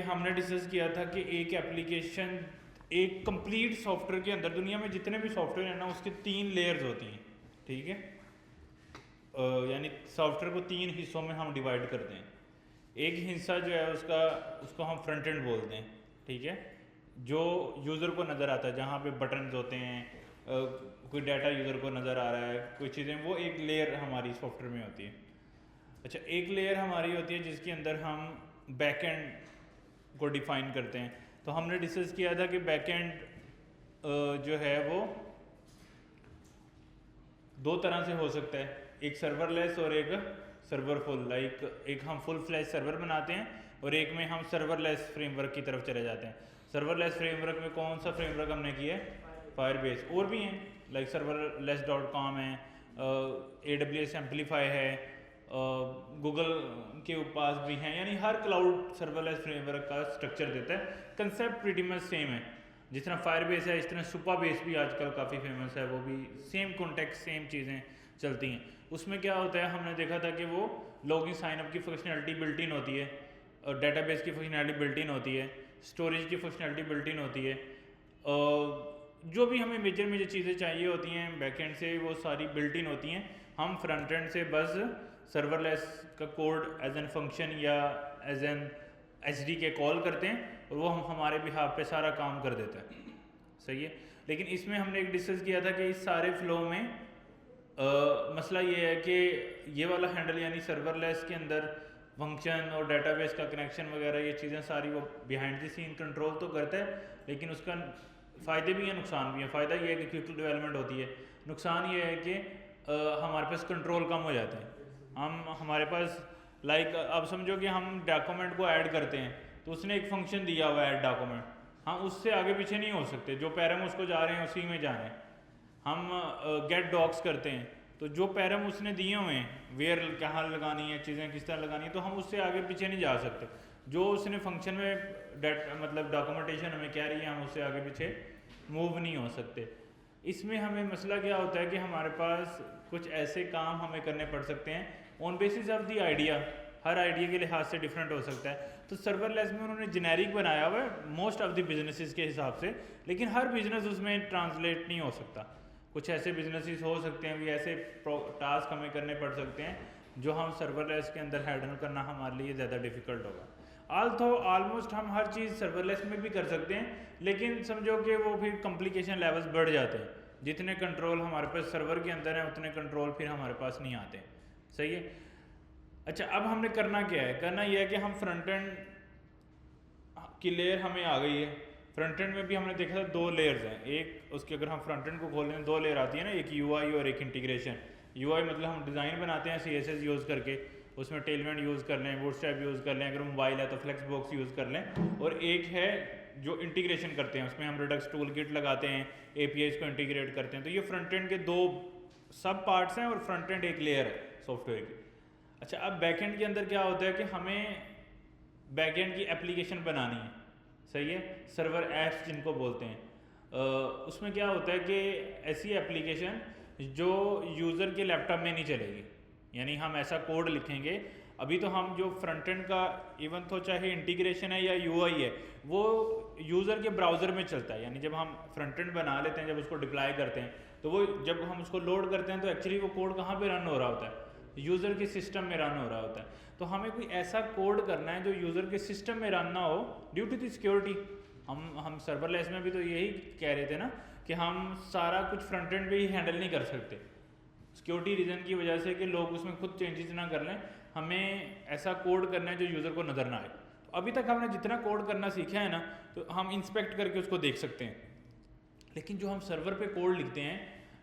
हमने डिस्कस किया था कि एक एप्लीकेशन, एक कंप्लीट सॉफ्टवेयर के अंदर दुनिया में जितने भी सॉफ्टवेयर हैं ना उसके 3 लेयर्स होती हैं, ठीक है। यानी सॉफ्टवेयर को 3 हिस्सों में हम डिवाइड करते हैं। एक हिस्सा जो है उसको हम फ्रंट एंड बोलते हैं, ठीक है, जो यूज़र को नज़र आता है, जहाँ पे बटन्स होते हैं, कोई डाटा यूज़र को नज़र आ रहा है, कोई चीज़ें, वो एक लेयर हमारी सॉफ्टवेयर में होती है। अच्छा, एक लेयर हमारी होती है जिसके अंदर हम बैकएंड को डिफ़ाइन करते हैं। तो हमने डिस्कस किया था कि बैकएंड जो है वो 2 तरह से हो सकता है, एक सर्वरलेस और एक सर्वरफुल। लाइक एक हम फुल फ्लैश सर्वर बनाते हैं और एक में हम सर्वरलेस फ्रेमवर्क की तरफ चले जाते हैं। सर्वरलेस फ्रेमवर्क में कौन सा फ्रेमवर्क हमने किया है? फायरबेस। और भी हैं लाइक serverless.com है, AWS एम्पलीफाई है, गूगल के पास भी हैं। यानी हर क्लाउड सर्वरलेस फ्रेमवर्क का स्ट्रक्चर देता है। कंसेप्ट प्रीटी मच सेम है। जिस तरह फायरबेस है इस तरह सुपाबेस भी आजकल काफ़ी फेमस है, वो भी सेम कॉन्टेक्स्ट सेम चीज़ें चलती हैं। उसमें क्या होता है, हमने देखा था कि वो लॉगिन साइनअप की फंक्शनैलिटी बिल्ट इन होती है, और डेटाबेस की फंक्शनैलिटी बिल्ट इन होती है, स्टोरेज की फंक्शनैलिटी बिल्ट इन होती है, जो भी हमें मेजर चीज़ें चाहिए होती हैं बैकएंड से वो सारी बिल्ट इन होती हैं। हम फ्रंट एंड से बस सर्वरलेस का कोड एज एन फंक्शन या एज एन SDK कॉल करते हैं और वो हम हमारे बिहाफ पे सारा काम कर देता है, सही है। लेकिन इसमें हमने एक डिस्कस किया था कि इस सारे फ्लो में मसला ये है कि ये वाला हैंडल यानी सर्वरलेस के अंदर फंक्शन और डेटाबेस का कनेक्शन वगैरह ये चीज़ें सारी वो बिहाइंड द सीन कंट्रोल तो करता है, लेकिन उसका फ़ायदे भी हैं नुकसान भी हैं। फ़ायदा ये है कि क्विक डेवलपमेंट होती है, नुकसान ये है कि हमारे पास कंट्रोल कम हो जाता है। हमारे पास लाइक अब समझो कि हम डॉक्यूमेंट को ऐड करते हैं तो उसने एक फंक्शन दिया हुआ है ऐड डॉक्यूमेंट, हम उससे आगे पीछे नहीं हो सकते, जो पैरम उसको जा रहे हैं उसी में जा रहे हैं। हम गेट डॉक्स करते हैं तो जो पैरम उसने दिए हुए हैं, वेयर कहाँ लगानी है, चीज़ें किस तरह लगानी है, तो हम उससे आगे पीछे नहीं जा सकते। जो उसने फंक्शन में मतलब डॉक्यूमेंटेशन हमें कह रही है हम उससे आगे पीछे मूव नहीं हो सकते। इसमें हमें मसला क्या होता है कि हमारे पास कुछ ऐसे काम हमें करने पड़ सकते हैं on basis of the idea, her idea के लिहाज से डिफरेंट हो सकता है। तो सर्वरलेस में उन्होंने जेनेरिक बनाया हुआ है मोस्ट ऑफ द बिजनेसेस के हिसाब से, लेकिन हर बिजनेस उसमें ट्रांसलेट नहीं हो सकता। कुछ ऐसे बिजनेसेस हो सकते हैं भी ऐसे टास्क हमें करने पड़ सकते हैं जो हम सर्वरलेस के अंदर हैंडल करना हमारे लिए ज़्यादा डिफिकल्ट होगा। ऑलमोस्ट हम हर चीज़ सर्वरलेस में भी कर सकते हैं, लेकिन समझो कि वो फिर कॉम्प्लिकेशन लेवल्स बढ़ जाते हैं। जितने कंट्रोल हमारे पास सर्वर के अंदर हैं उतने कंट्रोल फिर हमारे पास नहीं आते, सही है। अच्छा, अब हमने करना क्या है? करना यह है कि हम फ्रंट एंड की लेयर हमें आ गई है। फ्रंट एंड में भी हमने देखा था 2 लेयर्स हैं। एक उसके अगर हम फ्रंट एंड को खोलें 2 लेयर आती है ना, एक UI और एक इंटीग्रेशन। UI मतलब हम डिज़ाइन बनाते हैं CSS यूज़ करके, उसमें टेलमेंट यूज़ कर लें, बूटस्ट्रैप यूज़ कर लें, अगर मोबाइल है तो फ्लेक्सबॉक्स यूज़ कर लें। और एक है जो इंटीग्रेशन करते हैं, उसमें हम रिडक्स टूल किट लगाते हैं, APIs को इंटीग्रेट करते हैं। तो ये फ्रंट एंड के 2 सब पार्ट्स हैं और फ्रंट एंड एक लेयर है सॉफ्टवेयर की। अच्छा, अब बैकएंड के अंदर क्या होता है कि हमें बैकएंड की एप्लीकेशन बनानी है, सही है, सर्वर ऐप्स जिनको बोलते हैं। उसमें क्या होता है कि ऐसी एप्लीकेशन जो यूज़र के लैपटॉप में नहीं चलेगी, यानी हम ऐसा कोड लिखेंगे। अभी तो हम जो फ्रंट एंड का इवन तो चाहे इंटीग्रेशन है या UI है वो यूज़र के ब्राउज़र में चलता है। यानी जब हम फ्रंट एंड बना लेते हैं, जब उसको डिप्लॉय करते हैं तो वो जब हम उसको लोड करते हैं तो एक्चुअली वो कोड कहाँ पे रन हो रहा होता है? यूज़र के सिस्टम में रन हो रहा होता है। तो हमें कोई ऐसा कोड करना है जो यूज़र के सिस्टम में रन ना हो ड्यू टू द सिक्योरिटी। हम सर्वरलेस में भी तो यही कह रहे थे ना कि हम सारा कुछ फ्रंट एंड पे ही हैंडल नहीं कर सकते, सिक्योरिटी रीज़न की वजह से कि लोग उसमें खुद चेंजेस ना कर लें। हमें ऐसा कोड करना है जो यूज़र को नज़र ना आए। तो अभी तक हमने जितना कोड करना सीखा है ना, तो हम इंस्पेक्ट करके उसको देख सकते हैं। लेकिन जो हम सर्वर पे कोड लिखते हैं,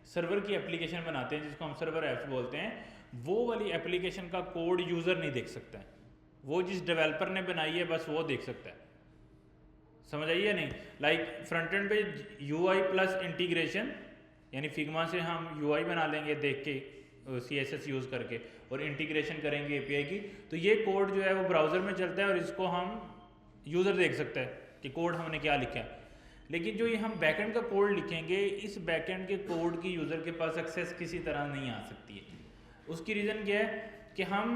सर्वर की एप्लीकेशन बनाते हैं जिसको हम सर्वर ऐप्स बोलते हैं, वो वाली एप्लीकेशन का कोड यूज़र नहीं देख सकता है। वो जिस डेवलपर ने बनाई है बस वो देख सकता है। समझ आइए नहीं? लाइक फ्रंट एंड पे UI प्लस इंटीग्रेशन, यानी फिग्मा से हम UI बना लेंगे देख के CSS यूज़ करके और इंटीग्रेशन करेंगे API की, तो ये कोड जो है वो ब्राउज़र में चलता है और इसको हम यूज़र देख सकता है कि कोड हमने क्या लिखा है। लेकिन जो ये हम बैकएंड का कोड लिखेंगे, इस बैकएंड के कोड की यूज़र के पास एक्सेस किसी तरह नहीं आ सकती है। उसकी रीज़न क्या है कि हम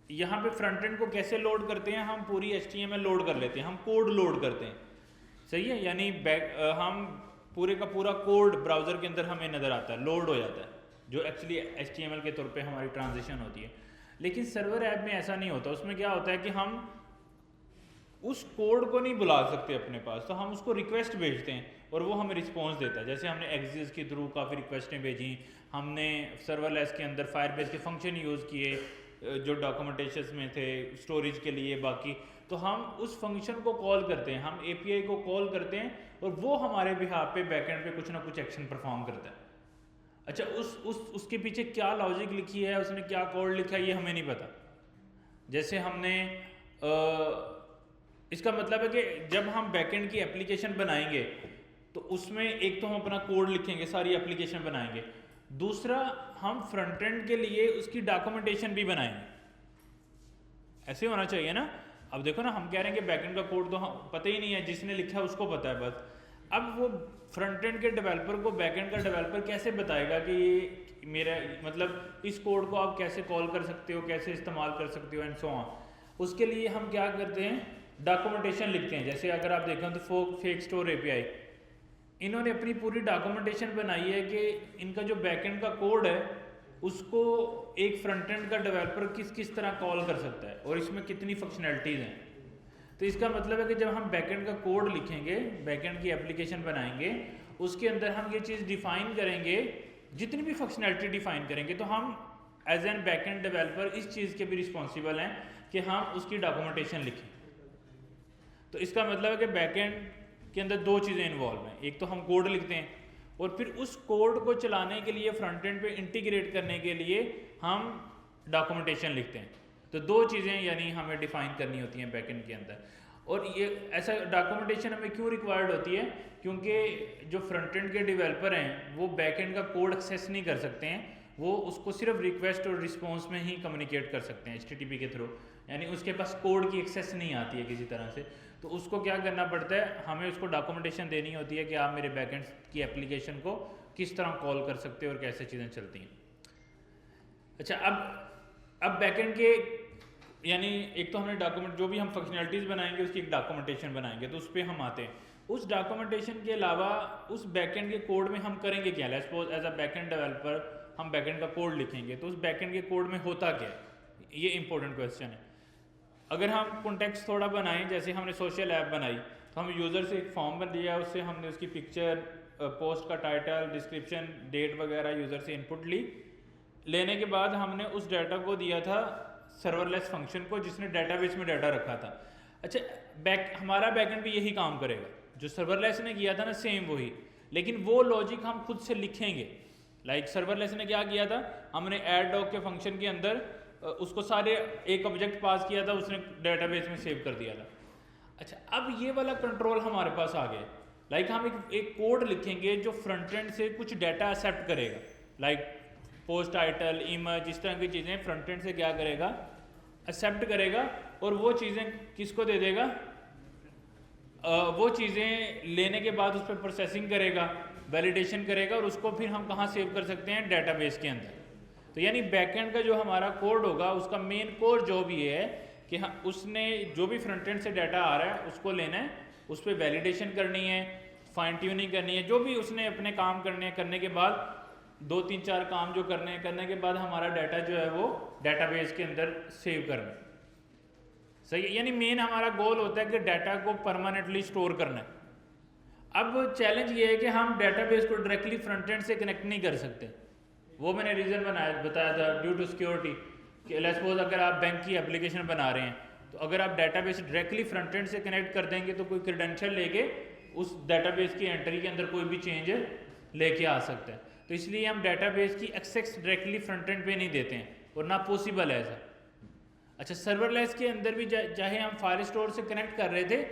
यहाँ पे फ्रंट एंड को कैसे लोड करते हैं, हम पूरी HTML लोड कर लेते हैं, हम कोड लोड करते हैं, सही है, यानी हम पूरे का पूरा कोड ब्राउज़र के अंदर हमें नज़र आता है, लोड हो जाता है, जो एक्चुअली HTML के तौर पे हमारी ट्रांजिशन होती है। लेकिन सर्वर ऐप में ऐसा नहीं होता, उसमें क्या होता है कि हम उस कोड को नहीं बुला सकते अपने पास, तो हम उसको रिक्वेस्ट भेजते हैं और वो हमें रिस्पॉन्स देता है। जैसे हमने एक्सिस के थ्रू काफ़ी रिक्वेस्टें भेजी, हमने सर्वरलेस के अंदर फायरबेस के फंक्शन यूज़ किए जो डॉक्यूमेंटेशन में थे स्टोरेज के लिए बाकी, तो हम उस फंक्शन को कॉल करते हैं, हम API को कॉल करते हैं और वो हमारे बिहाफ पे बैकएंड पे कुछ ना कुछ एक्शन परफॉर्म करता है। अच्छा, उसके पीछे क्या लॉजिक लिखी है, उसने क्या कोड लिखा है, ये हमें नहीं पता। जैसे हमने इसका मतलब है कि जब हम बैकएंड की एप्लीकेशन बनाएंगे तो उसमें एक तो हम अपना कोड लिखेंगे, सारी एप्लीकेशन बनाएंगे, दूसरा हम फ्रंट एंड के लिए उसकी डॉक्यूमेंटेशन भी बनाएंगे, ऐसे होना चाहिए ना। अब देखो ना, हम कह रहे हैं कि बैकएंड का कोड तो हम पता ही नहीं है, जिसने लिखा है उसको पता है बस। अब वो फ्रंट एंड के डेवलपर को बैकएंड का डेवलपर कैसे बताएगा कि ये मेरा मतलब इस कोड को आप कैसे कॉल कर सकते हो, कैसे इस्तेमाल कर सकते हो एंड सो ऑन। उसके लिए हम क्या करते हैं, डॉक्यूमेंटेशन लिखते हैं। जैसे अगर आप देखें तो फेक स्टोर API, इन्होंने अपनी पूरी डॉक्यूमेंटेशन बनाई है कि इनका जो बैकएंड का कोड है उसको एक फ्रंट एंड का डेवलपर किस किस तरह कॉल कर सकता है और इसमें कितनी फंक्शनैलिटीज़ हैं। तो इसका मतलब है कि जब हम बैकएंड का कोड लिखेंगे, बैकएंड की एप्लीकेशन बनाएंगे, उसके अंदर हम ये चीज़ डिफ़ाइन करेंगे, जितनी भी फंक्शनैलिटी डिफ़ाइन करेंगे, तो हम एज एन बैकएंड डेवलपर इस चीज़ के भी रिस्पॉन्सिबल हैं कि हम उसकी डॉक्यूमेंटेशन लिखें। तो इसका मतलब है कि बैकएंड के अंदर दो चीज़ें इन्वॉल्व हैं, एक तो हम कोड लिखते हैं और फिर उस कोड को चलाने के लिए फ्रंट एंड पे इंटीग्रेट करने के लिए हम डॉक्यूमेंटेशन लिखते हैं। तो दो चीज़ें यानी हमें डिफाइन करनी होती हैं बैकएंड के अंदर। और ये ऐसा डॉक्यूमेंटेशन हमें क्यों रिक्वायर्ड होती है, क्योंकि जो फ्रंट एंड के डेवलपर हैं वो बैकएंड का कोड एक्सेस नहीं कर सकते हैं, वो उसको सिर्फ रिक्वेस्ट और रिस्पॉन्स में ही कम्युनिकेट कर सकते हैं HTTP के थ्रू, यानी उसके पास कोड की एक्सेस नहीं आती है किसी तरह से। तो उसको क्या करना पड़ता है, हमें उसको डॉक्यूमेंटेशन देनी होती है कि आप मेरे बैकएंड की एप्लीकेशन को किस तरह कॉल कर सकते हो और कैसे चीज़ें चलती हैं। अच्छा, अब बैकएंड के यानी एक तो हमने डॉक्यूमेंट जो भी हम फंक्शनैलिटीज़ बनाएंगे उसकी एक डॉक्यूमेंटेशन बनाएंगे, तो उस पर हम आते हैं। उस डॉक्यूमेंटेशन के अलावा उस बैकएंड के कोड में हम करेंगे क्या। Let's suppose as a backend developer हम बैकएंड का कोड लिखेंगे, तो उस बैकएंड के कोड में होता क्या है, ये इंपॉर्टेंट क्वेश्चन है। अगर हम कॉन्टेक्स्ट थोड़ा बनाएं, जैसे हमने सोशल ऐप बनाई तो हम यूज़र से एक फॉर्म बन लिया, उससे हमने उसकी पिक्चर, पोस्ट का टाइटल, डिस्क्रिप्शन, डेट वगैरह यूज़र से इनपुट ली। लेने के बाद हमने उस डाटा को दिया था सर्वरलेस फंक्शन को, जिसने डाटाबेस में डाटा रखा था। अच्छा, हमारा बैकएंड भी यही काम करेगा, जो सर्वरलेस ने किया था ना सेम वही, लेकिन वो लॉजिक हम खुद से लिखेंगे। लाइक सर्वरलेस ने क्या किया था, हमने ऐड डॉग के फंक्शन के अंदर उसको सारे एक ऑब्जेक्ट पास किया था, उसने डेटाबेस में सेव कर दिया था। अच्छा, अब ये वाला कंट्रोल हमारे पास आ गया। लाइक हम एक कोड लिखेंगे जो फ्रंट एंड से कुछ डाटा एक्सेप्ट करेगा, लाइक पोस्ट टाइटल, इमेज, इस तरह की चीज़ें फ्रंट एंड से क्या करेगा, एक्सेप्ट करेगा और वो चीज़ें किसको दे देगा, वो चीज़ें लेने के बाद उस पर प्रोसेसिंग करेगा, वैलिडेशन करेगा और उसको फिर हम कहाँ सेव कर सकते हैं, डेटाबेस के अंदर। तो यानी बैकएंड का जो हमारा कोड होगा उसका मेन कोर जो भी है कि हाँ, उसने जो भी फ्रंट एंड से डाटा आ रहा है उसको लेना है, उस पर वैलिडेशन करनी है, फाइन ट्यूनिंग करनी है, जो भी उसने अपने काम करने हैं, करने के बाद 2-3-4 काम जो करने हैं, करने के बाद हमारा डाटा जो है वो डेटाबेस के अंदर सेव करना है। सही है, यानी मेन हमारा गोल होता है कि डाटा को परमानेंटली स्टोर करना है। अब चैलेंज ये है कि हम डेटाबेस को डायरेक्टली फ्रंट एंड से कनेक्ट नहीं कर सकते। वो मैंने रीज़न बताया था ड्यू टू सिक्योरिटी, कि लेट्स सपोज अगर आप बैंक की एप्लीकेशन बना रहे हैं तो अगर आप डेटाबेस डायरेक्टली फ्रंट एंड से कनेक्ट कर देंगे तो कोई क्रेडेंशियल लेके उस डेटाबेस की एंट्री के अंदर कोई भी चेंज लेके आ सकता है। तो इसलिए हम डेटाबेस की एक्सेस डायरेक्टली फ्रंट एंड पे नहीं देते हैं और ना पॉसिबल है ऐसा। अच्छा, सर्वरलेस के अंदर भी चाहे हम फायर स्टोर से कनेक्ट कर रहे थे,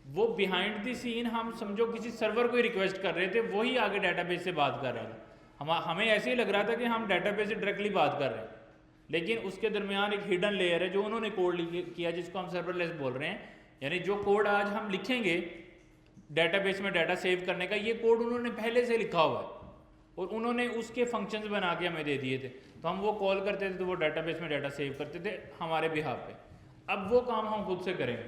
वो बिहाइंड द सीन हम समझो किसी सर्वर को ही रिक्वेस्ट कर रहे थे, वही आगे डेटाबेस से बात कर रहा था। हमें ऐसे ही लग रहा था कि हम डेटाबेस से डायरेक्टली बात कर रहे हैं, लेकिन उसके दरमियान एक हिडन लेयर है जो उन्होंने कोड किया, जिसको हम सर्वरलेस बोल रहे हैं। यानी जो कोड आज हम लिखेंगे डेटाबेस में डाटा सेव करने का, ये कोड उन्होंने पहले से लिखा हुआ है। और उन्होंने उसके फंक्शंस बना के हमें दे दिए थे, तो हम वो कॉल करते थे तो वो डेटाबेस में डाटा सेव करते थे हमारे बिहाफ पे। अब वो काम हम खुद से करेंगे।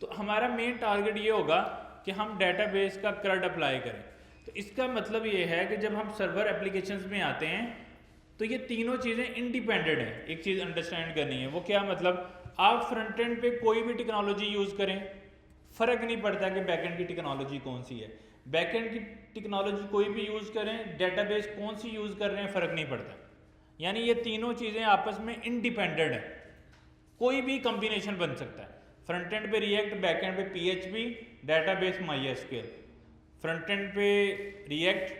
तो हमारा मेन टारगेट ये होगा कि हम डेटाबेस का CRUD अप्लाई करें। तो इसका मतलब ये है कि जब हम सर्वर एप्लीकेशंस में आते हैं तो ये तीनों चीज़ें इंडिपेंडेंट हैं। एक चीज़ अंडरस्टैंड करनी है, वो क्या मतलब, आप फ्रंट एंड पे कोई भी टेक्नोलॉजी यूज़ करें, फ़र्क नहीं पड़ता कि बैक एंड की टेक्नोलॉजी कौन सी है। बैक एंड की टेक्नोलॉजी कोई भी यूज़ करें, डेटाबेस कौन सी यूज़ कर रहे हैं, फ़र्क नहीं पड़ता। यानी ये तीनों चीज़ें आपस में इंडिपेंडेंट है, कोई भी कम्बिनेशन बन सकता है। फ्रंट एंड पे रिएक्ट, बैक एंड पे PHP, database MySQL। Front end पे रिएक्ट,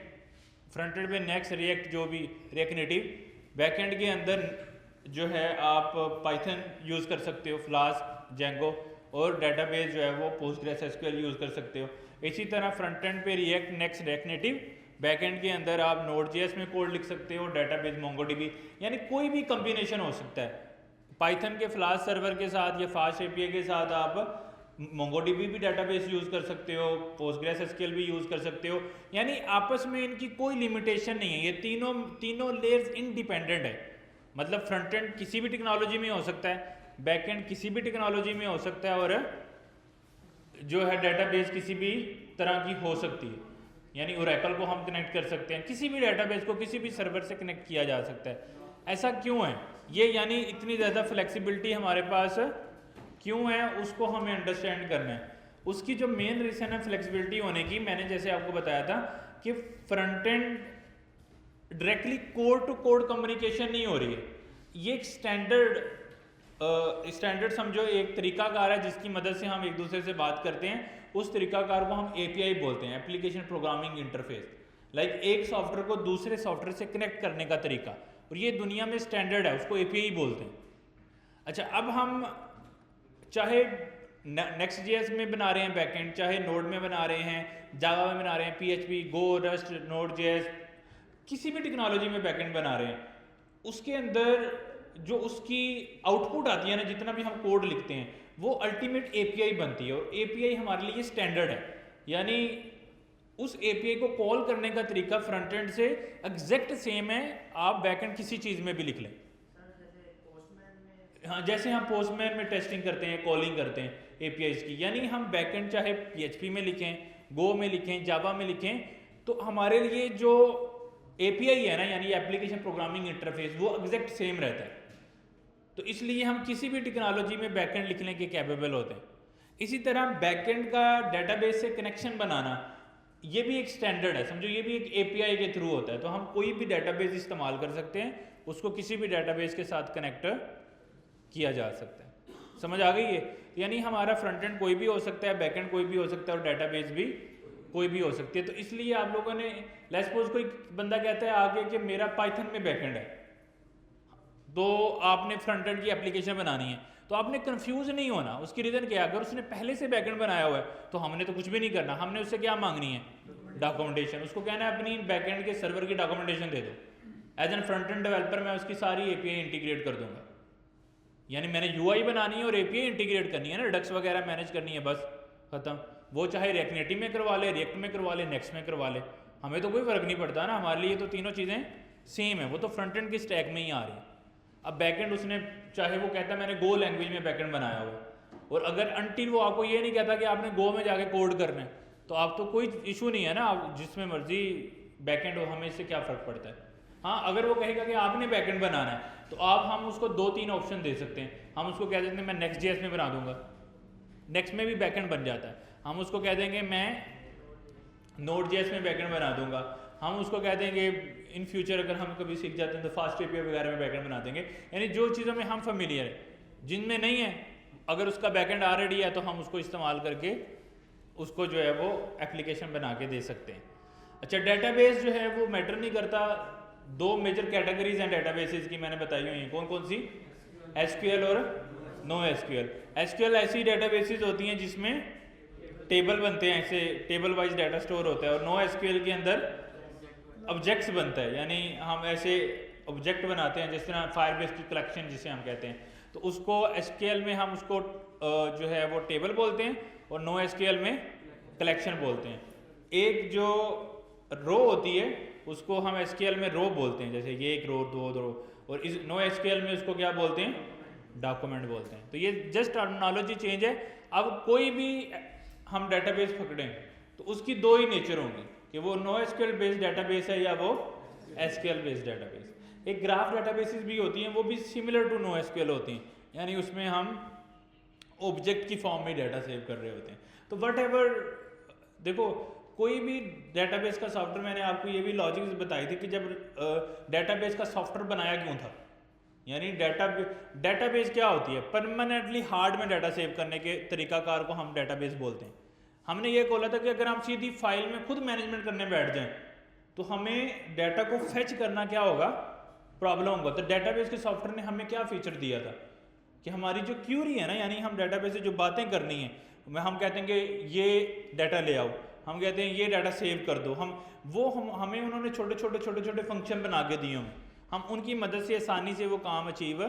फ्रंट एंड पे नेक्स्ट रिएक्ट जो भी रिएक्ट नेटिव, बैक एंड के अंदर जो है आप पाइथन यूज़ कर सकते हो, फ्लास्क, जेंगो, और डेटाबेस जो है वो PostgreSQL यूज़ कर सकते हो। इसी तरह फ्रंट एंड पे react, next react native, back and के अंदर आप Node.js में कोड लिख सकते हो, डेटाबेस MongoDB, यानी कोई भी कम्बिनेशन हो सकता है। पाइथन के फ्लास्क सर्वर के साथ या फास्ट API के साथ आप MongoDB भी डेटाबेस यूज़ कर सकते हो, PostgreSQL भी यूज़ कर सकते हो, यानी आपस में इनकी कोई लिमिटेशन नहीं है। ये तीनों लेयर्स इंडिपेंडेंट है। मतलब फ्रंट एंड किसी भी टेक्नोलॉजी में हो सकता है, बैक एंड किसी भी टेक्नोलॉजी में हो सकता है, और जो है डेटाबेस किसी भी तरह की हो सकती है। यानी ओरेकल को हम कनेक्ट कर सकते हैं, किसी भी डेटाबेस को किसी भी सर्वर से कनेक्ट किया जा सकता है। ऐसा क्यों है ये, यानी इतनी ज़्यादा फ्लेक्सिबिलिटी हमारे पास क्यों है, उसको हमें अंडरस्टैंड करना है। उसकी जो मेन रीज़न है फ्लेक्सिबिलिटी होने की, मैंने जैसे आपको बताया था कि front end directly code to code communication नहीं हो रही है। ये एक स्टैंडर्ड समझो, एक तरीकाकार है जिसकी मदद से हम एक दूसरे से बात करते हैं। उस तरीकाकार को हम API बोलते हैं, एप्लीकेशन प्रोग्रामिंग इंटरफेस। लाइक एक सॉफ्टवेयर को दूसरे सॉफ्टवेयर से कनेक्ट करने का तरीका, और ये दुनिया में स्टैंडर्ड है, उसको API बोलते हैं। अच्छा, अब हम चाहे Next.js में बना रहे हैं बैकएंड, चाहे नोड में बना रहे हैं, जावा में बना रहे हैं, PHP, Go, Rust, Node.js, किसी भी टेक्नोलॉजी में बैकएंड बना रहे हैं, उसके अंदर जो उसकी आउटपुट आती है ना, जितना भी हम कोड लिखते हैं, वो अल्टीमेट API बनती है। और API हमारे लिए स्टैंडर्ड है, यानी उस API को कॉल करने का तरीका फ्रंट एंड से एग्जैक्ट सेम है, आप बैकएंड किसी चीज़ में भी लिख लें। हाँ, जैसे हम पोस्टमैन में टेस्टिंग करते हैं, कॉलिंग करते हैं APIs की, यानी हम बैकएंड चाहे PHP में लिखें, Go में लिखें, जावा में लिखें, तो हमारे लिए जो API है ना, यानी एप्लीकेशन प्रोग्रामिंग इंटरफेस, वो एग्जैक्ट सेम रहता है। तो इसलिए हम किसी भी टेक्नोलॉजी में बैकएंड लिखने के कैपेबल होते हैं। इसी तरह बैकएंड का डेटाबेस से कनेक्शन बनाना, ये भी एक स्टैंडर्ड है, समझो ये भी एक API के थ्रू होता है। तो हम कोई भी डेटाबेस इस्तेमाल कर सकते हैं, उसको किसी भी डेटाबेस के साथ कनेक्ट किया जा सकता है। समझ आ गई है? यानी हमारा फ्रंट एंड कोई भी हो सकता है, बैक एंड कोई भी हो सकता है, और डेटाबेस भी कोई भी हो सकती है। तो इसलिए आप लोगों ने, लेट्स सपोज कोई बंदा कहता है आगे कि मेरा पाइथन में बैकएंड है, तो आपने फ्रंट एंड की एप्लीकेशन बनानी है, तो आपने कंफ्यूज नहीं होना। उसकी रीज़न क्या है, अगर उसने पहले से बैकएंड बनाया हुआ है तो हमने तो कुछ भी नहीं करना, हमने उससे क्या मांगनी है, डॉक्यूमेंटेशन। उसको कहना है अपनी बैकएंड के सर्वर की डॉक्यूमेंटेशन दे दो। As an front end developer मैं उसकी सारी API इंटीग्रेट कर दूंगा। यानी मैंने UI बनानी है और API इंटीग्रेट करनी है ना, डक्स वगैरह मैनेज करनी है, बस खत्म। वो चाहे रिएक्ट नेटिव में करवा ले, रिएक्ट में करवा ले, नेक्स्ट में करवा ले, हमें तो कोई फ़र्क नहीं पड़ता ना, हमारे लिए तो तीनों चीज़ें सेम है, वो तो फ्रंट एंड की स्टैक में ही आ रही है। अब बैकएंड उसने, चाहे वो कहता है मैंने Go लैंग्वेज में बैकएंड बनाया हुआ है, और अगर अनटिल वो आपको ये नहीं कहता कि आपने Go में जाके कोड करना है, तो आप तो कोई इशू नहीं है ना, आप जिसमें मर्जी बैकएंड हो, हमें इससे क्या फ़र्क पड़ता है। हाँ, अगर वो कहेगा कि आपने बैकएंड बनाना है, तो हम उसको 2-3 ऑप्शन दे सकते हैं। हम उसको कह देते हैं मैं Next.js में बना दूंगा, नेक्स्ट में भी बैकएंड बन जाता है। हम उसको कह देंगे मैं Node.js में बैकएंड बना दूंगा। हम उसको कह देंगे इन फ्यूचर अगर हम कभी सीख जाते हैं तो फास्ट API वगैरह में बैकएंड बना देंगे। यानी जो चीज़ों में हम फेमिलियर है, जिनमें नहीं है, अगर उसका बैकएंड ऑलरेडी है तो हम उसको इस्तेमाल करके उसको जो है वो एप्लीकेशन बना के दे सकते हैं। अच्छा, डेटाबेस जो है वो मैटर नहीं करता। 2 मेजर कैटेगरीज हैं डेटाबेसेस की, मैंने बताई हुई हैं। कौन कौन सी? SQL और NoSQL। SQL ऐसी डेटाबेसेस होती हैं जिसमें टेबल बनते हैं, ऐसे टेबल वाइज डाटा स्टोर होता है, और NoSQL के अंदर ऑब्जेक्ट्स बनता है, यानी हम ऐसे ऑब्जेक्ट बनाते हैं, जिस तरह फायरबेस की कलेक्शन जिसे हम कहते हैं, तो उसको SQL में हम उसको जो है वो टेबल बोलते हैं, और NoSQL में कलेक्शन बोलते हैं। एक जो रो होती है उसको हम एसक्यूएल में रो बोलते हैं, जैसे ये एक रो, दो रो, और इस नो एसक्यूएल में उसको क्या बोलते हैं, डॉक्यूमेंट बोलते हैं। तो ये जस्ट टर्मिनोलॉजी चेंज है। अब कोई भी हम डेटाबेस पकड़ें तो उसकी दो ही नेचर होंगी कि वो नो एसक्यूएल बेस्ड डेटाबेस है या वो एसक्यूएल बेस्ड डेटाबेस। एक ग्राफ डेटाबेसेस भी होती हैं, वो भी सिमिलर टू नो एसक्यूएल होती हैं, यानी उसमें हम ऑब्जेक्ट की फॉर्म में डाटा सेव कर रहे होते हैं। तो वट एवर, देखो कोई भी डेटाबेस का सॉफ्टवेयर, मैंने आपको ये भी लॉजिक्स बताई थी कि जब डेटाबेस का सॉफ्टवेयर बनाया क्यों था, यानी डेटाबेस क्या होती है, परमानेंटली हार्ड में डाटा सेव करने के तरीकाकार को हम डेटाबेस बोलते हैं। हमने ये बोला था कि अगर हम सीधी फाइल में खुद मैनेजमेंट करने बैठ जाएं तो हमें डाटा को फेच करना क्या होगा, प्रॉब्लम होगा। तो डेटाबेस के सॉफ्टवेयर ने हमें क्या फीचर दिया था कि हमारी जो क्यूरी है ना, यानी हम डेटाबेस से जो बातें करनी है, हम कहते हैं कि ये डाटा ले आओ, हम कहते हैं ये डाटा सेव कर दो, हमें उन्होंने छोटे छोटे फंक्शन बना के दिए हमें, हम उनकी मदद से आसानी से वो काम अचीव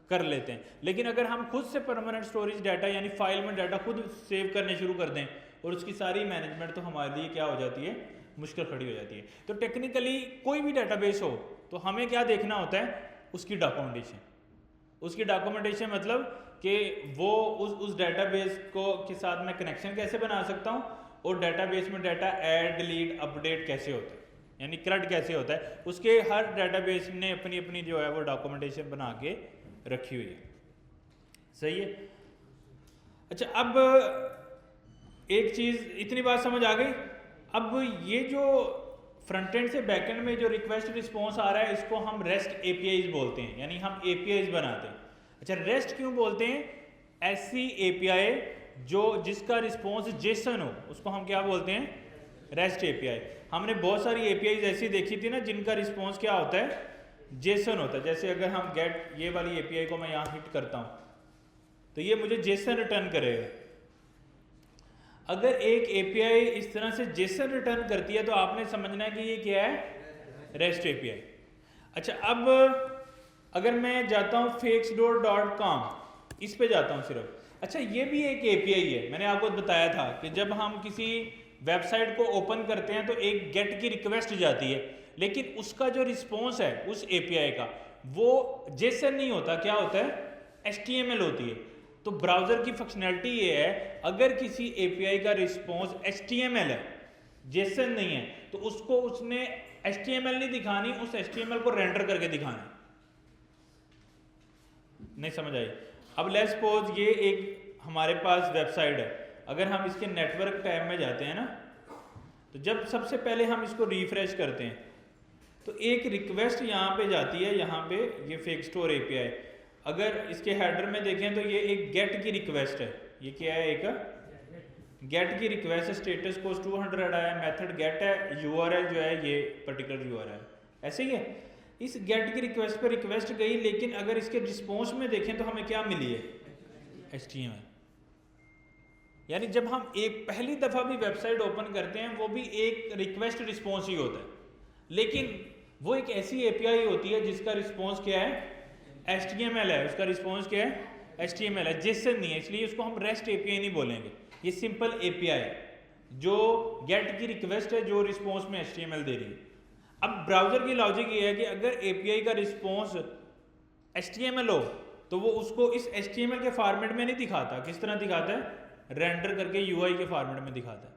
कर लेते हैं। लेकिन अगर हम खुद से परमानेंट स्टोरेज डाटा यानी फाइल में डाटा खुद सेव करने शुरू कर दें और उसकी सारी मैनेजमेंट, तो हमारे लिए क्या हो जाती है, मुश्किल खड़ी हो जाती है। तो टेक्निकली कोई भी डेटाबेस हो तो हमें क्या देखना होता है, उसकी डॉक्यूमेंटेशन। उसकी डॉक्यूमेंटेशन मतलब कि वो उस डेटाबेस को के साथ मैं कनेक्शन कैसे बना सकता हूँ, और डेटाबेस में डाटा ऐड, डिलीट, अपडेट कैसे होता है, यानी CRUD कैसे होता है, उसके हर डेटाबेस ने अपनी अपनी जो है वो डॉक्यूमेंटेशन बना के रखी हुई है। सही है। अच्छा, अब एक चीज़, इतनी बात समझ आ गई। अब ये जो फ्रंट एंड से बैक एंड में जो रिक्वेस्ट रिस्पॉन्स आ रहा है, इसको हम रेस्ट एपीआईज बोलते हैं, यानी हम एपीआईज बनाते हैं। अच्छा, रेस्ट क्यों बोलते हैं, ऐसी एपीआई जिसका रिस्पॉन्स जेसन हो, उसको हम क्या बोलते हैं, रेस्ट एपीआई। हमने बहुत सारी एपीआईज ऐसी देखी थी ना जिनका रिस्पॉन्स क्या होता है, जेसन होता है। जैसे अगर हम गेट, ये वाली एपीआई को मैं यहाँ हिट करता हूँ तो ये मुझे जेसन रिटर्न करेगा। अगर एक एपीआई इस तरह से जेसन रिटर्न करती है तो आपने समझना है कि ये क्या है, रेस्ट एपीआई। अच्छा, अब अगर मैं जाता हूँ fakesdoor.com, इस पे जाता हूँ सिर्फ। अच्छा, ये भी एक एपीआई है, मैंने आपको बताया था कि जब हम किसी वेबसाइट को ओपन करते हैं तो एक गेट की रिक्वेस्ट जाती है, लेकिन उसका जो रिस्पॉन्स है उस एपीआई का, वो जेसन नहीं होता, क्या होता है, HTML होती है। तो ब्राउज़र की फंक्शनैलिटी ये है, अगर किसी एपीआई का रिस्पॉन्स HTML है, जेसन नहीं है, तो उसको उसने HTML नहीं दिखानी, उस HTML को रेंडर करके दिखाना। नहीं समझ आई? अब लेट्स सपोज ये एक हमारे पास वेबसाइट है, अगर हम इसके नेटवर्क टैब में जाते हैं ना, तो जब सबसे पहले हम इसको रिफ्रेश करते हैं तो एक रिक्वेस्ट यहाँ पे जाती है, यहाँ पे ये फेकस्टोर एपीआई। अगर इसके हेडर में देखें तो ये एक गेट की रिक्वेस्ट है, ये क्या है, एक गेट की रिक्वेस्ट है, स्टेटस कोस्ट 200 आया, मेथड गेट है, यूआरएल जो है ये पर्टिकुलर यूआरएल, ऐसे ही है। इस गेट की रिक्वेस्ट पर रिक्वेस्ट गई, लेकिन अगर इसके रिस्पॉन्स में देखें तो हमें क्या मिली है, HTML। यानी जब हम एक पहली दफ़ा भी वेबसाइट ओपन करते हैं वो भी एक रिक्वेस्ट रिस्पॉन्स ही होता है, लेकिन वो एक ऐसी एपीआई होती है जिसका रिस्पॉन्स क्या है, HTML है, उसका रिस्पॉन्स क्या है, HTML है, जेसन नहीं है, इसलिए उसको हम रेस्ट एपीआई नहीं बोलेंगे, ये सिंपल एपीआई है जो गेट की रिक्वेस्ट है जो रिस्पॉन्स में HTML दे रही है। अब ब्राउजर की लॉजिक ये है कि अगर एपीआई का रिस्पॉन्स HTML हो तो वो उसको इस HTML के फॉर्मेट में नहीं दिखाता, किस तरह दिखाता है, रेंडर करके यूआई के फॉर्मेट में दिखाता है।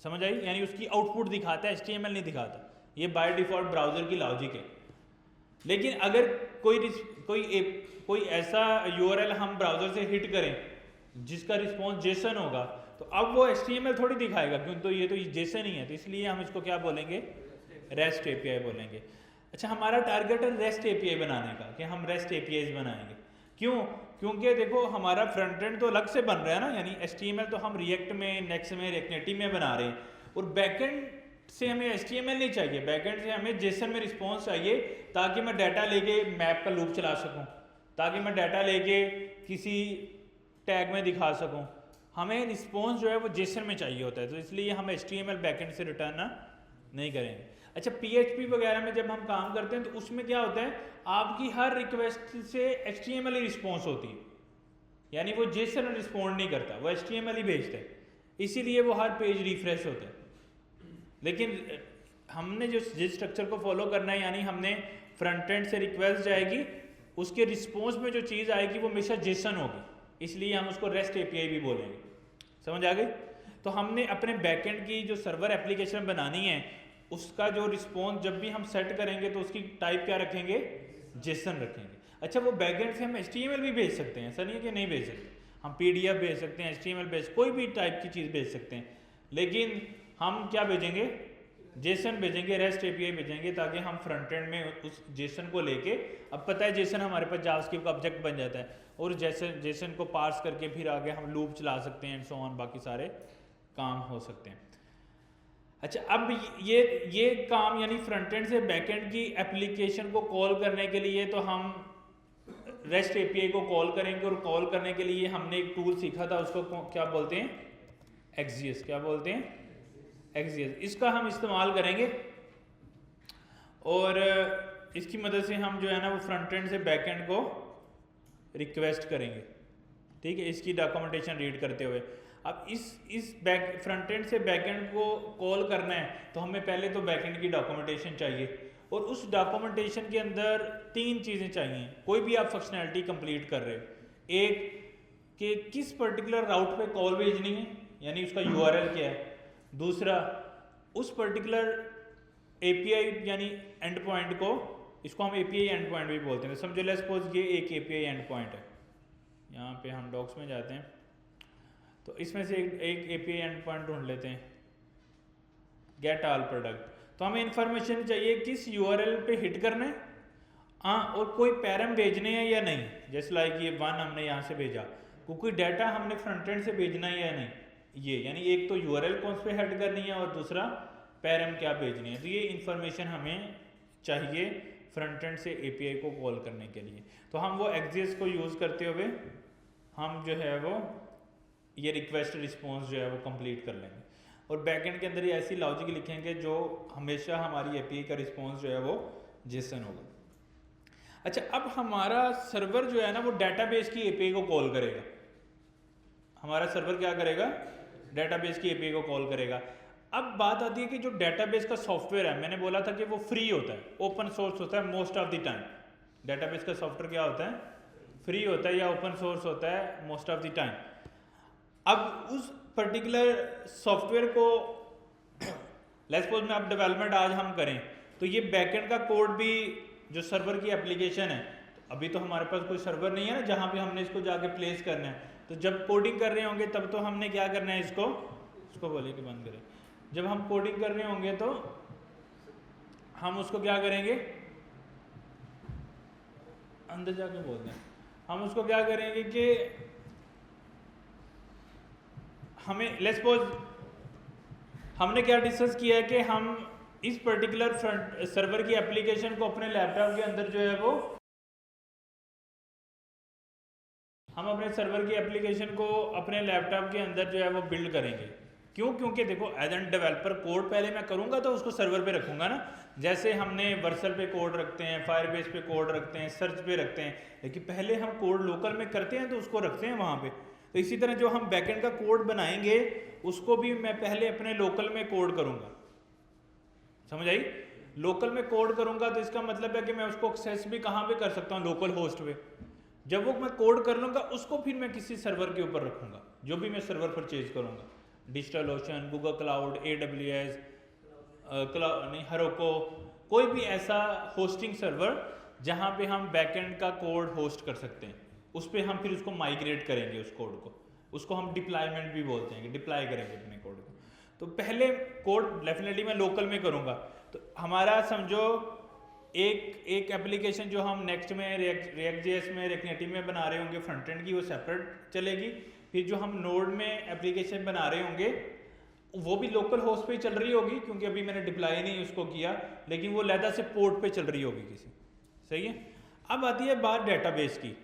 समझ आई? यानी उसकी आउटपुट दिखाता है, HTML नहीं दिखाता। ये बाय डिफॉल्ट ब्राउजर की लॉजिक है। लेकिन अगर कोई ऐसा यूआरएल हम ब्राउजर से हिट करें जिसका रिस्पॉन्स जेसन होगा, तो अब वो HTML थोड़ी दिखाएगा, क्यों, तो ये जेसन ही है, तो इसलिए हम इसको क्या बोलेंगे, रेस्ट एपीआई बोलेंगे। अच्छा, हमारा टारगेट है रेस्ट एपीआई बनाने का, कि हम रेस्ट एपीआई बनाएंगे। क्यों? क्योंकि देखो हमारा फ्रंट एंड तो अलग से बन रहा है ना, यानी HTML तो हम रिएक्ट में, नेक्स्ट में, रिएक्ट नेटिव में बना रहे हैं, और बैकएंड से हमें HTML नहीं चाहिए, बैकएंड से हमें जेसन में रिस्पॉन्स चाहिए, ताकि मैं डाटा लेके मैप का लूप चला सकूं, ताकि मैं डाटा लेके किसी टैग में दिखा सकूं। हमें रिस्पॉन्स जो है वो जेसन में चाहिए होता है, तो इसलिए हम HTML बैकएंड से रिटर्न नहीं करेंगे। अच्छा, PHP वगैरह में जब हम काम करते हैं तो उसमें क्या होता है, आपकी हर रिक्वेस्ट से HTML ही रिस्पॉन्स होती है, यानी वो जेसन रिस्पॉन्ड नहीं करता, वो HTML ही भेजता है, इसीलिए वो हर पेज रिफ्रेश होता है। लेकिन हमने जिस स्ट्रक्चर को फॉलो करना है, यानी हमने फ्रंट एंड से रिक्वेस्ट जाएगी, उसके रिस्पॉन्स में जो चीज़ आएगी वो हमेशा जेसन होगी, इसलिए हम उसको रेस्ट एपीआई भी बोलेंगे। समझ आ गई? तो हमने अपने बैकएंड की जो सर्वर एप्लीकेशन बनानी है, उसका जो रिस्पॉन्स जब भी हम सेट करेंगे तो उसकी टाइप क्या रखेंगे? जेसन रखेंगे। अच्छा, वो बैकएंड से हम HTML भी भेज सकते हैं, ऐसा नहीं है कि नहीं भेज सकते। हम PDF भेज सकते हैं, HTML भेज, कोई भी टाइप की चीज़ भेज सकते हैं, लेकिन हम क्या भेजेंगे? जेसन भेजेंगे, रेस्ट एपीआई भेजेंगे, ताकि हम फ्रंट एंड में उस जेसन को लेके, अब पता है जेसन हमारे पास जावास्क्रिप्ट का ऑब्जेक्ट बन जाता है, और जेसन को पार्स करके फिर आगे हम लूप चला सकते हैं एंड सो ऑन, बाकी सारे काम हो सकते हैं। अच्छा, अब ये काम यानी फ्रंट एंड से बैक एंड की एप्लीकेशन को कॉल करने के लिए तो हम रेस्ट एपीआई को कॉल करेंगे, और कॉल करने के लिए हमने एक टूल सीखा था, उसको क्या बोलते हैं? एक्सियस। क्या बोलते हैं? एक्सियस। इसका हम इस्तेमाल करेंगे, और इसकी मदद से हम जो है ना वो फ्रंट एंड से बैक एंड को रिक्वेस्ट करेंगे। ठीक है, इसकी डॉक्यूमेंटेशन रीड करते हुए। अब इस फ्रंट एंड से बैक एंड को कॉल करना है, तो हमें पहले तो बैक एंड की डॉक्यूमेंटेशन चाहिए, और उस डॉक्यूमेंटेशन के अंदर 3 चीज़ें चाहिए। कोई भी आप फंक्शनैलिटी कंप्लीट कर रहे हो, एक कि किस पर्टिकुलर राउट पे कॉल भेजनी है, यानी उसका URL क्या है। दूसरा, उस पर्टिकुलर API यानी एंड पॉइंट को, इसको हम API एंड पॉइंट भी बोलते हैं। समझो लेट्स सपोज ये एक API एंड पॉइंट है, यहाँ पे हम डॉक्स में जाते हैं, तो इसमें से एक API एंड पॉइंट ढूंढ लेते हैं, गेट ऑल प्रोडक्ट। तो हमें इंफॉर्मेशन चाहिए किस URL पे हिट करना है, हाँ, और कोई पैरम भेजने हैं या नहीं, जैसे लाइक ये 1 हमने यहाँ से भेजा, कोई डाटा हमने फ्रंट एंड से भेजना है या नहीं, ये यानी एक तो URL कौन से हेड करनी है, और दूसरा पैरम क्या भेजनी है। तो ये इंफॉर्मेशन हमें चाहिए फ्रंट एंड से API को कॉल करने के लिए। तो हम वो एक्सियस को यूज़ करते हुए हम जो है वो ये रिक्वेस्ट रिस्पॉन्स जो है वो कंप्लीट कर लेंगे, और बैकएंड के अंदर ये ऐसी लॉजिक लिखेंगे जो हमेशा हमारी API का रिस्पॉन्स जो है वो जेसन होगा। अच्छा, अब हमारा सर्वर जो है ना वो डेटाबेस की API को कॉल करेगा। हमारा सर्वर क्या करेगा? डेटाबेस की API को कॉल करेगा। अब बात आती है कि जो डेटाबेस का सॉफ्टवेयर है, मैंने बोला था कि वो फ्री होता है, ओपन सोर्स होता है most of the time. Database का सॉफ्टवेयर क्या होता है? फ्री होता है या ओपन सोर्स होता है मोस्ट ऑफ द टाइम। अब उस पर्टिकुलर सॉफ्टवेयर को लेट्स सपोज में अब डेवलपमेंट आज हम करें, तो ये बैकएंड का कोड भी जो सर्वर की एप्लीकेशन है, तो अभी तो हमारे पास कोई सर्वर नहीं है ना जहाँ पे हमने इसको जाके प्लेस करना है। तो जब कोडिंग कर रहे होंगे तब तो हमने क्या करना है, इसको बोलिए कि बंद करें। जब हम कोडिंग कर रहे होंगे तो हम उसको क्या करेंगे, अंदर जाके बोलते हैं, हम उसको क्या करेंगे कि हमें लेट्स सपोज हमने क्या डिस्कस किया है कि हम इस पर्टिकुलर फ्रंट सर्वर की एप्लीकेशन को अपने लैपटॉप के अंदर जो है वो, हम अपने सर्वर की एप्लीकेशन को अपने लैपटॉप के अंदर जो है वो बिल्ड करेंगे। क्यों? क्योंकि देखो एज एन डेवलपर कोड पहले मैं करूंगा तो उसको सर्वर पे रखूंगा ना, जैसे हमने वर्सल पे कोड रखते हैं, फायरबेस पे कोड रखते हैं, सर्च पे रखते हैं, लेकिन पहले हम कोड लोकल में करते हैं तो उसको रखते हैं वहाँ पे। तो इसी तरह जो हम बैकएंड का कोड बनाएंगे उसको भी मैं पहले अपने लोकल में कोड करूंगा। समझ आई? लोकल में कोड करूंगा तो इसका मतलब है कि मैं उसको एक्सेस भी कहाँ पे कर सकता हूँ? लोकल होस्ट पे। जब वो मैं कोड कर लूँगा उसको फिर मैं किसी सर्वर के ऊपर रखूँगा, जो भी मैं सर्वर परचेज करूँगा, digital ocean, Google cloud, AWS, हेरोको, कोई भी ऐसा होस्टिंग सर्वर जहाँ पे हम बैकएंड का कोड होस्ट कर सकते हैं, उस पर हम फिर उसको माइग्रेट करेंगे उस कोड को, उसको हम डिप्लॉयमेंट भी बोलते हैं कि डिप्लॉय करेंगे अपने कोड को। तो पहले कोड डेफिनेटली मैं लोकल में करूँगा। तो हमारा समझो एक एप्लीकेशन जो हम नेक्स्ट में React.js में React Native में बना रहे होंगे फ्रंट एंड की, वो सेपरेट चलेगी। फिर जो हम नोड में एप्लीकेशन बना रहे होंगे वो भी लोकल होस्ट पे चल रही होगी, क्योंकि अभी मैंने डिप्लॉय नहीं उसको किया, लेकिन वो लैदा से पोर्ट पे चल रही होगी किसी। सही है। अब आती है बात डेटाबेस की।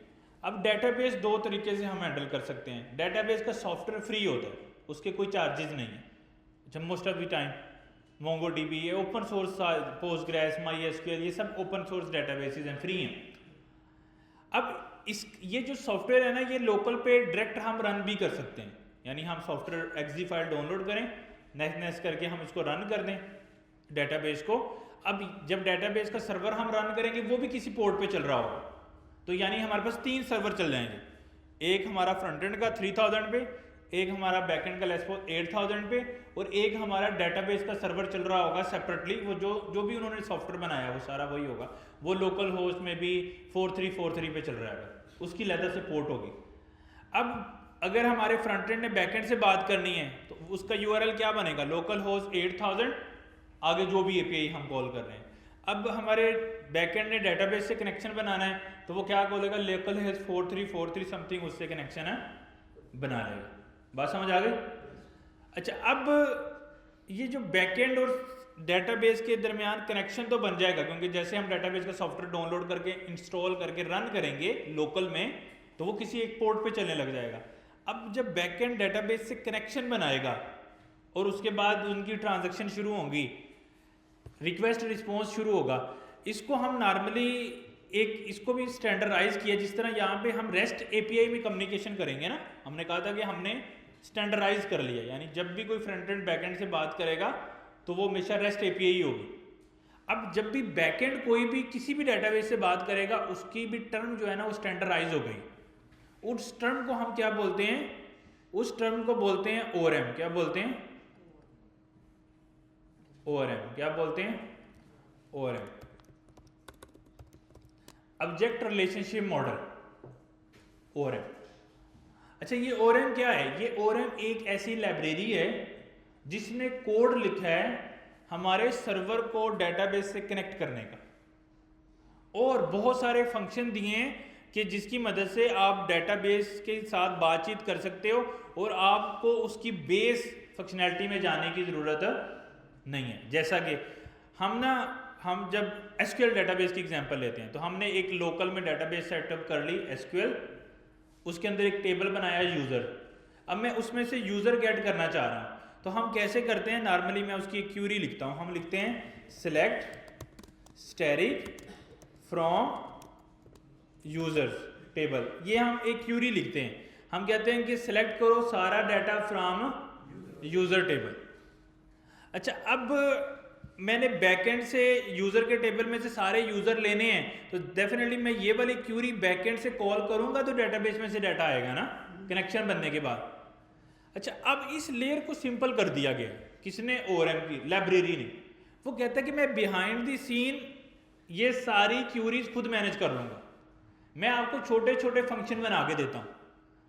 अब डेटाबेस 2 तरीके से हम हैंडल कर सकते हैं। डेटाबेस का सॉफ्टवेयर फ्री होता है, उसके कोई चार्जेस नहीं है most of the time. MongoDB ये ओपन सोर्स, Postgres, MySQL ये सब ओपन सोर्स डेटाबेसेस हैं, फ्री हैं। अब ये जो सॉफ्टवेयर है ना, ये लोकल पे डायरेक्ट हम रन भी कर सकते हैं, यानी हम सॉफ्टवेयर exe फाइल डाउनलोड करें, नेक्स्ट करके हम इसको रन कर दें डेटाबेस को। अब जब डेटाबेस का सर्वर हम रन करेंगे वो भी किसी पोर्ट पे चल रहा होगा, तो यानी हमारे पास 3 सर्वर चल जाएंगे, एक हमारा फ्रंट एंड का 3000 पे, एक हमारा बैक एंड का लेट्स 8000 पे, और एक हमारा डेटाबेस का सर्वर चल रहा होगा सेपरेटली। वो जो भी उन्होंने सॉफ्टवेयर बनाया वो सारा वही होगा, वो लोकल होस्ट में भी 4343 पे चल रहा है, उसकी लेदर से पोर्ट होगी। अब अगर हमारे फ्रंट एंड ने बैक एंड से बात करनी है तो उसका यूआरएल क्या बनेगा, लोकल होस्ट 8000 आगे जो भी एपीआई हम कॉल कर रहे हैं। अब हमारे बैकएंड ने डेटाबेस से कनेक्शन बनाना है तो वो क्या बोलेगा, लोकल होस्ट 4343 समथिंग, उससे कनेक्शन है बना लेगा। बात समझ आ गई? अच्छा, अब ये जो बैकएंड और डेटाबेस के दरमियान कनेक्शन तो बन जाएगा, क्योंकि जैसे हम डेटाबेस का सॉफ्टवेयर डाउनलोड करके इंस्टॉल करके रन करेंगे लोकल में तो वो किसी एक पोर्ट पे चलने लग जाएगा। अब जब बैकएंड डेटाबेस से कनेक्शन बनाएगा और उसके बाद उनकी ट्रांजैक्शन शुरू होंगी, रिक्वेस्ट रिस्पॉन्स शुरू होगा, इसको हम नॉर्मली इसको भी स्टैंडर्डाइज किया, जिस तरह यहाँ पे हम रेस्ट एपीआई में कम्युनिकेशन करेंगे ना, हमने कहा था कि हमने स्टैंडर्डाइज कर लिया, यानी जब भी कोई फ्रंट एंड बैक एंड से बात करेगा तो वो हमेशा रेस्ट एपीआई होगी। अब जब भी बैक एंड कोई भी किसी भी डेटाबेस से बात करेगा उसकी भी टर्म जो है ना वो स्टैंडर्डाइज हो गई। उस टर्म को हम क्या बोलते हैं, उस टर्म को बोलते हैं ओआरएम। क्या बोलते हैं? ओआरएम। क्या बोलते हैं? ORM, object relationship model, ORM. अच्छा, ये ओआरएम क्या है? ये ओआरएम एक ऐसी लाइब्रेरी है जिसने कोड लिखा है हमारे सर्वर को डेटाबेस से कनेक्ट करने का, और बहुत सारे फंक्शन दिए हैं कि जिसकी मदद से आप डेटाबेस के साथ बातचीत कर सकते हो और आपको उसकी बेस फंक्शनैलिटी में जाने की ज़रूरत नहीं है। जैसा कि हम जब एसक्यूएल डेटाबेस की एग्जांपल लेते हैं तो हमने एक लोकल में डेटाबेस सेटअप कर ली एसक्यूएल, उसके अंदर एक टेबल बनाया यूज़र। अब मैं उसमें से यूज़र गेट करना चाह रहा हूँ तो हम कैसे करते हैं, नॉर्मली मैं उसकी एक क्यूरी लिखता हूँ। हम लिखते हैं select static from users table, ये हम एक क्यूरी लिखते हैं। हम कहते हैं कि सिलेक्ट करो सारा डाटा फ्रॉम यूजर टेबल। अच्छा, अब मैंने बैकएंड से यूजर के टेबल में से सारे यूजर लेने हैं तो डेफिनेटली मैं ये वाली क्यूरी बैकएंड से कॉल करूंगा तो डेटाबेस में से डाटा आएगा ना कनेक्शन बनने के बाद। अच्छा, अब इस लेयर को सिंपल कर दिया गया, किसने? ओआरएम की लाइब्रेरी ने। वो कहता है कि मैं बिहाइंड द सीन ये सारी क्यूरीज खुद मैनेज कर लूंगा। मैं आपको छोटे छोटे फंक्शन बना के देता हूँ,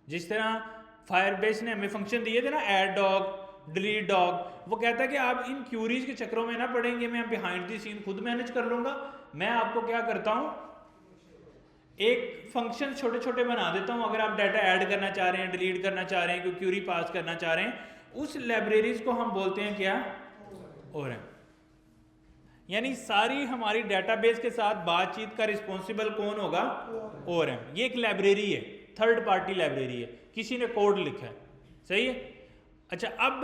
जिस तरह फायरबेस ने हमें फंक्शन दिए थे ना, ऐड डॉग, डिलीट डॉग। वो कहता है कि आप इन क्यूरीज के चक्रों में ना पड़ेंगे, मैं बिहाइंड द सीन खुद मैनेज कर लूंगा। मैं आपको क्या करता हूँ, एक फंक्शन छोटे छोटे बना देता हूँ। अगर आप डाटा ऐड करना चाह रहे हैं, डिलीट करना चाह रहे हैं, कोई क्यूरी पास करना चाह रहे हैं, उस लाइब्रेरीज को हम बोलते हैं क्या? ओआरएम। यानी सारी हमारी डेटाबेस के साथ बातचीत का रिस्पॉन्सिबल कौन होगा? ओआरएम। ये एक लाइब्रेरी है, थर्ड पार्टी लाइब्रेरी है, किसी ने कोड लिखा है, सही है। अच्छा, अब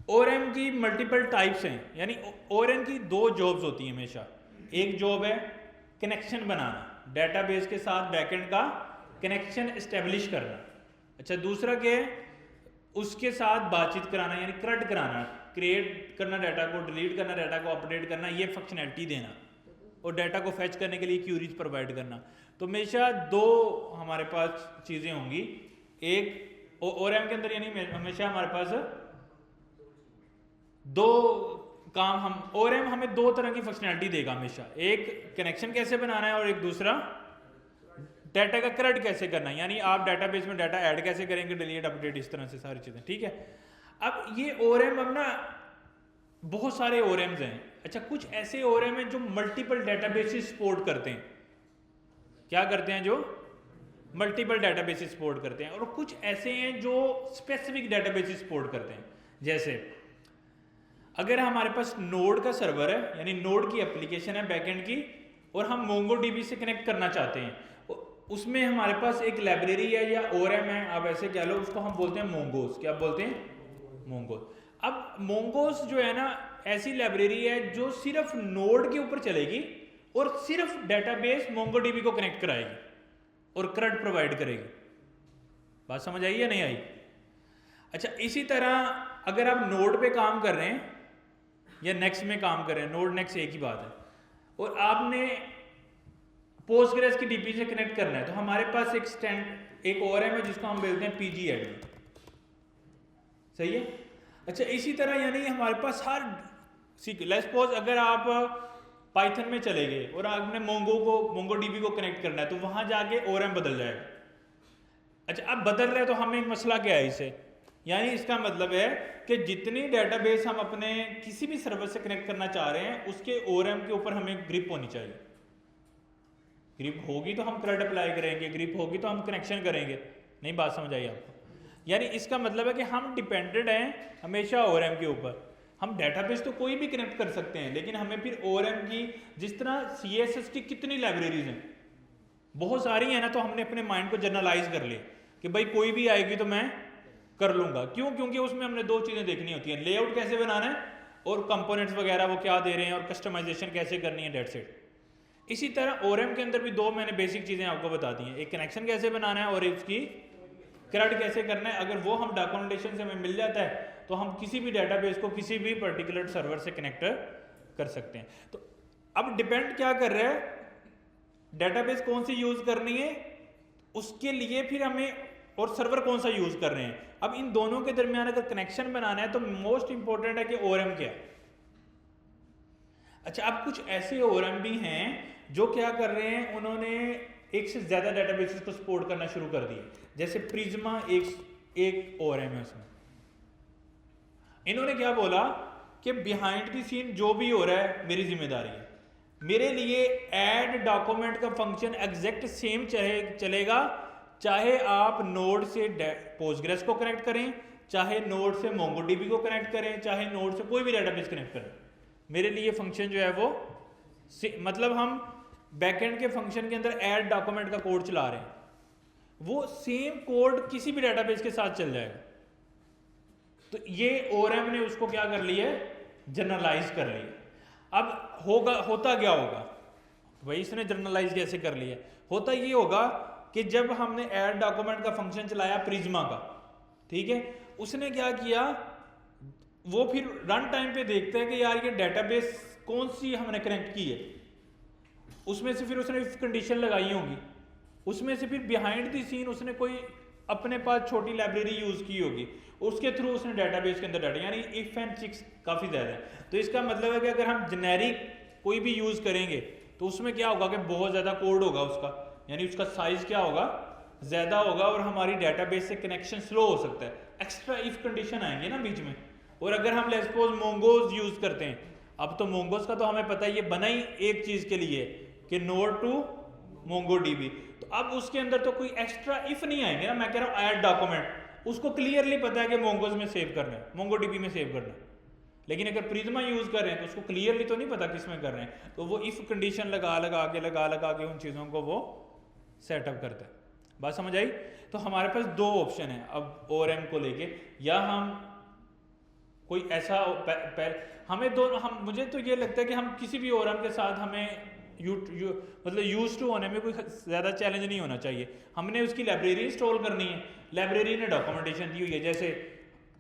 ओआरएम की मल्टीपल टाइप्स हैं, यानी ओआरएम की 2 जॉब्स होती हैं हमेशा। एक जॉब है कनेक्शन बनाना, डेटाबेस के साथ बैकएंड का कनेक्शन एस्टेब्लिश करना। अच्छा, दूसरा क्या है? उसके साथ बातचीत कराना, यानी CRUD कराना, क्रिएट करना डाटा को, डिलीट करना डाटा को, अपडेट करना, ये फंक्शनैलिटी देना, और डाटा को फैच करने के लिए क्यूरीज प्रोवाइड करना। तो हमेशा 2 हमारे पास चीज़ें होंगी। एक ओआरएम के अंदर यानी हमेशा हमारे पास 2 काम, हम ओआरएम हमें 2 तरह की फंक्शनैलिटी देगा हमेशा। एक कनेक्शन कैसे बनाना है और एक दूसरा डाटा का CRUD कैसे करना है, यानी आप डाटाबेस में डाटा ऐड कैसे करेंगे, डिलीट, अपडेट, इस तरह से सारी चीज़ें, ठीक है। अब ये ओआरएम, अब ना बहुत सारे ओआरएम्स हैं। अच्छा, कुछ ऐसे ओआरएम हैं जो मल्टीपल डेटाबेसेस सपोर्ट करते हैं। क्या करते हैं? जो मल्टीपल डेटाबेसेस सपोर्ट करते हैं। और कुछ ऐसे हैं जो स्पेसिफिक डेटाबेसेस सपोर्ट करते हैं। जैसे अगर हमारे पास नोड का सर्वर है, यानी नोड की एप्लीकेशन है बैकएंड की, और हम मोंगोडीबी से कनेक्ट करना चाहते हैं, उसमें हमारे पास एक लाइब्रेरी है या ओआरएम है, आप ऐसे कह लो, उसको हम बोलते हैं मोंगोस। क्या बोलते हैं? मोंगोस। अब मोंगोस जो है ना, ऐसी लाइब्रेरी है जो सिर्फ नोड के ऊपर चलेगी और सिर्फ डेटाबेस मोंगोडीबी को कनेक्ट कराएगी और CRUD प्रोवाइड करेगी। बात समझ आई या नहीं आई? अच्छा, इसी तरह अगर आप नोड पे काम कर रहे हैं या नेक्स्ट में काम कर रहे हैं, नोड नेक्स्ट एक ही बात है, और आपने पोस्टग्रेस की डीबी से कनेक्ट करना है, तो हमारे पास एक और है जिसको हम बोलते हैं पीजी एडमिन, सही है। अच्छा, इसी तरह यानी हमारे पास हर लेट्स सपोज अगर आप पाइथन में चले गए और आपने मोंगो डीबी को कनेक्ट करना है, तो वहां जाके ओरएम बदल जाएगा। अच्छा, अब बदल रहे हैं तो हमें एक मसला क्या है इसे, यानी इसका मतलब है कि जितनी डेटाबेस हम अपने किसी भी सर्वर से कनेक्ट करना चाह रहे हैं उसके ओरएम के ऊपर हमें ग्रिप होनी चाहिए। ग्रिप होगी तो हम CRUD अप्लाई करेंगे, ग्रिप होगी तो हम कनेक्शन करेंगे। नहीं, बात समझ आई आपको? यानी इसका मतलब है कि हम डिपेंडेंट हैं हमेशा ओरएम के ऊपर। हम डेटाबेस तो कोई भी कनेक्ट कर सकते हैं, लेकिन हमें फिर ओरएम की, जिस तरह CSS की कितनी लाइब्रेरीज हैं, बहुत सारी हैं ना, तो हमने अपने माइंड को जर्नलाइज कर लिया कि भाई कोई भी आएगी तो मैं कर लूंगा। क्यों? क्योंकि उसमें हमने दो चीज़ें देखनी होती हैं, लेआउट कैसे बनाना है और कंपोनेंट्स वगैरह वो क्या दे रहे हैं और कस्टमाइजेशन कैसे करनी है, डेट्स इट। इसी तरह ओरएम के अंदर भी दो मैंने बेसिक चीज़ें आपको बता दी हैं, एक कनेक्शन कैसे बनाना है और उसकी CRUD कैसे करना है। अगर वो हम डॉक्यूमेंटेशन से हमें मिल जाता है तो हम किसी भी डेटाबेस को किसी भी पर्टिकुलर सर्वर से कनेक्ट कर सकते हैं। तो अब डिपेंड क्या कर रहा है, डेटाबेस कौन सी यूज़ करनी है उसके लिए फिर हमें, और सर्वर कौन सा यूज़ कर रहे हैं। अब इन दोनों के दरमियान अगर कनेक्शन बनाना है तो मोस्ट इंपॉर्टेंट है कि ओरएम क्या है। अच्छा, अब कुछ ऐसे ओरएम भी हैं जो क्या कर रहे हैं, उन्होंने एक से ज़्यादा डेटाबेसेस को सपोर्ट करना शुरू कर दिए। जैसे प्रिज्मा एक ओरएम है, उसमें इन्होंने क्या बोला कि बिहाइंड द सीन जो भी हो रहा है मेरी जिम्मेदारी है, मेरे लिए ऐड डॉक्यूमेंट का फंक्शन एग्जैक्ट सेम चलेगा, चाहे आप नोड से पोस्टग्रेस को कनेक्ट करें, चाहे नोड से मोंगोडीबी को कनेक्ट करें, चाहे नोड से कोई भी डेटाबेस कनेक्ट करें, मेरे लिए फंक्शन जो है वो मतलब हम बैकएंड के फंक्शन के अंदर ऐड डॉक्यूमेंट का कोड चला रहे हैं, वो सेम कोड किसी भी डेटाबेस के साथ चल जाएगा। तो ये ओरएम ने उसको क्या कर लिया, जनरलाइज कर लिया। अब होता क्या होगा भाई, इसने जनरलाइज कैसे कर लिया, होता ये होगा कि जब हमने ऐड डॉक्यूमेंट का फंक्शन चलाया प्रिज्मा का, ठीक है, उसने क्या किया, वो फिर रन टाइम पे देखता है कि यार ये डेटाबेस कौन सी हमने कनेक्ट की है, उसमें से फिर उसने इफ कंडीशन लगाई होगी, उसमें से फिर बिहाइंड द सीन उसने कोई अपने पास छोटी लाइब्रेरी यूज की होगी, उसके थ्रू उसने डेटाबेस के अंदर डाटा, यानी इफ एंड चिक्स काफ़ी ज़्यादा है। तो इसका मतलब है कि अगर हम जेनेरिक कोई भी यूज़ करेंगे तो उसमें क्या होगा कि बहुत ज़्यादा कोड होगा उसका, यानी उसका साइज़ क्या होगा, ज़्यादा होगा, और हमारी डेटाबेस से कनेक्शन स्लो हो सकता है, एक्स्ट्रा इफ कंडीशन आएंगे ना बीच में। और अगर हम लेट्स सपोज मोंगोज यूज़ करते हैं, अब तो मोंगोज का तो हमें पता है ये बना ही एक चीज़ के लिए कि नोड टू मोंगोडीबी, तो अब उसके अंदर तो कोई एक्स्ट्रा इफ नहीं आएंगे ना। मैं कह रहा हूँ ऐड डॉक्यूमेंट, उसको क्लियरली पता है कि मोंगोज में सेव करना है, मोंगोडीबी में सेव करना है, लेकिन अगर प्रिज्मा यूज़ कर रहे हैं तो उसको क्लियरली तो नहीं पता किस में कर रहे हैं, तो वो इफ कंडीशन लगा के उन चीज़ों को वो सेटअप करता है। बात समझ आई? तो हमारे पास दो ऑप्शन है अब ओरएम को लेके, या हम कोई ऐसा हमें मुझे तो ये लगता है कि हम किसी भी ओरएम के साथ हमें मतलब यूज टू होने में कोई ज़्यादा चैलेंज नहीं होना चाहिए। हमने उसकी लाइब्रेरी इंस्टॉल करनी है, लाइब्रेरी ने डॉक्यूमेंटेशन दी हुई है। जैसे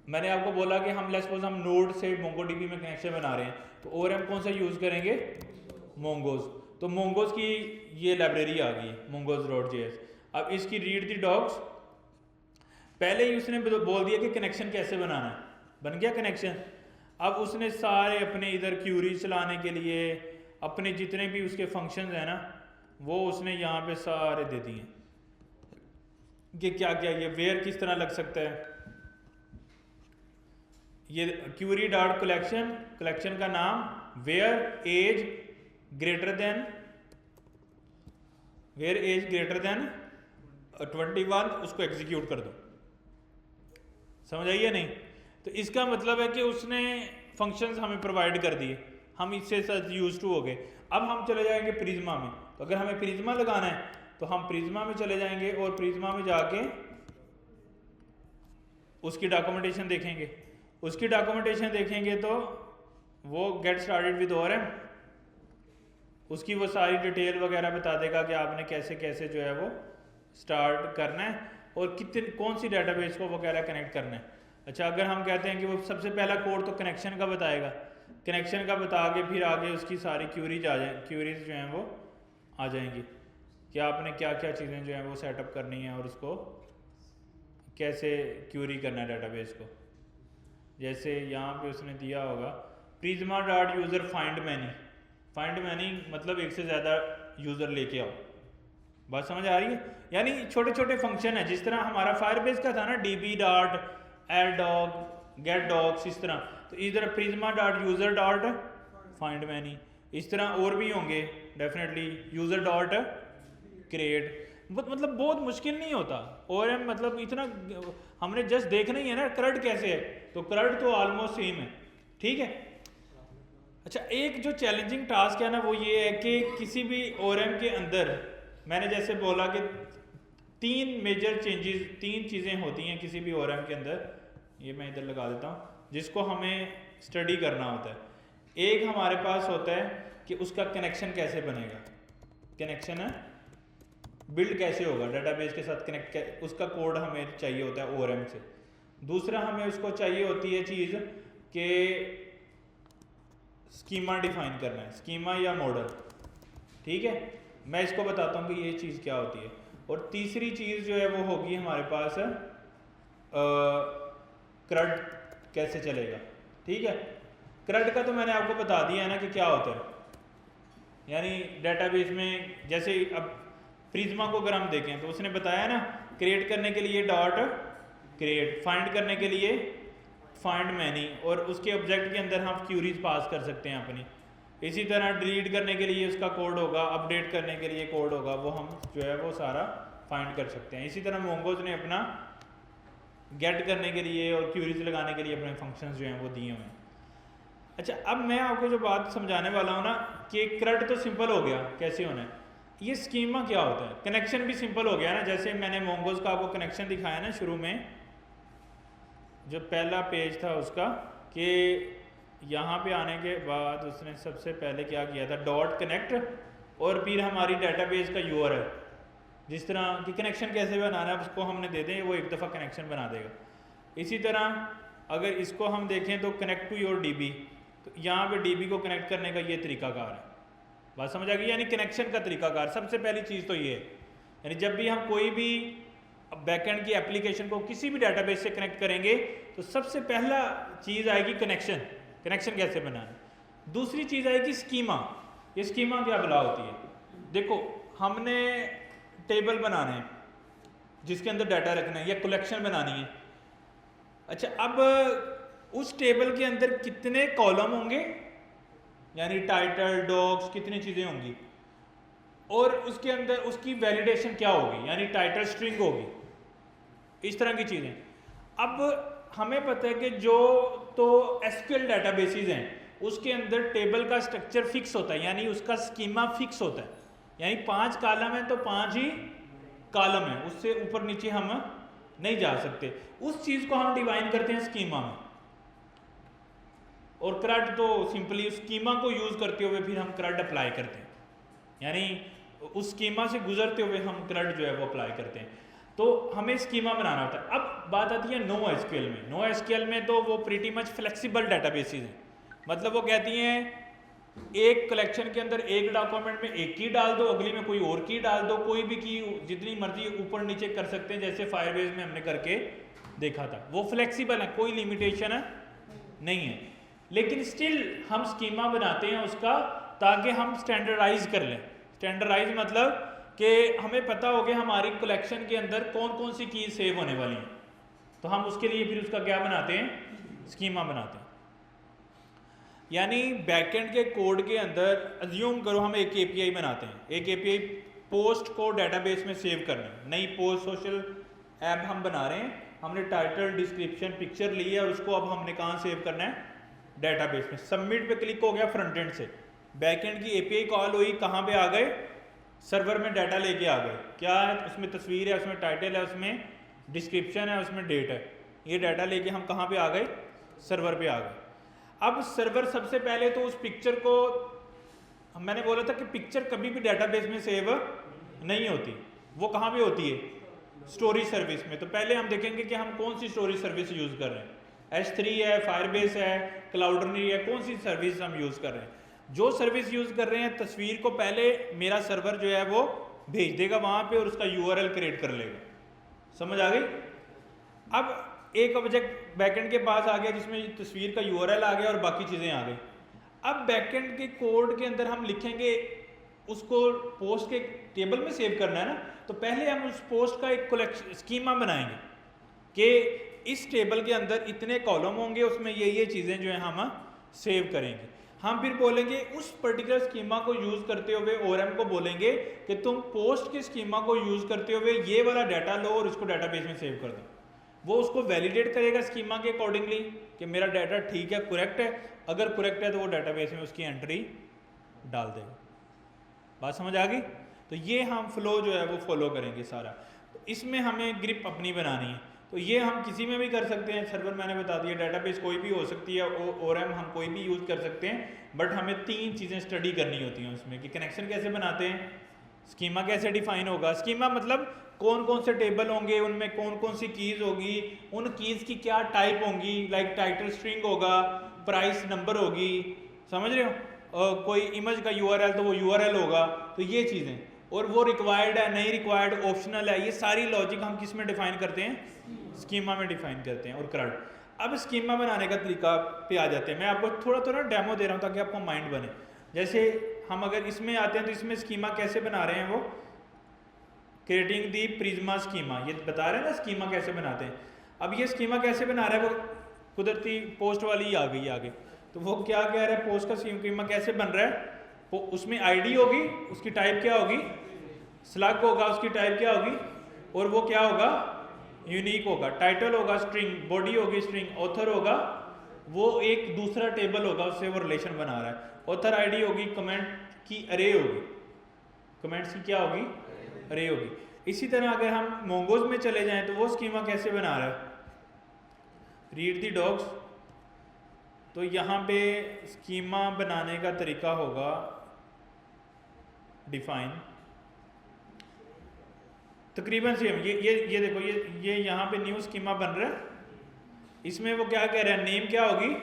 मैंने आपको बोला कि हम लेट्स सपोज हम नोड से मोंगोडीबी में कनेक्शन बना रहे हैं, तो ओरएम कौन सा यूज़ करेंगे, मोंगोज। तो मोंगोज की ये लाइब्रेरी आ गई mongoose.js। अब इसकी रीड द डॉक्स, पहले ही उसने बोल दिया कि कनेक्शन कैसे बनाना है, बन गया कनेक्शन। अब उसने सारे अपने इधर क्यूरी चलाने के लिए अपने जितने भी उसके फंक्शंस हैं ना, वो उसने यहाँ पे सारे दे दिए कि क्या क्या ये वेयर किस तरह लग सकता है, ये क्यूरी डॉट कलेक्शन का नाम वेयर एज ग्रेटर देन 21, उसको एग्जीक्यूट कर दो। समझ आई या नहीं? तो इसका मतलब है कि उसने फंक्शंस हमें प्रोवाइड कर दिए, हम इससे साथ यूज टू हो गए। अब हम चले जाएंगे प्रिज्मा में, तो अगर हमें प्रिज्मा लगाना है तो हम प्रिज्मा में चले जाएंगे और प्रिज्मा में जाके उसकी डॉक्यूमेंटेशन देखेंगे। उसकी डॉक्यूमेंटेशन देखेंगे तो वो गेट स्टार्टेड विद ओरएम, उसकी वो सारी डिटेल वगैरह बता देगा कि आपने कैसे कैसे जो है वो स्टार्ट करना है और कितनी कौन सी डेटाबेस को वगैरह कनेक्ट करना है। अच्छा, अगर हम कहते हैं कि वो सबसे पहला कोड तो कनेक्शन का बताएगा, कनेक्शन का बता के फिर आगे उसकी सारी क्यूरीज आ जाए, क्यूरीज जो हैं वो आ जाएंगी कि आपने क्या क्या चीज़ें जो हैं वो सेटअप करनी है और उसको कैसे क्यूरी करना है डाटाबेस को। जैसे यहाँ पे उसने दिया होगा Prisma dot user find many, find many मतलब एक से ज़्यादा यूज़र लेके आओ। बात समझ आ रही है? यानी छोटे छोटे फंक्शन है, जिस तरह हमारा फायरबेस का था ना db dot add dog get dogs, इस तरह तो इधर Prisma dot user dot find many, इस तरह और भी होंगे डेफिनेटली, यूज़र डॉट क्रिएट। मतलब बहुत मुश्किल नहीं होता और मतलब इतना हमने जस्ट देखना ही है ना करड कैसे है, तो करड तो ऑलमोस्ट सेम है, ठीक है। अच्छा, एक जो चैलेंजिंग टास्क है ना वो ये है कि किसी भी ORM के अंदर मैंने जैसे बोला कि 3 मेजर चेंजेस, 3 चीज़ें होती हैं किसी भी ORM के अंदर, ये मैं इधर लगा देता हूँ, जिसको हमें स्टडी करना होता है। एक हमारे पास होता है कि उसका कनेक्शन कैसे बनेगा, कनेक्शन है बिल्ड कैसे होगा डाटाबेस के साथ कनेक्ट, उसका कोड हमें चाहिए होता है ORM से। दूसरा हमें उसको चाहिए होती है चीज़ कि स्कीमा डिफाइन करना है, स्कीमा या मॉडल, ठीक है। मैं इसको बताता हूँ कि ये चीज़ क्या होती है। और तीसरी चीज़ जो है वो होगी हमारे पास CRUD कैसे चलेगा, ठीक है। CRUD का तो मैंने आपको बता दिया है ना कि क्या होता है, यानी डेटाबेस में जैसे अब प्रिज्मा को अगर हम देखें तो उसने बताया ना क्रिएट करने के लिए डॉट क्रिएट, फाइंड करने के लिए फाइंड मैनी, और उसके ऑब्जेक्ट के अंदर हम क्यूरीज पास कर सकते हैं अपनी। इसी तरह डिलीट करने के लिए उसका कोड होगा, अपडेट करने के लिए कोड होगा, वो हम जो है वो सारा फाइंड कर सकते हैं। इसी तरह मोंगोज ने अपना गेट करने के लिए और क्यूरीज लगाने के लिए अपने फंक्शंस जो हैं वो दिए हुए हैं। अच्छा, अब मैं आपको जो बात समझाने वाला हूँ ना कि CRUD तो सिंपल हो गया कैसे होना है, ये स्कीमा क्या होता है, कनेक्शन भी सिंपल हो गया ना। जैसे मैंने मोंगोज का आपको कनेक्शन दिखाया ना शुरू में, जो पहला पेज था उसका, कि यहाँ पे आने के बाद उसने सबसे पहले क्या किया था, डॉट कनेक्ट और फिर हमारी डाटाबेस का URL, जिस तरह कि कनेक्शन कैसे बनाना है उसको हमने दे दें, वो एक दफ़ा कनेक्शन बना देगा। इसी तरह अगर इसको हम देखें तो कनेक्ट टू योर DB, तो यहाँ पे DB को कनेक्ट करने का ये तरीकाकार है। बात समझ आ गई? यानी कनेक्शन का तरीकाकार सबसे पहली चीज़ तो ये है, यानी जब भी हम कोई भी बैकएंड की एप्लीकेशन को किसी भी डाटाबेस से कनेक्ट करेंगे तो सबसे पहला चीज़ आएगी कनेक्शन, कनेक्शन कैसे बनाना। दूसरी चीज़ आएगी स्कीमा। ये स्कीमा क्या बला होती है, देखो हमने टेबल बनाने हैं जिसके अंदर डाटा रखना है या कलेक्शन बनानी है। अच्छा, अब उस टेबल के अंदर कितने कॉलम होंगे, यानी टाइटल डॉग्स कितनी चीज़ें होंगी, और उसके अंदर उसकी वैलिडेशन क्या होगी, यानी टाइटल स्ट्रिंग होगी, इस तरह की चीज़ें। अब हमें पता है कि जो तो SQL डेटाबेसेस हैं उसके अंदर टेबल का स्ट्रक्चर फिक्स होता है, यानी उसका स्कीमा फिक्स होता है, यानी 5 कॉलम है तो 5 ही कॉलम है, उससे ऊपर नीचे हम नहीं जा सकते। उस चीज़ को हम डिवाइन करते हैं स्कीमा में। और CRUD तो सिंपली स्कीमा को यूज़ करते हुए फिर हम CRUD अप्लाई करते हैं, यानी उस स्कीमा से गुजरते हुए हम CRUD जो है वो अप्लाई करते हैं। तो हमें स्कीमा बनाना होता है। अब बात आती है NoSQL में। NoSQL में तो वो प्रीटी मच फ्लेक्सिबल डाटाबेसेस हैं, मतलब वो कहती हैं एक कलेक्शन के अंदर एक डॉक्यूमेंट में एक की डाल दो, अगली में कोई और की डाल दो, कोई भी की जितनी मर्जी ऊपर नीचे कर सकते हैं, जैसे फायरबेस में हमने करके देखा था। वो फ्लेक्सिबल है, कोई लिमिटेशन नहीं है, लेकिन स्टिल हम स्कीमा बनाते हैं उसका ताकि हम स्टैंडर्डाइज कर लें। स्टैंडर्डाइज मतलब कि हमें पता हो गया हमारी कलेक्शन के अंदर कौन कौन सी कीज सेव होने वाली हैं, तो हम उसके लिए फिर उसका क्या बनाते हैं, स्कीमा बनाते हैं। यानी बैकएंड के कोड के अंदर अज्यूम करो हम एक API बनाते हैं, एक API पोस्ट को डेटाबेस में सेव करना है, नई पोस्ट सोशल ऐप हम बना रहे हैं, हमने टाइटल डिस्क्रिप्शन पिक्चर ली है और उसको अब हमने कहाँ सेव करना है, डेटाबेस में। सबमिट पे क्लिक हो गया फ्रंट एंड से, बैकएंड की API कॉल हुई, कहाँ पे आ गए, सर्वर में डाटा लेके आ गए। क्या है उसमें, तस्वीर है, उसमें टाइटल है, उसमें डिस्क्रिप्शन है, उसमें डेट है, ये डाटा लेके हम कहाँ पे आ गए, सर्वर पे आ गए। अब सर्वर सबसे पहले तो उस पिक्चर को, मैंने बोला था कि पिक्चर कभी भी डाटाबेस में सेव नहीं होती, वो कहाँ पे होती है, स्टोरेज सर्विस में। तो पहले हम देखेंगे कि हम कौन सी स्टोरेज सर्विस यूज़ कर रहे हैं। H3 है, फायरबेस है, क्लाउडरनी है, कौन सी सर्विस हम यूज़ कर रहे हैं? जो सर्विस यूज़ कर रहे हैं, तस्वीर को पहले मेरा सर्वर जो है वो भेज देगा वहाँ पे और उसका URL क्रिएट कर लेगा। समझ आ गई? अब एक ऑब्जेक्ट बैकएंड के पास आ गया जिसमें तस्वीर का URL आ गया और बाकी चीज़ें आ गई। अब बैकएंड के कोड के अंदर हम लिखेंगे उसको पोस्ट के टेबल में सेव करना है ना, तो पहले हम उस पोस्ट का एक कलेक्शन स्कीमा बनाएंगे कि इस टेबल के अंदर इतने कॉलम होंगे, उसमें ये चीज़ें जो है हम सेव करेंगे। हम फिर बोलेंगे उस पर्टिकुलर स्कीमा को यूज़ करते हुए ORM को बोलेंगे कि तुम पोस्ट के स्कीमा को यूज़ करते हुए ये वाला डाटा लो और इसको डाटाबेस में सेव कर दो। वो उसको वैलिडेट करेगा स्कीमा के अकॉर्डिंगली कि मेरा डाटा ठीक है, करेक्ट है। अगर करेक्ट है तो वो डाटाबेस में उसकी एंट्री डाल देगा। बात समझ आ गई? तो ये हम फ्लो जो है वो फॉलो करेंगे सारा। तो इसमें हमें ग्रिप अपनी बनानी है, तो ये हम किसी में भी कर सकते हैं। सर्वर मैंने बता दिया, डाटाबेस कोई भी हो सकती है, ORM हम कोई भी यूज़ कर सकते हैं, बट हमें 3 चीज़ें स्टडी करनी होती हैं उसमें कि कनेक्शन कैसे बनाते हैं, स्कीमा कैसे डिफाइन होगा। स्कीमा मतलब कौन कौन से टेबल होंगे, उनमें कौन कौन सी कीज़ होगी, उन कीज़ की क्या टाइप होंगी, लाइक टाइटल स्ट्रिंग होगा, प्राइस नंबर होगी, समझ रहे हो, कोई इमेज का URL तो वो URL होगा। तो ये चीज़ें, और वो रिक्वायर्ड है नहीं रिक्वायर्ड, ऑप्शनल है, ये सारी लॉजिक हम किस में डिफाइन करते हैं? स्कीमा में डिफाइन करते हैं। और CRUD, अब स्कीमा बनाने का तरीका पे आ जाते हैं। मैं आपको थोड़ा थोड़ा डेमो दे रहा हूँ ताकि आपको माइंड बने। जैसे हम अगर इसमें आते हैं तो इसमें स्कीमा कैसे बना रहे हैं, वो क्रिएटिंग दी प्रिज्मा स्कीमा, ये बता रहे हैं ना स्कीमा कैसे बनाते हैं। अब ये स्कीमा कैसे बना रहा है, वो कुदरती पोस्ट वाली आ गई आगे। तो वो क्या कह रहा है, पोस्ट का स्कीमा कैसे बन रहा है, वो उसमें ID होगी, उसकी टाइप क्या होगी, स्लग होगा, उसकी टाइप क्या होगी, और वो क्या होगा, यूनिक होगा। टाइटल होगा स्ट्रिंग, बॉडी होगी स्ट्रिंग, ऑथर होगा वो एक दूसरा टेबल होगा, उससे वो रिलेशन बना रहा है। ऑथर ID होगी, कमेंट की अरे होगी, कमेंट्स की क्या होगी, अरे होगी। इसी तरह अगर हम मोंगोज में चले जाएं तो वो स्कीमा कैसे बना रहा है, रीड दी डॉग्स। तो यहाँ पे स्कीमा बनाने का तरीका होगा डिफाइन, तकरीबन सेम। ये देखो, ये यहाँ पे न्यू स्कीमा बन रहा है। इसमें वो क्या कह रहा है, नेम क्या होगी,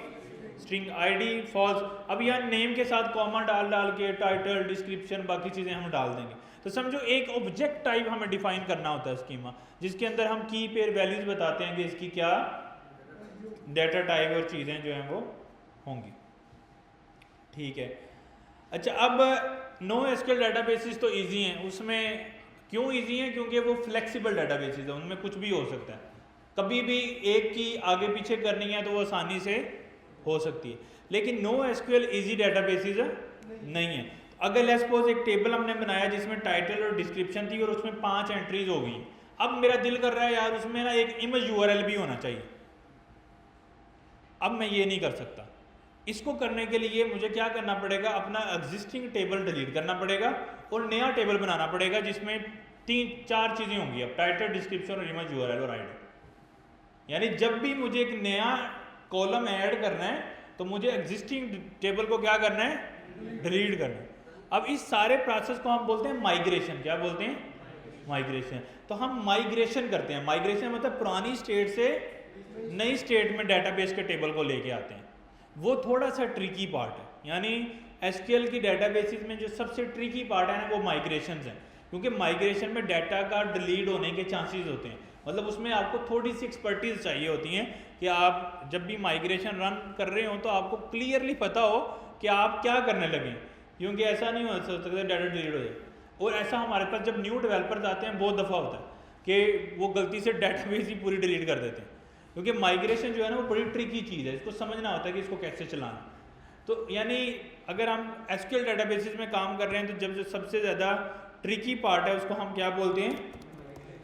स्ट्रिंग, ID फॉल्स। अब यहाँ नेम के साथ कॉमा डाल के टाइटल, डिस्क्रिप्शन, बाकी चीज़ें हम डाल देंगे। तो समझो एक ऑब्जेक्ट टाइप हमें डिफाइन करना होता है स्कीमा, जिसके अंदर हम की पेयर वैल्यूज बताते हैं कि इसकी क्या डाटा टाइप और चीज़ें जो हैं वो होंगी। ठीक है, अच्छा, अब NoSQL डाटाबेसेस तो इजी हैं। उसमें क्यों इजी हैं, क्योंकि वो फ्लेक्सिबल डाटाबेसेस है, उनमें कुछ भी हो सकता है। कभी भी एक की आगे पीछे करनी है तो वो आसानी से हो सकती है। लेकिन NoSQL इजी डाटाबेसेस नहीं है। अगर लेट्स सपोज एक टेबल हमने बनाया जिसमें टाइटल और डिस्क्रिप्शन थी और उसमें 5 एंट्रीज हो गई। अब मेरा दिल कर रहा है यार उसमें ना एक इमेज URL भी होना चाहिए। अब मैं ये नहीं कर सकता। इसको करने के लिए मुझे क्या करना पड़ेगा, अपना एग्जिस्टिंग टेबल डिलीट करना पड़ेगा और नया टेबल बनाना पड़ेगा जिसमें 3-4 चीज़ें होंगी। अब टाइटल, डिस्क्रिप्शन और इमेज URL और ID। यानी जब भी मुझे एक नया कॉलम ऐड करना है तो मुझे एग्जिस्टिंग टेबल को क्या करना है, डिलीट करना है। अब इस सारे प्रोसेस को हम बोलते हैं माइग्रेशन। क्या बोलते हैं, माइग्रेशन। तो हम माइग्रेशन करते हैं। माइग्रेशन मतलब पुरानी स्टेट से नई स्टेट में डाटाबेस के टेबल को लेके आते हैं। वो थोड़ा सा ट्रिकी पार्ट है। यानी SQL की डाटाबेसेस में जो सबसे ट्रिकी पार्ट है ना वो माइग्रेशन है, क्योंकि माइग्रेशन में डाटा का डिलीट होने के चांसेस होते हैं। मतलब उसमें आपको थोड़ी सी एक्सपर्टीज चाहिए होती है कि आप जब भी माइग्रेशन रन कर रहे हो तो आपको क्लियरली पता हो कि आप क्या करने लगे, क्योंकि ऐसा नहीं हो सकता डाटा डिलीट हो जाए। और ऐसा हमारे पास जब न्यू डेवलपर्स आते हैं बहुत दफ़ा होता है कि वो गलती से डाटाबेस ही पूरी डिलीट कर देते हैं, क्योंकि माइग्रेशन जो है ना वो बड़ी ट्रिकी चीज़ है। इसको समझना होता है कि इसको कैसे चलाना। तो यानी अगर हम SQL डाटाबेसेस में काम कर रहे हैं तो जब जो सबसे ज़्यादा ट्रिकी पार्ट है उसको हम क्या बोलते हैं,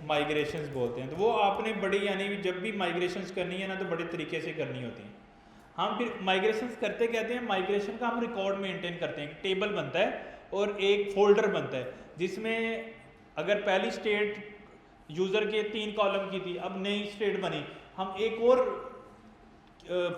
माइग्रेशंस बोलते हैं। तो वो आपने बड़ी, यानी जब भी माइग्रेशंस करनी है ना तो बड़े तरीके से करनी होती हैं। हम फिर माइग्रेशंस करते कहते हैं, माइग्रेशन का हम रिकॉर्ड मेंटेन करते हैं। टेबल बनता है और एक फोल्डर बनता है जिसमें अगर पहली स्टेट यूज़र के 3 कॉलम की थी, अब नई स्टेट बनी, हम एक और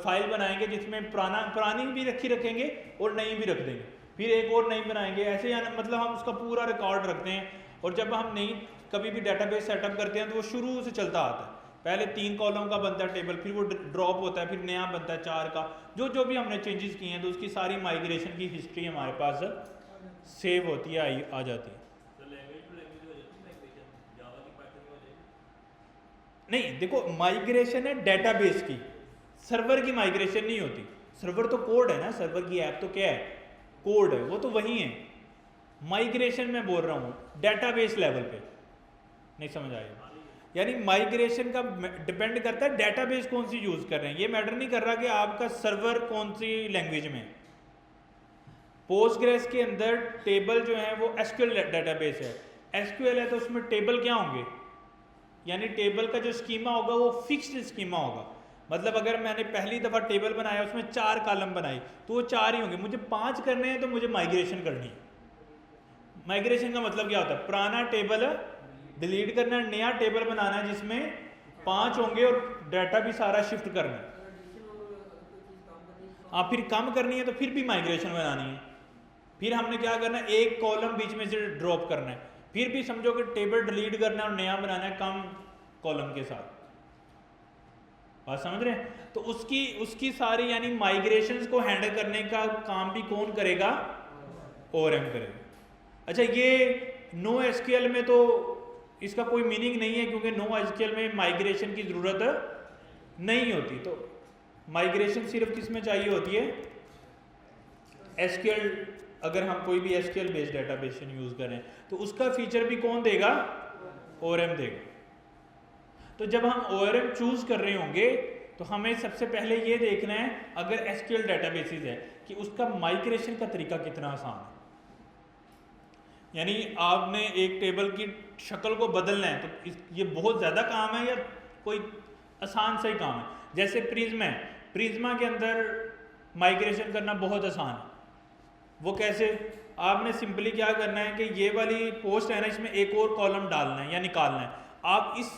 फाइल बनाएंगे जिसमें पुरानी भी रखेंगे और नई भी रख देंगे, फिर एक और नई बनाएंगे। ऐसे यानी मतलब हम उसका पूरा रिकॉर्ड रखते हैं। और जब हम नई कभी भी डाटाबेस सेटअप करते हैं तो वो शुरू से चलता आता है पहले 3 कॉलम का बनता है टेबल, फिर वो ड्रॉप होता है, फिर नया बनता है 4 का। जो भी हमने चेंजेस किए हैं तो उसकी सारी माइग्रेशन की हिस्ट्री हमारे पास सेव होती है, आ जाती है। नहीं देखो, माइग्रेशन है डेटाबेस की, सर्वर की माइग्रेशन नहीं होती। सर्वर तो कोड है ना, सर्वर की ऐप तो क्या है, कोड है, वो तो वही है। माइग्रेशन मैं बोल रहा हूँ डेटाबेस लेवल पे, नहीं समझ आएगा? यानी माइग्रेशन का डिपेंड करता है डेटाबेस कौन सी यूज कर रहे हैं। ये मैटर नहीं कर रहा कि आपका सर्वर कौन सी लैंग्वेज में। पोस्टग्रेस के अंदर टेबल जो है वो एसक्यूएल डेटाबेस है, एसक्यूएल है तो उसमें टेबल क्या होंगे, यानी टेबल का जो स्कीमा होगा वो फिक्स्ड स्कीमा होगा। मतलब अगर मैंने पहली दफ़ा टेबल बनाया, उसमें 4 कॉलम बनाई, तो वो 4 ही होंगे। मुझे 5 करने हैं तो मुझे माइग्रेशन करनी है। माइग्रेशन का मतलब क्या होता है, पुराना टेबल डिलीट करना, नया टेबल बनाना है जिसमें 5 होंगे और डाटा भी सारा शिफ्ट करना है। आप फिर कम करनी है तो फिर भी माइग्रेशन बनानी है, फिर हमने क्या करना है, एक कॉलम बीच में से ड्रॉप करना है, फिर भी समझो कि टेबल डिलीट करना है और नया बनाना है कम कॉलम के साथ। बात समझ रहे हैं? तो उसकी सारी यानी माइग्रेशंस को हैंडल करने का काम भी कौन करेगा, ORM करेगा। अच्छा, ये नो एसक्यूएल में तो इसका कोई मीनिंग नहीं है, क्योंकि नो एसक्यूएल में माइग्रेशन की ज़रूरत नहीं होती। तो माइग्रेशन सिर्फ किस में चाहिए होती है, एसक्यूएल। अगर हम कोई भी एसक्यूएल बेस्ड डेटाबेस यूज़ करें तो उसका फीचर भी कौन देगा, ORM देगा। तो जब हम ORM चूज़ कर रहे होंगे तो हमें सबसे पहले ये देखना है, अगर एसक्यूएल डेटाबेसेस है, कि उसका माइग्रेशन का तरीका कितना आसान है। यानी आपने एक टेबल की शक्ल को बदलना है तो ये बहुत ज़्यादा काम है या कोई आसान सा ही काम है। जैसे प्रिज्मा है, प्रिज्मा के अंदर माइग्रेशन करना बहुत आसान है। वो कैसे, आपने सिंपली क्या करना है कि ये वाली पोस्ट है ना, इसमें एक और कॉलम डालना है या निकालना है। आप इस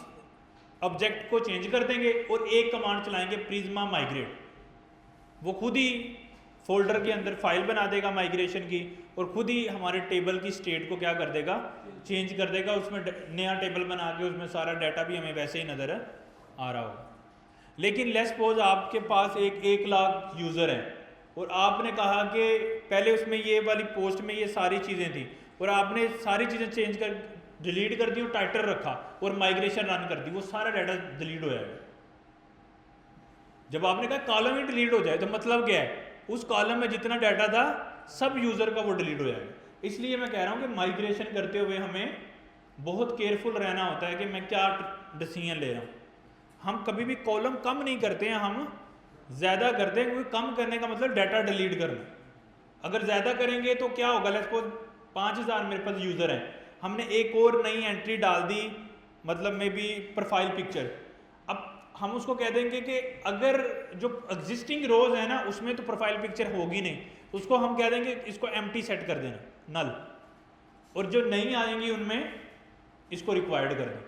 ऑब्जेक्ट को चेंज कर देंगे और एक कमांड चलाएंगे प्रिज्मा माइग्रेट, वो खुद ही फोल्डर के अंदर फाइल बना देगा माइग्रेशन की, और खुद ही हमारे टेबल की स्टेट को क्या कर देगा, चेंज कर देगा। उसमें नया टेबल बना के उसमें सारा डाटा भी हमें वैसे ही नज़र आ रहा होगा। लेकिन लेट्स सपोज आपके पास 1 लाख यूज़र है और आपने कहा कि पहले उसमें ये वाली पोस्ट में ये सारी चीज़ें थी और आपने सारी चीज़ें चेंज कर डिलीट कर दी और टाइटल रखा और माइग्रेशन रन कर दी, वो सारा डाटा डिलीट हो जाएगा। जब आपने कहा कॉलम ही डिलीट हो जाए तो मतलब क्या है, उस कॉलम में जितना डाटा था सब यूज़र का वो डिलीट हो जाएगा। इसलिए मैं कह रहा हूँ कि माइग्रेशन करते हुए हमें बहुत केयरफुल रहना होता है कि मैं क्या डिसीजन ले रहा हूँ। हम कभी भी कॉलम कम नहीं करते हैं, हम ज़्यादा करते हैं, क्योंकि कम करने का मतलब डाटा डिलीट करना। अगर ज़्यादा करेंगे तो क्या होगा, लेट्स सपोज 5000 मेरे पास यूज़र हैं, हमने एक और नई एंट्री डाल दी, मतलब मे बी प्रोफाइल पिक्चर। अब हम उसको कह देंगे कि अगर जो एग्जिस्टिंग रोज है ना उसमें तो प्रोफाइल पिक्चर होगी नहीं, उसको हम कह देंगे इसको एम्प्टी सेट कर देना, नल, और जो नहीं आएंगी उनमें इसको रिक्वायर्ड कर दें,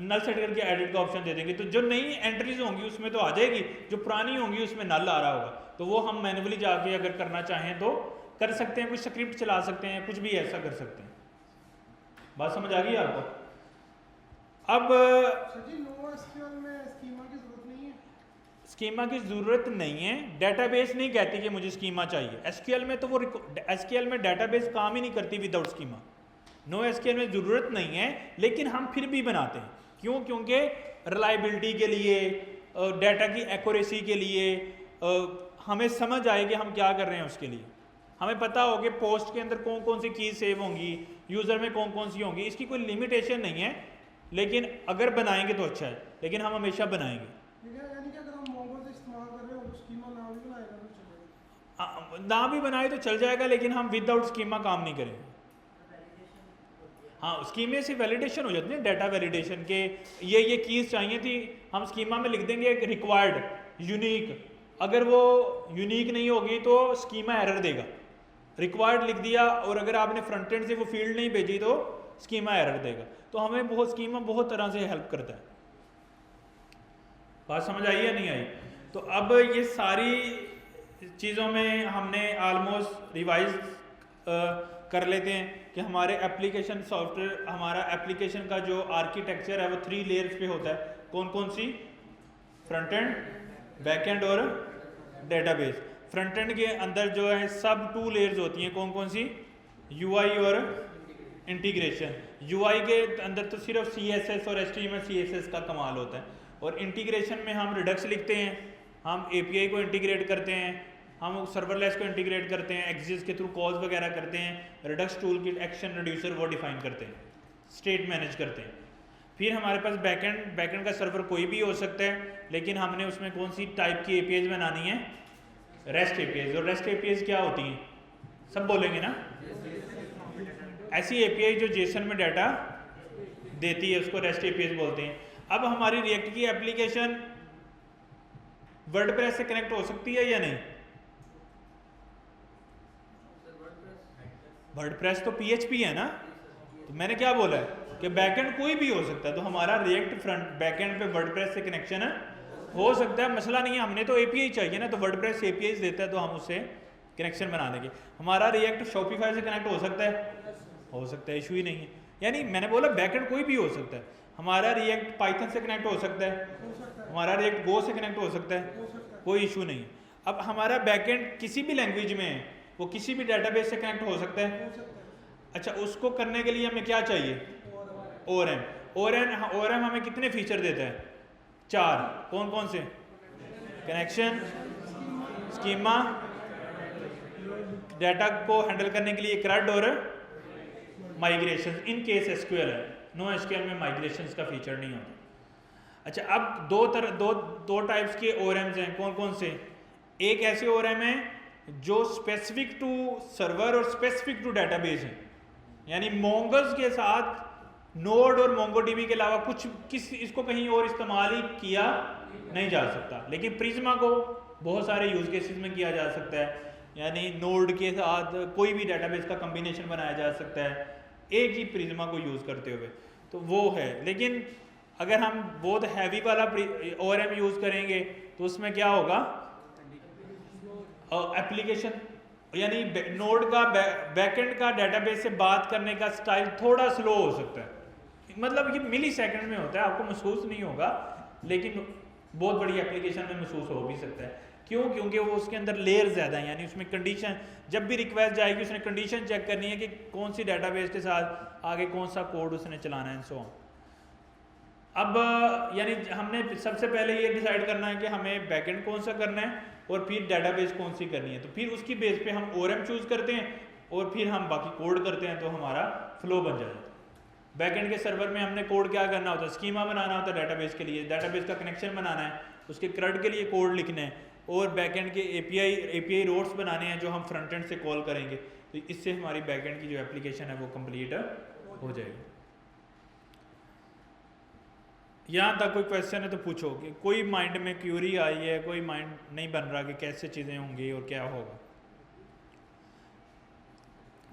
नल सेट करके एडिट का ऑप्शन दे देंगे। तो जो नई एंट्रीज होंगी उसमें तो आ जाएगी, जो पुरानी होंगी उसमें नल आ रहा होगा। तो वो हम मैन्युअली जाके अगर करना चाहें तो कर सकते हैं, कुछ स्क्रिप्ट चला सकते हैं, कुछ भी ऐसा कर सकते हैं। बात समझ आ गई आपको? अब स्कीमा की ज़रूरत नहीं है, डेटाबेस नहीं कहती कि मुझे स्कीमा चाहिए। एसक्यूएल में तो वो एसक्यूएल में डेटाबेस काम ही नहीं करती विदाउट स्कीमा। नो एसक्यूएल में ज़रूरत नहीं है, लेकिन हम फिर भी बनाते हैं। क्यों? क्योंकि रिलायबिलिटी के लिए, डाटा की एक्यूरेसी के लिए, हमें समझ आए कि हम क्या कर रहे हैं। उसके लिए हमें पता हो कि पोस्ट के अंदर कौन कौन सी चीज़ सेव होंगी, यूज़र में कौन कौन सी होंगी। इसकी कोई लिमिटेशन नहीं है, लेकिन अगर बनाएंगे तो अच्छा है, लेकिन हम हमेशा बनाएंगे। ना भी बनाए तो चल जाएगा, लेकिन हम विदाउट स्कीमा काम नहीं करेंगे। हाँ, स्कीमे से वैलिडेशन हो जाती है, डाटा वैलिडेशन के ये कीज़ चाहिए थी, हम स्कीमा में लिख देंगे रिक्वायर्ड यूनिक। अगर वो यूनिक नहीं होगी तो स्कीमा एरर देगा। रिक्वायर्ड लिख दिया और अगर आपने फ्रंट एंड से वो फील्ड नहीं भेजी तो स्कीमा एरर देगा। तो हमें बहुत स्कीमा बहुत तरह से हेल्प करता है। बात समझ आई या नहीं आई? तो अब ये सारी चीज़ों में हमने ऑलमोस्ट रिवाइज कर लेते हैं कि हमारे एप्लीकेशन सॉफ्टवेयर, हमारा एप्लीकेशन का जो आर्किटेक्चर है वो 3 लेयर्स पे होता है। कौन कौन सी? फ्रंट एंड, बैक एंड और डेटाबेस। फ्रंट एंड के अंदर जो है सब 2 लेयर्स होती हैं। कौन कौन सी? यूआई और इंटीग्रेशन। यूआई के अंदर तो सिर्फ CSS और HTML CSS का कमाल होता है, और इंटीग्रेशन में हम रिडक्स लिखते हैं, हम API को इंटीग्रेट करते हैं, हम सर्वरलेस को इंटीग्रेट करते हैं, एक्सिस के थ्रू कॉल्स वगैरह करते हैं, Redux tool kit, action reducer वो डिफाइन करते हैं, स्टेट मैनेज करते हैं। फिर हमारे पास बैकएंड का सर्वर कोई भी हो सकता है, लेकिन हमने उसमें कौन सी टाइप की APIs बनानी है? Rest APIs। और रेस्ट APIs क्या होती हैं? सब बोलेंगे ना? ऐसी API जो जेसन में डाटा देती है उसको रेस्ट APIs बोलते हैं। अब हमारी रिएक्ट की एप्लीकेशन वर्डप्रेस से कनेक्ट हो सकती है या नहीं? वर्डप्रेस तो PHP है ना, तो मैंने क्या बोला है कि बैकएंड कोई भी हो सकता है, तो हमारा रिएक्ट फ्रंट बैकएंड पे वर्डप्रेस से कनेक्शन हो सकता है, मसला नहीं है। हमने तो API चाहिए ना, तो वर्डप्रेस APIs देता है तो हम उससे कनेक्शन बना देंगे। हमारा रिएक्ट शॉपिफाई से कनेक्ट हो सकता है, इशू ही नहीं है। यानी मैंने बोला बैकएंड कोई भी हो सकता है। हमारा रिएक्ट पाइथन से कनेक्ट हो सकता है, हमारा रिएक्ट गो से कनेक्ट हो सकता है, कोई इशू नहीं है। अब हमारा बैकएंड किसी भी लैंग्वेज में है, वो किसी भी डेटाबेस से कनेक्ट हो सकता है। अच्छा, उसको करने के लिए हमें क्या चाहिए? ORM हमें कितने फीचर देता है? 4। कौन कौन से? कनेक्शन, स्कीमा, डाटा को हैंडल करने के लिए CRUD और माइग्रेशन। इन केस SQL है, नो SQL में माइग्रेशंस का फीचर नहीं होता। अच्छा, अब दो टाइप्स के ORMs हैं। कौन कौन से? एक ऐसे ORM है जो स्पेसिफिक टू सर्वर और स्पेसिफिक टू डेटाबेस है, यानी मोंगोज के साथ नोड और मोंगोडीबी के अलावा इसको कहीं और इस्तेमाल ही किया नहीं जा सकता। लेकिन प्रिज्मा को बहुत सारे यूज केसेस में किया जा सकता है, यानी नोड के साथ कोई भी डेटाबेस का कॉम्बिनेशन बनाया जा सकता है एक ही प्रिज्मा को यूज करते हुए, तो वो है। लेकिन अगर हम बहुत हैवी वाला ORM यूज करेंगे तो उसमें क्या होगा? एप्लीकेशन यानी नोड का बैकएंड का डेटाबेस से बात करने का स्टाइल थोड़ा स्लो हो सकता है, मतलब ये मिली सेकंड में होता है, आपको महसूस नहीं होगा, लेकिन बहुत बड़ी एप्लीकेशन में महसूस हो भी सकता है। क्यों? क्योंकि वो उसके अंदर लेयर ज़्यादा है, यानी उसमें कंडीशन, जब भी रिक्वेस्ट जाएगी उसने कंडीशन चेक करनी है कि कौन सी डेटाबेस के साथ आगे कौन सा कोड उसने चलाना है, सो। अब यानी हमने सबसे पहले ये डिसाइड करना है कि हमें बैकएंड कौन सा करना है और फिर डेटाबेस कौन सी करनी है, तो फिर उसकी बेस पे हम ORM चूज करते हैं और फिर हम बाकी कोड करते हैं, तो हमारा फ्लो बन जाता है। बैकएंड के सर्वर में हमने कोड क्या करना होता है? स्कीमा बनाना होता है डेटाबेस के लिए, डेटाबेस का कनेक्शन बनाना है, उसके CRUD के लिए कोड लिखना है, और बैकएंड के API रोड्स बनाने हैं जो हम फ्रंट एंड से कॉल करेंगे, तो इससे हमारी बैकएंड की जो एप्लीकेशन है वो कंप्लीट हो जाएगी। यहाँ तक कोई क्वेश्चन है तो पूछो, कि कोई माइंड में क्यूरी आई है, कोई माइंड नहीं बन रहा कि कैसे चीज़ें होंगी और क्या होगा।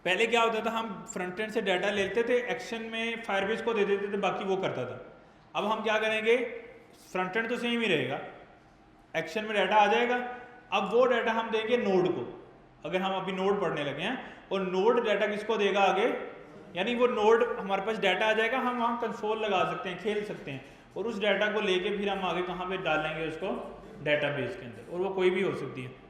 पहले क्या होता था, हम फ्रंट एंड से डाटा लेते थे, एक्शन में फायरबेस को दे देते थे, बाकी वो करता था। अब हम क्या करेंगे, फ्रंट एंड तो सेम ही रहेगा, एक्शन में डाटा आ जाएगा, अब वो डाटा हम देंगे नोड को। अगर हम अभी नोड पढ़ने लगे हैं, और नोड डाटा किसको देगा आगे, यानी वो नोड हमारे पास डाटा आ जाएगा, हम वहाँ कंसोल लगा सकते हैं, खेल सकते हैं, और उस डाटा को लेके फिर हम आगे कहाँ पे डालेंगे उसको, डाटाबेस के अंदर, और वो कोई भी हो सकती है।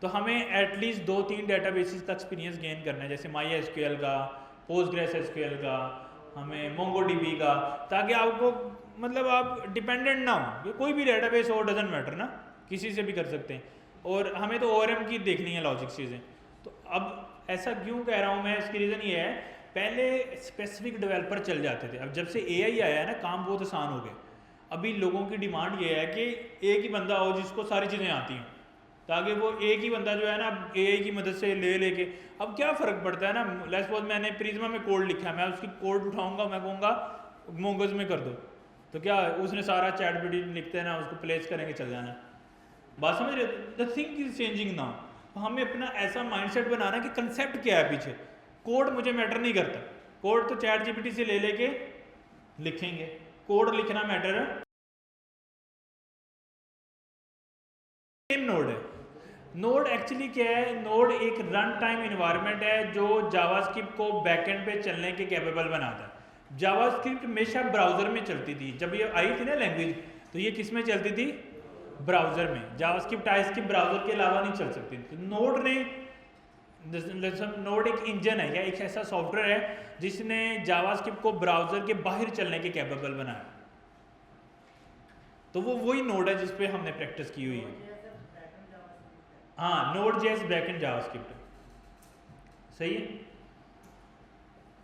तो हमें एटलीस्ट 2-3 डाटाबेसेस का एक्सपीरियंस गेन करना है, जैसे MySQL का, PostgreSQL का, हमें MongoDB का, ताकि आपको मतलब आप डिपेंडेंट ना हो, कोई भी डाटाबेस हो, डजेंट मैटर ना, किसी से भी कर सकते हैं। और हमें तो ORM की देखनी है लॉजिक चीज़ें। तो अब ऐसा क्यों कह रहा हूँ मैं, इसकी रीज़न ये है, पहले स्पेसिफिक डेवलपर चल जाते थे, अब जब से AI आया है ना, काम बहुत आसान हो गए। अभी लोगों की डिमांड ये है कि एक ही बंदा हो जिसको सारी चीज़ें आती हैं, ताकि वो एक ही बंदा जो है ना AI की मदद से ले लेके, अब क्या फ़र्क पड़ता है ना, लेट्स सपोज मैंने प्रिज्मा में कोड लिखा है, मैं उसकी कोड उठाऊंगा, मैं कहूँगा मोंगोज में कर दो, तो क्या उसने सारा ChatGPT लिखते हैं ना, उसको प्लेस करेंगे, चल जाना। बात समझ रहे? The thing is changing now. तो हमें अपना ऐसा माइंडसेट बनाना कि कंसेप्ट क्या है पीछे, कोड मुझे मैटर नहीं करता, कोड तो ChatGPT से ले लेके लिखेंगे, कोड लिखना मैटर है। सेम नोड है, नोड एक्चुअली क्या है, नोड एक रन टाइम इन्वायरमेंट है जो जावास्क्रिप्ट को बैकएंड पे चलने के कैपेबल बनाता है। जावास्क्रिप्ट हमेशा ब्राउजर में चलती थी, जब ये आई थी ना लैंग्वेज, तो ये किस में चलती थी, ब्राउजर में। जावास्क्रिप्ट टाइपस्क्रिप्ट ब्राउजर के अलावा नहीं चल सकती। तो नोड ने, नोड एक इंजन है या एक ऐसा सॉफ्टवेयर है जिसने जावास्क्रिप्ट को ब्राउजर के बाहर चलने के कैपेबल बनाया। तो वो वही नोड है जिसपे हमने प्रैक्टिस की हुई है। हाँ, नोड जेएस बैकएंड जावास्क्रिप्ट, सही है।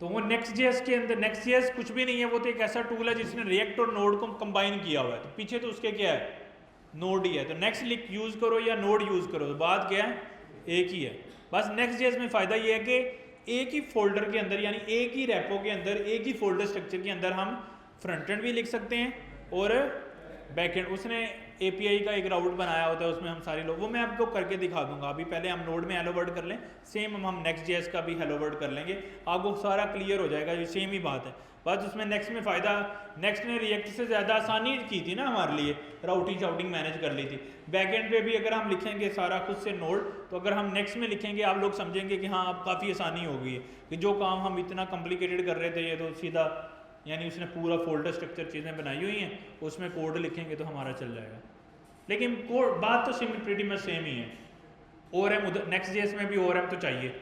तो वो नेक्स्ट जेएस के अंदर, नेक्स्ट जेएस कुछ भी नहीं है, वो तो एक ऐसा टूल है जिसने रिएक्ट और नोड को कंबाइन किया हुआ है। तो पीछे तो उसके क्या है, नोड ही है। तो नेक्स्ट लिख यूज करो या नोड यूज करो, तो बात क्या है, एक ही है। बस नेक्स्ट जेएस में फायदा ये है कि एक ही फोल्डर के अंदर, यानी एक ही रेपो के अंदर, एक ही फोल्डर स्ट्रक्चर के अंदर हम फ्रंट एंड भी लिख सकते हैं और बैकएंड। उसने एपीआई का एक राउट बनाया होता है, उसमें हम सारे लोग, वो मैं आपको करके दिखा दूंगा। अभी पहले हम नोड में हेलो वर्ड कर लें, सेम हम नेक्स्ट जेएस का भी हेलो वर्ड कर लेंगे, आपको सारा क्लियर हो जाएगा, ये सेम ही बात है। बस उसमें नेक्स्ट में फ़ायदा, नेक्स्ट ने रिएक्ट से ज़्यादा आसानी की थी ना हमारे लिए, राउटिंग शाउटिंग मैनेज कर ली थी। बैकएंड पे भी अगर हम लिखेंगे सारा खुद से नोड, तो अगर हम नेक्स्ट में लिखेंगे आप लोग समझेंगे कि हाँ अब काफ़ी आसानी हो गई है, कि जो काम हम इतना कॉम्प्लिकेटेड कर रहे थे ये तो सीधा, यानी उसने पूरा फोल्डर स्ट्रक्चर चीज़ें बनाई हुई हैं, उसमें कोड लिखेंगे तो हमारा चल जाएगा। लेकिन कोड बात तो प्रीटी मच सेम ही है। ORM उधर नेक्स्ट जेएस में भी ORM तो चाहिए,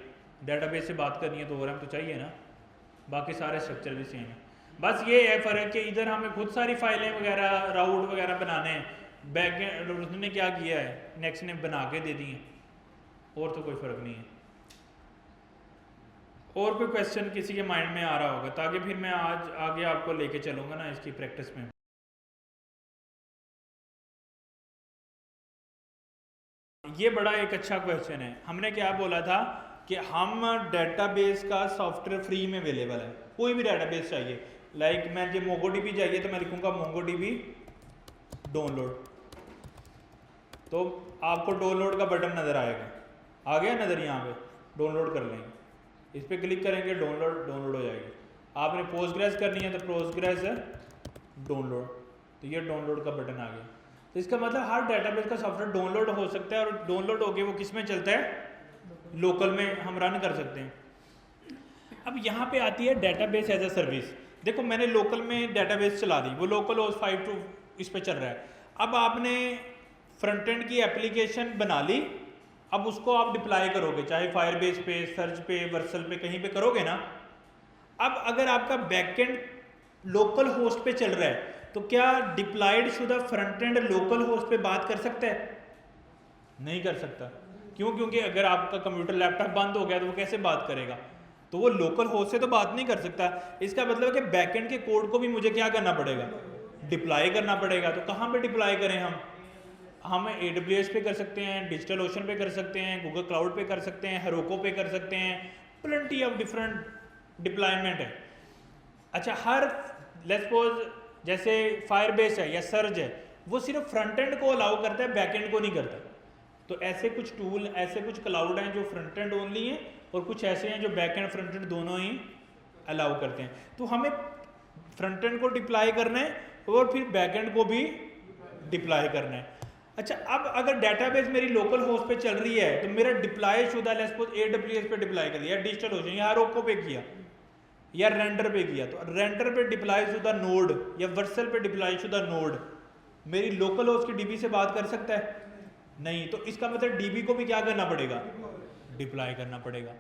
डेटाबेस से बात करनी है तो ORM तो चाहिए ना, बाकी सारे स्ट्रक्चर भी सेम है। बस ये है फ़र्क कि इधर हमें खुद सारी फाइलें वगैरह राउट वगैरह बनाने हैं, बैकएंड उसने क्या किया है, नेक्स्ट ने बना के दे दी हैं, और तो कोई फ़र्क नहीं है। और कोई क्वेश्चन किसी के माइंड में आ रहा होगा, ताकि फिर मैं आज आगे आपको लेके चलूँगा ना इसकी प्रैक्टिस में। ये बड़ा एक अच्छा क्वेश्चन है। हमने क्या बोला था कि हम डेटाबेस का सॉफ्टवेयर फ्री में अवेलेबल है, कोई भी डेटाबेस चाहिए, लाइक मैं जो मोंगोडीबी चाहिए तो मैं लिखूंगा मोंगोडीबी डाउनलोड, तो आपको डाउनलोड का बटन नज़र आएगा, आ गया नज़र, यहाँ पे डाउनलोड कर लेंगे, इस पर क्लिक करेंगे, डाउनलोड हो जाएगी। आपने पोस्टग्रेस करनी है तो पोस्टग्रेस डाउनलोड, तो ये डाउनलोड का बटन आ गया। तो इसका मतलब हर डेटाबेस का सॉफ्टवेयर डाउनलोड हो सकता है, और डाउनलोड होके वो किस में चलता है, लोकल में हम रन कर सकते हैं। अब यहाँ पे आती है डेटाबेस एज अ सर्विस। देखो मैंने लोकल में डेटाबेस चला दी, वो लोकल होस्ट 5.2 इस पे चल रहा है। अब आपने फ्रंट एंड की एप्लीकेशन बना ली, अब उसको आप डिप्लॉय करोगे, चाहे फायरबेस पे, सर्च पे, वर्सल पे, कहीं पे करोगे ना। अब अगर आपका बैकएंड लोकल होस्ट पे चल रहा है, तो क्या डिप्लॉयड शुदा फ्रंट एंड लोकल होस्ट पे बात कर सकता है? नहीं कर सकता। क्यों? क्योंकि अगर आपका कंप्यूटर लैपटॉप बंद हो गया तो वो कैसे बात करेगा, तो वो लोकल होस्ट से तो बात नहीं कर सकता। इसका मतलब है कि बैकएंड के कोड को भी मुझे क्या करना पड़ेगा, डिप्लॉय करना पड़ेगा। तो कहाँ पे डिप्लॉय करें हम AWS पे कर सकते हैं, डिजिटल ओशन पे कर सकते हैं, गूगल क्लाउड पे कर सकते हैं, हेरोको पे कर सकते हैं, प्लेंटी ऑफ डिफरेंट डिप्लॉयमेंट है। अच्छा, हर लेट्स सपोज जैसे फायरबेस है या सर्च है, वो सिर्फ फ्रंट एंड को अलाउ करता है, बैक एंड को नहीं करता। तो ऐसे कुछ टूल, ऐसे कुछ क्लाउड हैं जो फ्रंट एंड ओनली हैं, और कुछ ऐसे हैं जो बैक एंड फ्रंट एंड दोनों ही अलाउ करते हैं। तो हमें फ्रंट एंड को डिप्लॉय करना है और फिर बैक एंड को भी डिप्लॉय करना है। अच्छा, अब अगर डेटाबेस मेरी लोकल होस्ट पे चल रही है, तो मेरा डिप्लॉय शुदा लेट्स सपोज AWS पे डिप्लॉय कर दिया, डिजिटल ओशन या हेरोको पे किया, या रेंडर पे किया, तो रेंडर पे डिप्लॉय शुदा नोड या वर्सल पे डिप्लॉय शुदा नोड मेरी लोकल होस्ट की डीबी से बात कर सकता है? नहीं। तो इसका मतलब डीबी को भी क्या करना पड़ेगा, डिप्लॉय करना पड़ेगा।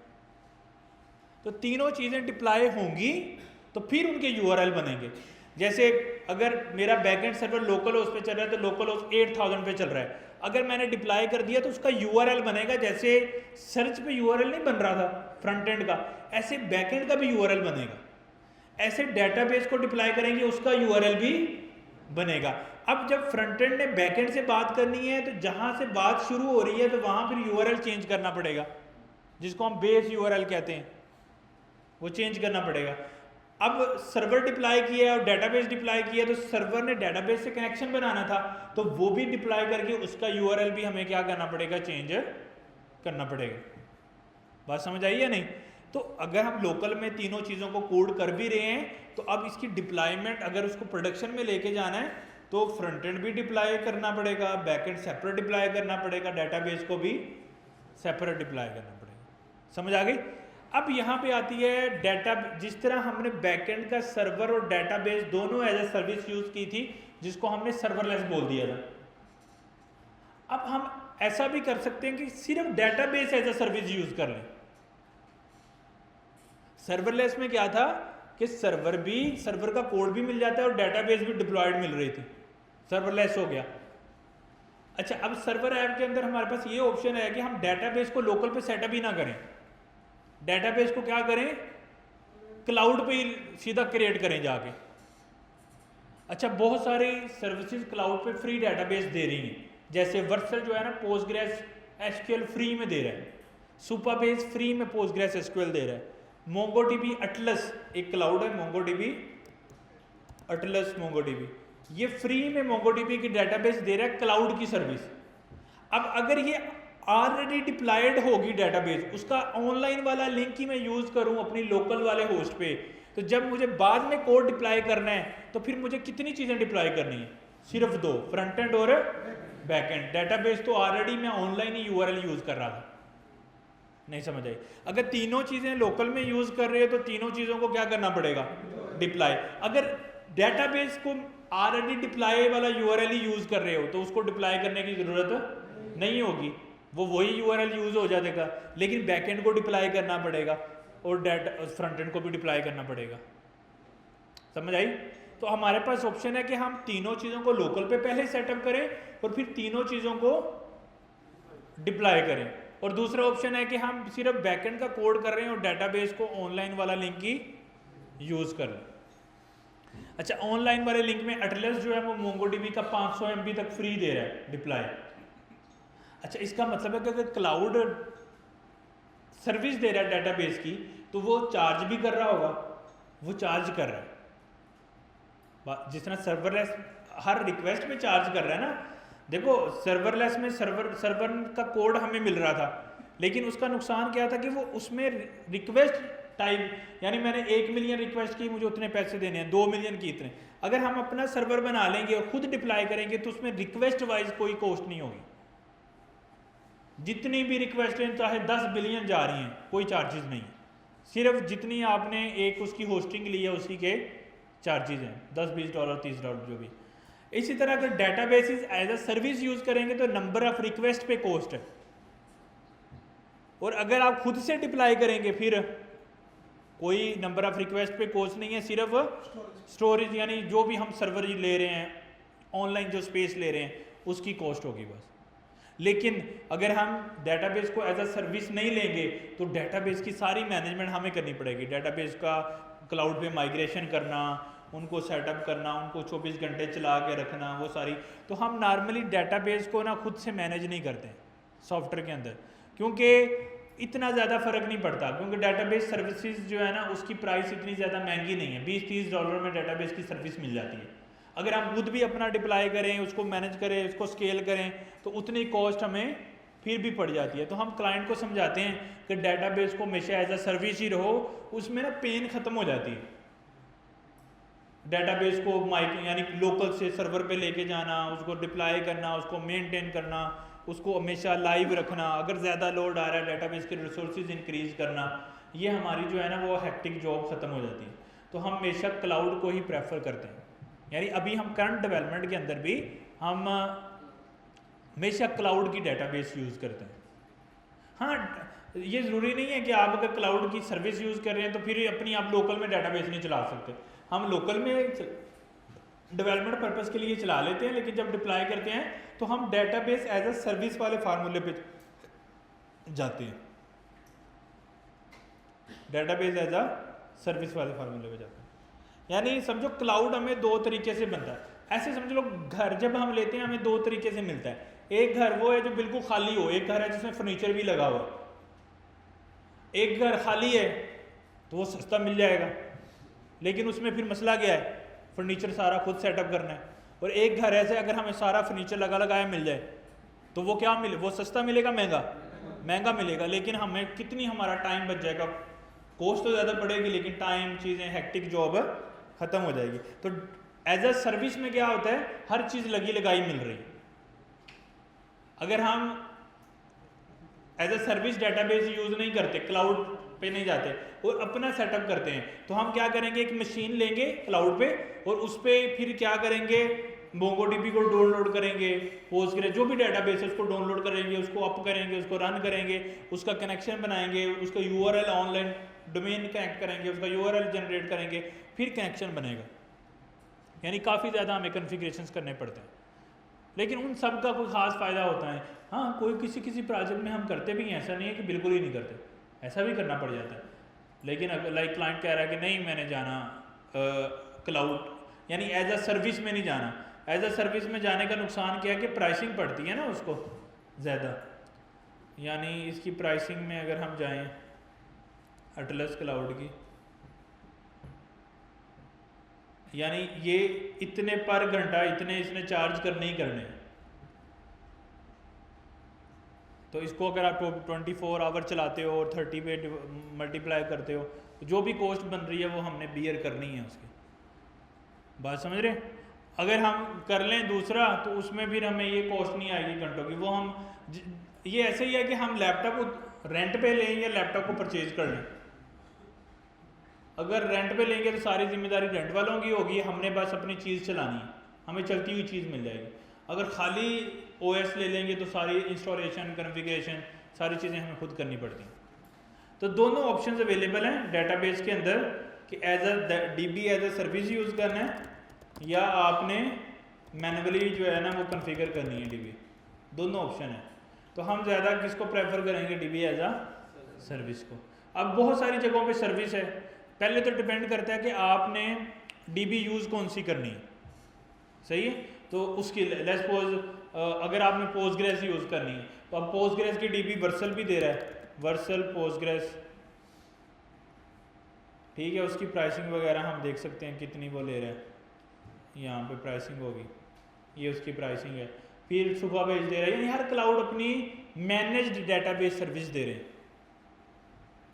तो तीनों चीजें डिप्लॉय होंगी तो फिर उनके यूआरएल बनेंगे। जैसे अगर मेरा बैकएंड सर्वर लोकल होस्ट पे चल रहा है, तो लोकल होस्ट 8000 पे चल रहा है, अगर मैंने डिप्लॉय कर दिया तो उसका यूआरएल बनेगा। जैसे सर्च पे यूआरएल नहीं बन रहा था फ्रंट एंड का, ऐसे बैकएंड का भी यूआरएल बनेगा। ऐसे डेटाबेस को डिप्लॉय करेंगे, उसका यूआरएल भी बनेगा। अब जब फ्रंट एंड ने बैकएंड से बात करनी है, तो जहां से बात शुरू हो रही है तो वहां फिर यूआरएल चेंज करना पड़ेगा, जिसको हम बेस यूआरएल कहते हैं, वो चेंज करना पड़ेगा। अब सर्वर डिप्लॉय किया है और डेटाबेस डिप्लॉय किया, तो सर्वर ने डेटाबेस से कनेक्शन बनाना था, तो वो भी डिप्लॉय करके उसका यूआरएल भी हमें क्या करना पड़ेगा, चेंज करना पड़ेगा। बात समझ आई या नहीं? तो अगर हम लोकल में तीनों चीज़ों को कोड कर भी रहे हैं, तो अब इसकी डिप्लॉयमेंट अगर उसको प्रोडक्शन में लेके जाना है, तो फ्रंट एंड भी डिप्लॉय करना पड़ेगा, बैक एंड सेपरेट डिप्लॉय करना पड़ेगा, डेटाबेस को भी सेपरेट डिप्लॉय करना पड़ेगा। समझ आ गई? अब यहाँ पे आती है डाटा, जिस तरह हमने बैकएंड का सर्वर और डेटाबेस दोनों एज ए सर्विस यूज की थी, जिसको हमने सर्वरलेस बोल दिया था। अब हम ऐसा भी कर सकते हैं कि सिर्फ database as a service use कर लें। सर्वरलेस में क्या था कि सर्वर का कोड भी मिल जाता है और डेटाबेस भी डिप्लॉयड मिल रही थी, सर्वरलेस हो गया। अच्छा, अब सर्वर ऐप के अंदर हमारे पास ये ऑप्शन है कि हम डेटाबेस को लोकल पे सेटअप ही ना करें, डेटाबेस को क्या करें, क्लाउड पे ही सीधा क्रिएट करें जाके। अच्छा, बहुत सारी सर्विसेज क्लाउड पे फ्री डेटाबेस दे रही हैं, जैसे वर्सल जो है ना पोस्टग्रेस एसक्यूएल फ्री में दे रहा है, सुपरबेस फ्री में पोस्टग्रेस एसक्यूएल दे रहा है, मोंगोडीबी अटलस एक क्लाउड है, मोंगोडीबी अटलस मोंगोडीबी, ये फ्री में मोंगोडीबी की डेटाबेस दे रहा है, क्लाउड की सर्विस। अब अगर ये ऑलरेडी डिप्लॉयड होगी डेटाबेस, उसका ऑनलाइन वाला लिंक ही मैं यूज करूं अपनी लोकल वाले होस्ट पे, तो जब मुझे बाद में कोड डिप्लॉय करना है तो फिर मुझे कितनी चीजें डिप्लॉय करनी है, सिर्फ 2, फ्रंट एंड और बैक एंड। डेटाबेस तो ऑलरेडी मैं ऑनलाइन ही यूआरएल यूज कर रहा था, नहीं समझ आई? अगर तीनों चीजें लोकल में यूज कर रहे हो तो तीनों चीजों को क्या करना पड़ेगा, डिप्लॉय। अगर डेटाबेस को ऑलरेडी डिप्लॉय वाला यूआरएल ही यूज कर रहे हो तो उसको डिप्लॉय करने की जरूरत नहीं होगी, वो वही यूआरएल यूज हो जाएगा, लेकिन बैकएंड को डिप्लॉय करना पड़ेगा और डेटा फ्रंट एंड को भी डिप्लॉय करना पड़ेगा। समझ आई? तो हमारे पास ऑप्शन है कि हम तीनों चीजों को लोकल पे पहले सेटअप करें और फिर तीनों चीजों को डिप्लॉय करें, और दूसरा ऑप्शन है कि हम सिर्फ बैकएंड का कोड कर रहे हैं और डेटाबेस को ऑनलाइन वाला लिंक ही यूज कर लें। अच्छा, ऑनलाइन वाले लिंक में एटलस जो है वो मोंगोडीबी का 500 MB तक फ्री दे रहा है डिप्लॉय। अच्छा, इसका मतलब है कि अगर क्लाउड सर्विस दे रहा है डेटाबेस की तो वो चार्ज भी कर रहा होगा, वो चार्ज कर रहा है, जिस तरह सर्वरलेस हर रिक्वेस्ट पे चार्ज कर रहा है ना। देखो, सर्वरलेस में सर्वर का कोड हमें मिल रहा था, लेकिन उसका नुकसान क्या था कि वो उसमें रिक्वेस्ट टाइप, यानी मैंने 1 मिलियन रिक्वेस्ट की, मुझे उतने पैसे देने हैं, 2 मिलियन की इतने। अगर हम अपना सर्वर बना लेंगे और खुद डिप्लॉय करेंगे तो उसमें रिक्वेस्ट वाइज कोई कॉस्ट नहीं होगी, जितनी भी रिक्वेस्ट हैं चाहे 10 बिलियन जा रही हैं कोई चार्जेस नहीं, सिर्फ जितनी आपने एक उसकी होस्टिंग ली है उसी के चार्जेस हैं, $10-20 $30 जो भी। इसी तरह अगर databases as a service use करेंगे तो नंबर ऑफ रिक्वेस्ट पे कॉस्ट है, और अगर आप खुद से डिप्लॉय करेंगे फिर कोई नंबर ऑफ रिक्वेस्ट पे कॉस्ट नहीं है, सिर्फ स्टोरेज यानी जो भी हम सर्वर ले रहे हैं, ऑनलाइन जो स्पेस ले रहे हैं उसकी कॉस्ट होगी बस। लेकिन अगर हम डेटाबेस को एज अ सर्विस नहीं लेंगे तो डेटाबेस की सारी मैनेजमेंट हमें करनी पड़ेगी, डेटाबेस का क्लाउड पे माइग्रेशन करना, उनको सेटअप करना, उनको 24 घंटे चला के रखना, वो सारी। तो हम नॉर्मली डेटाबेस को ना खुद से मैनेज नहीं करते सॉफ्टवेयर के अंदर, क्योंकि इतना ज़्यादा फ़र्क नहीं पड़ता, क्योंकि डेटाबेस सर्विसेज जो है ना उसकी प्राइस इतनी ज़्यादा महंगी नहीं है, $20-30 में डेटाबेस की सर्विस मिल जाती है। अगर हम खुद भी अपना डिप्लॉय करें, उसको मैनेज करें, उसको स्केल करें तो उतनी कॉस्ट हमें फिर भी पड़ जाती है। तो हम क्लाइंट को समझाते हैं कि डेटाबेस को हमेशा एज अ सर्विस ही रहो, उसमें ना पेन ख़त्म हो जाती है। डेटाबेस को यानी लोकल से सर्वर पे लेके जाना, उसको डिप्लॉय करना, उसको मेंटेन करना, उसको हमेशा लाइव रखना, अगर ज़्यादा लोड आ रहा है डेटाबेस के रिसोर्सेज इंक्रीज करना, ये हमारी जो है ना वो हैक्टिक जॉब ख़त्म हो जाती है। तो हम हमेशा क्लाउड को ही प्रेफर करते हैं, यानी अभी हम करंट डेवलपमेंट के अंदर भी हम हमेशा क्लाउड की डेटाबेस यूज़ करते हैं। हाँ, ये ज़रूरी नहीं है कि आप अगर क्लाउड की सर्विस यूज़ कर रहे हैं तो फिर अपनी आप लोकल में डेटाबेस नहीं चला सकते। हम लोकल में डेवलपमेंट पर्पस के लिए चला लेते हैं, लेकिन जब डिप्लॉय करते हैं तो हम डेटाबेस एज अ सर्विस वाले फार्मूले पे जाते हैं, डेटाबेस एज अ सर्विस वाले फार्मूले पे जाते हैं। यानी समझो क्लाउड हमें 2 तरीके से बनता है। ऐसे समझ लो, घर जब हम लेते हैं हमें 2 तरीके से मिलता है। एक घर वो है जो बिल्कुल खाली हो, एक घर है जिसमें फर्नीचर भी लगा हुआ है। एक घर खाली है तो वो सस्ता मिल जाएगा, लेकिन उसमें फिर मसला क्या है, फर्नीचर सारा खुद सेटअप करना है। और एक घर ऐसे अगर हमें सारा फर्नीचर लगा लगाया मिल जाए तो वो क्या मिले, वो सस्ता मिलेगा, महंगा मिलेगा, लेकिन हमें कितनी हमारा टाइम बच जाएगा। कॉस्ट तो ज़्यादा पड़ेगी लेकिन टाइम, चीज़ें, हेक्टिक जॉब ख़त्म हो जाएगी। तो एज अ सर्विस में क्या होता है, हर चीज़ लगी लगाई मिल रही। अगर हम as a service database use नहीं करते, क्लाउड पे नहीं जाते और अपना सेटअप करते हैं, तो हम क्या करेंगे, एक मशीन लेंगे क्लाउड पे और उस पर फिर क्या करेंगे, मोंगोडीबी को डाउनलोड करेंगे, पोस्टग्रेस जो भी डेटाबेस है उसको डाउनलोड करेंगे, उसको अप करेंगे, उसको रन करेंगे, उसका कनेक्शन बनाएंगे, उसका यूआरएल ऑनलाइन डोमेन कनेक्ट करेंगे, उसका यूआरएल जनरेट करेंगे, फिर कनेक्शन बनेगा। यानी काफ़ी ज़्यादा हमें कॉन्फ़िगरेशंस करने पड़ते हैं, लेकिन उन सब का कोई ख़ास फ़ायदा होता है। हाँ, कोई किसी प्रोजेक्ट में हम करते भी हैं, ऐसा नहीं है कि बिल्कुल ही नहीं करते, ऐसा भी करना पड़ जाता है। लेकिन अगर लाइक क्लाइंट कह रहा है कि नहीं मैंने जाना क्लाउड, यानी एज अ सर्विस में नहीं जाना। एज अ सर्विस में जाने का नुकसान क्या है कि प्राइसिंग पड़ती है ना उसको ज़्यादा। यानी इसकी प्राइसिंग में अगर हम जाएं अटलस क्लाउड की, यानी ये इतने पर घंटा इतने इसने चार्ज करने ही करने, तो इसको अगर आप 24 आवर चलाते हो और 30 पे मल्टीप्लाई करते हो, तो जो भी कॉस्ट बन रही है वो हमने बियर करनी है उसकी। बात समझ रहे? अगर हम कर लें दूसरा तो उसमें फिर हमें ये कॉस्ट नहीं आएगी घंटों की, वो हम ये ऐसे ही है कि हम लैपटॉप को रेंट पे लें या लैपटॉप को परचेज कर लें। अगर रेंट पे लेंगे तो सारी जिम्मेदारी रेंट वालों की होगी, हमने बस अपनी चीज़ चलानी है, हमें चलती हुई चीज़ मिल जाएगी। अगर खाली ओएस ले लेंगे तो सारी इंस्टॉलेशन कॉन्फ़िगरेशन सारी चीज़ें हमें खुद करनी पड़ती हैं। तो दोनों ऑप्शंस अवेलेबल हैं डेटाबेस के अंदर कि as a DB as a service use करना है या आपने मैनुअली जो है ना वो कॉन्फ़िगर करनी है डीबी, दोनों ऑप्शन है। तो हम ज़्यादा किसको प्रेफर करेंगे, डीबी एज अ सर्विस को। अब बहुत सारी जगहों पे सर्विस है, पहले तो डिपेंड करता है कि आपने डीबी यूज़ कौन सी करनी है, सही है। तो उसकी लेट्स सपोज अगर आपने पोस्टग्रेस यूज़ करनी है तो अब पोस्टग्रेस की डीबी वर्सल भी दे रहा है, वर्सल पोस्टग्रेस, ठीक है। उसकी प्राइसिंग वगैरह हम देख सकते हैं कितनी वो ले रहा है, यहाँ पे प्राइसिंग होगी, ये उसकी प्राइसिंग है। फिर सुबह भेज दे रहा है, यानी हर क्लाउड अपनी मैनेज्ड डेटाबेस सर्विस दे रहे हैं,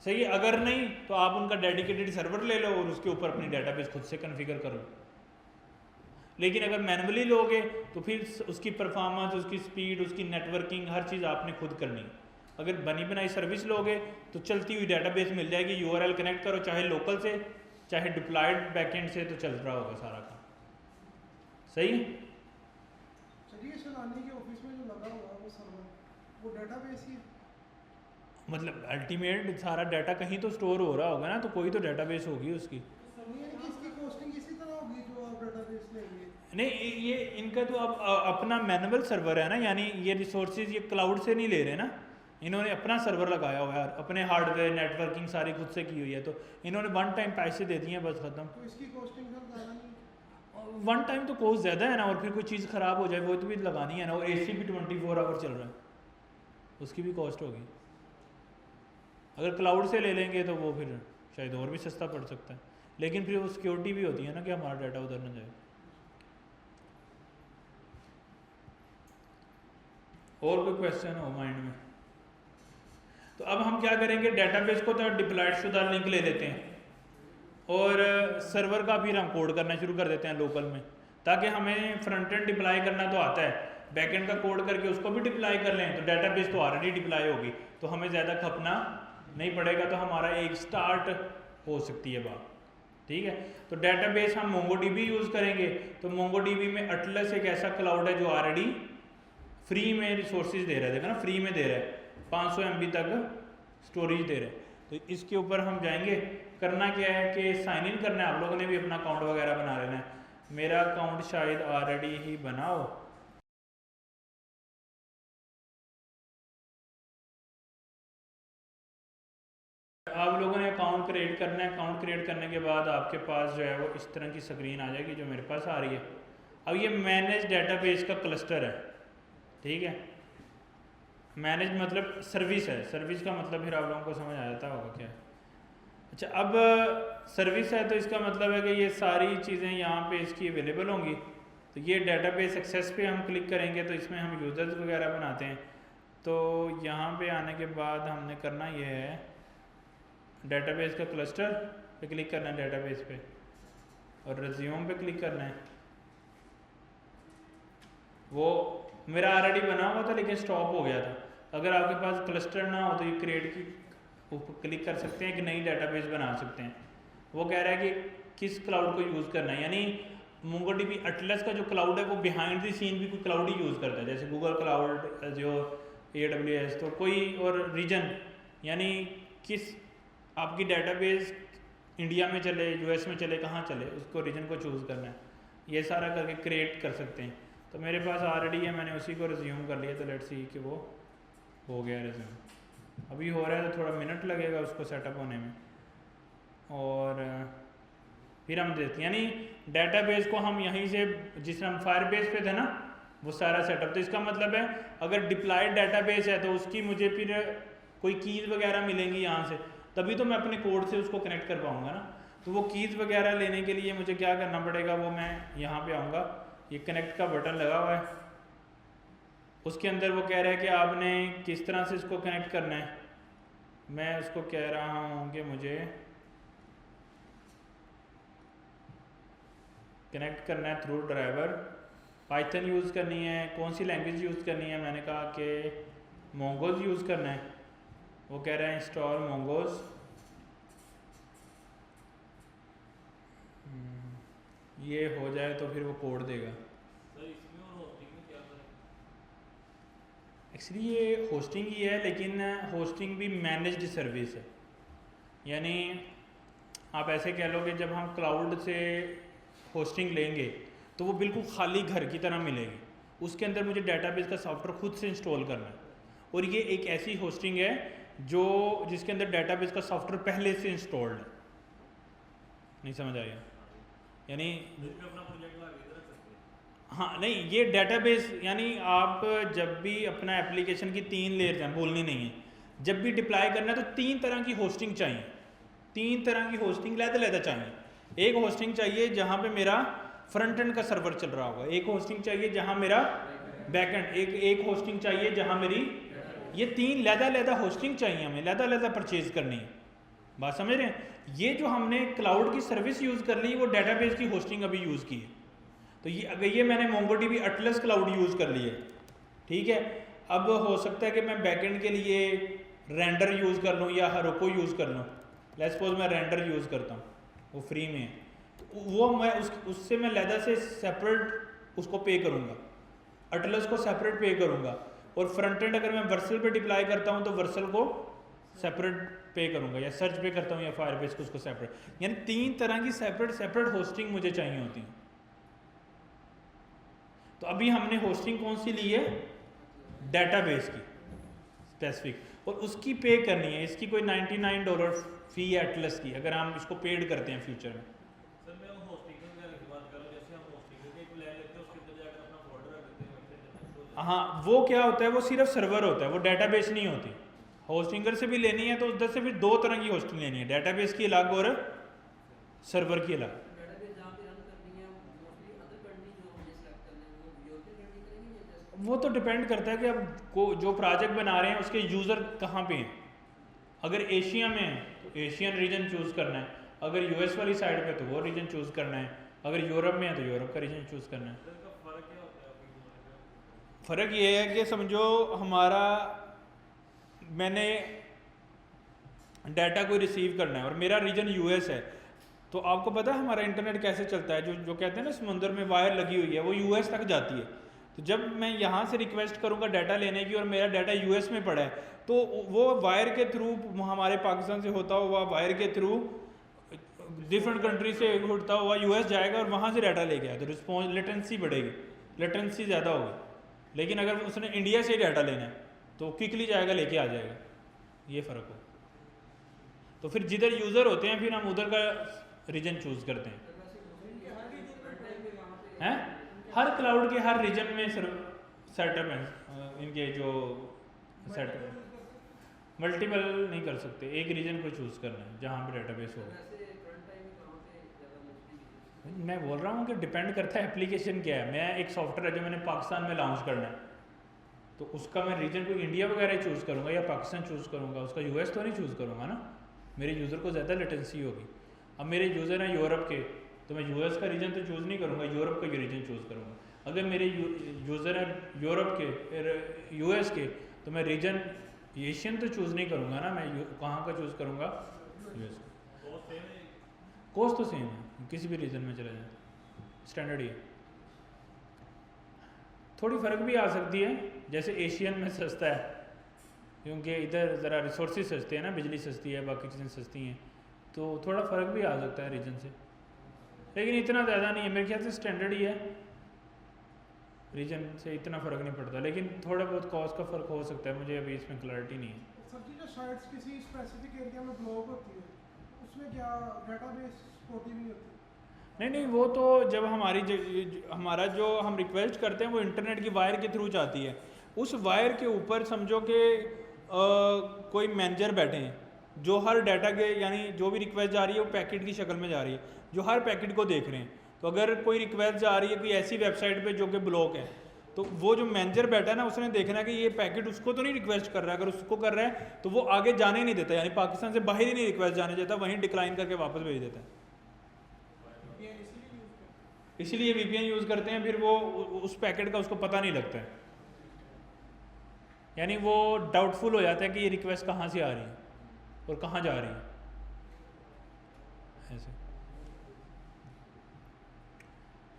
सही है। अगर नहीं तो आप उनका डेडिकेटेड सर्वर ले लो और उसके ऊपर अपनी डेटाबेस खुद से कॉन्फ़िगर कर लो। लेकिन अगर मैनुअली लोगे तो फिर उसकी परफॉर्मेंस, उसकी स्पीड, उसकी नेटवर्किंग हर चीज़ आपने खुद करनी है। अगर बनी बनाई सर्विस लोगे तो चलती हुई डेटाबेस मिल जाएगी, यूआरएल कनेक्ट करो, चाहे लोकल से चाहे डिप्लॉयड बैकएंड से, तो चल रहा होगा सारा काम, सही है। चलिए शनानी के ऑफिस में जो लगा हुआ है वो सर्वर, वो डेटाबेस ही मतलब अल्टीमेट सारा डाटा कहीं तो स्टोर हो रहा होगा ना, तो कोई तो डेटाबेस होगी उसकी। नहीं है कि इसकी कॉस्टिंग इसी तरह होगी जो आप डेटाबेस लेंगे। नहीं, ये इनका तो अब अपना मैनुअल सर्वर है ना, यानी ये रिसोर्सेज ये क्लाउड से नहीं ले रहे ना, इन्होंने अपना सर्वर लगाया हुआ है, अपने हार्डवेयर नेटवर्किंग सारी खुद से की हुई है, तो इन्होंने वन टाइम पैसे दे दिए हैं बस खत्म। तो इसकी कॉस्टिंग सर ज़्यादा नहीं, वन टाइम तो कॉस्ट ज़्यादा है ना, और फिर कोई चीज़ ख़राब हो जाए वो तो भी लगानी है ना, और एसी भी 24 आवर चल रहा है, उसकी भी कॉस्ट होगी। अगर क्लाउड से ले लेंगे तो वो फिर शायद और भी सस्ता पड़ सकता है, लेकिन फिर वो सिक्योरिटी भी होती है ना कि हमारा डाटा उधर ना जाए। और कोई क्वेश्चन हो माइंड में? तो अब हम क्या करेंगे, डेटाबेस को तो डिप्लॉयड शुदा लिंक ले लेते हैं और सर्वर का फिर हम कोड करना शुरू कर देते हैं लोकल में, ताकि हमें फ्रंट एंड डिप्लॉय करना तो आता है, बैक एंड का कोड करके उसको भी डिप्लॉय कर लें तो डेटाबेस तो ऑलरेडी डिप्लॉय होगी, तो हमें ज़्यादा खपना नहीं पड़ेगा, तो हमारा एक स्टार्ट हो सकती है बात, ठीक है। तो डेटाबेस हम मोंगोडीबी यूज़ करेंगे, तो मोंगोडीबी में अटलस एक ऐसा क्लाउड है जो ऑलरेडी फ्री में रिसोर्सेज दे रहा है, देखा ना, फ्री में दे रहा है, 500 MB तक स्टोरेज दे रहा है। तो इसके ऊपर हम जाएंगे, करना क्या है कि साइन इन करना है, आप लोगों ने भी अपना अकाउंट वगैरह बना लेना है, मेरा अकाउंट शायद ऑलरेडी ही बनाओ, आप लोगों ने अकाउंट क्रिएट करना है। अकाउंट क्रिएट करने के बाद आपके पास जो है वो इस तरह की स्क्रीन आ जाएगी जो मेरे पास आ रही है। अब ये मैनेज डेटाबेस का क्लस्टर है, ठीक है। मैनेज मतलब सर्विस है, सर्विस का मतलब फिर आप लोगों को समझ आ जाता होगा क्या है। अच्छा, अब सर्विस है तो इसका मतलब है कि ये सारी चीज़ें यहाँ पे इसकी अवेलेबल होंगी। तो ये डेटाबेस एक्सेस पे हम क्लिक करेंगे तो इसमें हम यूज़र्स वगैरह बनाते हैं। तो यहाँ पे आने के बाद हमने करना ये है, डेटाबेस का क्लस्टर पे क्लिक करना है डेटाबेस पे, और रिज्यूम पे क्लिक करना है। वो मेरा ऑलरेडी बना हुआ था लेकिन स्टॉप हो गया था। अगर आपके पास क्लस्टर ना हो तो ये क्रिएट की ऊपर क्लिक कर सकते हैं कि नई डेटाबेस बना सकते हैं। वो कह रहा है कि किस क्लाउड को यूज़ करना है, यानी मोंगोडीबी अटलस का जो क्लाउड है वो बिहाइंड द सीन भी कोई क्लाउड ही यूज़ करता है, जैसे गूगल क्लाउड, जो AWS, तो कोई और रीजन, यानी किस आपकी डेटाबेस इंडिया में चले, US में चले, कहाँ चले, उसको रीजन को चूज़ करना है। ये सारा करके क्रिएट कर सकते हैं। तो मेरे पास ऑलरेडी है, मैंने उसी को रिज्यूम कर लिया, तो लेट्स सी कि वो हो गया रिज्यूम। अभी हो रहा है तो थोड़ा मिनट लगेगा उसको सेटअप होने में, और फिर हम देखते हैं, यानी डेटाबेस को हम यहीं से, जिस हम फायरबेस पे थे ना, वो सारा सेटअप। तो इसका मतलब है अगर डिप्लॉयड डेटाबेस है तो उसकी मुझे फिर कोई कीज़ वगैरह मिलेंगी यहाँ से, तभी तो मैं अपने कोड से उसको कनेक्ट कर पाऊँगा ना। तो वो कीज़ वगैरह लेने के लिए मुझे क्या करना पड़ेगा, वो मैं यहाँ पे आऊँगा, ये कनेक्ट का बटन लगा हुआ है, उसके अंदर वो कह रहा है कि आपने किस तरह से इसको कनेक्ट करना है। मैं उसको कह रहा हूँ कि मुझे कनेक्ट करना है थ्रू ड्राइवर, पाइथन यूज़ करनी है, कौन सी लैंग्वेज यूज़ करनी है, मैंने कहा कि मोंगोज यूज़ करना है। वो कह रहा है इंस्टॉल मोंगोज, ये हो जाए तो फिर वो कोड देगा। एक्चुअली ये होस्टिंग ही है, लेकिन होस्टिंग भी मैनेज्ड सर्विस है, यानी आप ऐसे कह लो कि जब हम क्लाउड से होस्टिंग लेंगे तो वो बिल्कुल खाली घर की तरह मिलेगी, उसके अंदर मुझे डेटाबेस का सॉफ्टवेयर खुद से इंस्टॉल करना है। और ये एक ऐसी होस्टिंग है जो जिसके अंदर डेटाबेस का सॉफ्टवेयर पहले से इंस्टॉल्ड है। नहीं समझ आया? यानी हाँ नहीं, ये डेटाबेस, यानी आप जब भी अपना एप्लीकेशन की 3 लेयर्स हैं, बोलनी नहीं है, जब भी डिप्लॉय करना है तो 3 तरह की होस्टिंग चाहिए, 3 तरह की होस्टिंग लहदा चाहिए। एक होस्टिंग चाहिए जहाँ पे मेरा फ्रंट एंड का सर्वर चल रहा होगा, एक होस्टिंग चाहिए जहाँ मेरा बैक एंड, एक होस्टिंग चाहिए जहाँ मेरी, ये 3 लहदा होस्टिंग चाहिए हमें, लहदा परचेज करनी है। बात समझ रहे हैं? ये जो हमने क्लाउड की सर्विस यूज़ कर ली, वो डेटाबेस की होस्टिंग अभी यूज़ की है। तो ये अगर ये मैंने मोंगोडीबी अटलस क्लाउड यूज़ कर लिया, ठीक है। अब हो सकता है कि मैं बैकएंड के लिए रेंडर यूज़ कर लूँ या हरोको यूज़ कर लूँ। लेट्स सपोज मैं रेंडर यूज़ करता हूँ, वो फ्री में है, तो वो मैं उससे मैं लहदा से सेपरेट उसको पे करूँगा, अटलस को सेपरेट पे करूँगा। और फ्रंट एंड अगर मैं वर्सल पे डिप्लॉय करता हूँ तो वर्सल को सेपरेट पे करूँगा, या सर्च पे करता हूँ या फायरबेस को उसको सेपरेट, यानी 3 तरह की सेपरेट होस्टिंग मुझे चाहिए होती है। तो अभी हमने होस्टिंग कौन सी ली है? डेटाबेस की स्पेसिफिक, और उसकी पे करनी है। इसकी कोई $99 फ़ी है एटलस की, अगर हम इसको पेड करते हैं फ्यूचर में। सर मैं होस्टिंग की बात कर रहा हूं, जैसे हम होस्टिंग के एक प्लान लेते हैं, उसके अंदर जाकर अपना फोल्डर रख देते हैं। हाँ, वो क्या होता है, वो सिर्फ सर्वर होता है, वो डेटाबेस नहीं होती। होस्टिंगर से भी लेनी है तो उधर से फिर 2 तरह की होस्टिंग लेनी है, डेटाबेस की अलग और सर्वर की अलग। वो तो डिपेंड करता है कि अब जो प्रोजेक्ट बना रहे हैं उसके यूज़र कहाँ पे हैं। अगर एशिया में है तो एशियन रीजन चूज़ करना है, अगर US वाली साइड पे तो वो रीजन चूज़ करना है, अगर यूरोप में है तो यूरोप का रीजन चूज़ करना है। फ़र्क ये है कि समझो हमारा, मैंने डाटा को रिसीव करना है और मेरा रीजन US है, तो आपको पता है हमारा इंटरनेट कैसे चलता है, जो कहते हैं ना समुंदर में वायर लगी हुई है, वो US तक जाती है। तो जब मैं यहाँ से रिक्वेस्ट करूँगा डाटा लेने की और मेरा डाटा US में पड़ा है, तो वो वायर के थ्रू, हमारे पाकिस्तान से होता हुआ वायर के थ्रू डिफरेंट कंट्री से होता हुआ US जाएगा और वहाँ से डाटा लेके आया, तो रिस्पॉन्स लेटेंसी बढ़ेगी, लेटेंसी ज़्यादा होगी। लेकिन अगर उसने इंडिया से डाटा लेना है तो क्विकली जाएगा, लेके आ जाएगा। ये फ़र्क हो। तो फिर जिधर यूज़र होते हैं फिर हम उधर का रीजन चूज़ करते हैं। हर क्लाउड के हर रीजन में सेटअप है, इनके जो सेटअप है मल्टीपल नहीं कर सकते, एक रीजन को चूज़ करना है जहाँ पे डेटाबेस हो। मैं बोल रहा हूँ कि डिपेंड करता है एप्लीकेशन क्या है। मैं एक सॉफ्टवेयर है जो मैंने पाकिस्तान में लॉन्च करना है, तो उसका मैं रीजन को इंडिया वगैरह चूज़ करूँगा या पाकिस्तान चूज़ करूँगा, उसका US तो नहीं चूज़ करूँगा ना, मेरे यूज़र को ज़्यादा लेटेंसी होगी। अब मेरे यूज़र हैं यूरोप के, तो मैं US का रीजन तो चूज़ नहीं करूँगा, यूरोप का रीजन चूज़ करूँगा। अगर मेरे यूज़र हैं यूरोप के फिर यूएस के, तो मैं रीजन एशियन तो चूज़ नहीं करूँगा ना, मैं कहाँ का चूज़ करूँगा, यूएस। कॉस्ट सेम है? कोस्ट तो सेम है, किसी भी रीजन में चले जाए स्टैंडर्ड ही है। थोड़ी फ़र्क भी आ सकती है, जैसे एशियन में सस्ता है क्योंकि इधर ज़रा रिसोर्सेज सस्ते हैं ना, बिजली सस्ती है, बाकी चीज़ें सस्ती हैं, तो थोड़ा फ़र्क भी आ सकता है रीजन से, लेकिन इतना ज़्यादा नहीं है मेरे ख्याल से, स्टैंडर्ड ही है, रीजन से इतना फ़र्क नहीं पड़ता, लेकिन थोड़ा बहुत कॉस्ट का फ़र्क हो सकता है, मुझे अभी इसमें क्लैरिटी नहीं है। सर जी, जो साइट्स किसी स्पेसिफिक एरिया में ब्लॉक होती है, उसमें क्या डेटाबेस सपोर्टिव नहीं होती? नहीं नहीं, वो तो जब हमारा जो हम रिक्वेस्ट करते हैं वो इंटरनेट की वायर के थ्रू जाती है, उस वायर के ऊपर समझो कि कोई मैनेजर बैठे हैं जो हर डाटा के, यानी जो भी रिक्वेस्ट जा रही है वो पैकेट की शक्ल में जा रही है, जो हर पैकेट को देख रहे हैं। तो अगर कोई रिक्वेस्ट जा रही है कोई ऐसी वेबसाइट पे जो कि ब्लॉक है, तो वो जो मैनेजर बैठा है ना, उसने देखना है कि ये पैकेट उसको तो नहीं रिक्वेस्ट कर रहा है, अगर उसको कर रहा है तो वो आगे जाने ही नहीं देता, यानी पाकिस्तान से बाहर ही नहीं रिक्वेस्ट जाने देता, वहीं डिक्लाइन करके वापस भेज देता है। इसलिए VPN यूज़ करते हैं, फिर वो उस पैकेट का उसको पता नहीं लगता है, यानी वो डाउटफुल हो जाता है कि ये रिक्वेस्ट कहाँ से आ रही है और कहाँ जा रही है, ऐसे।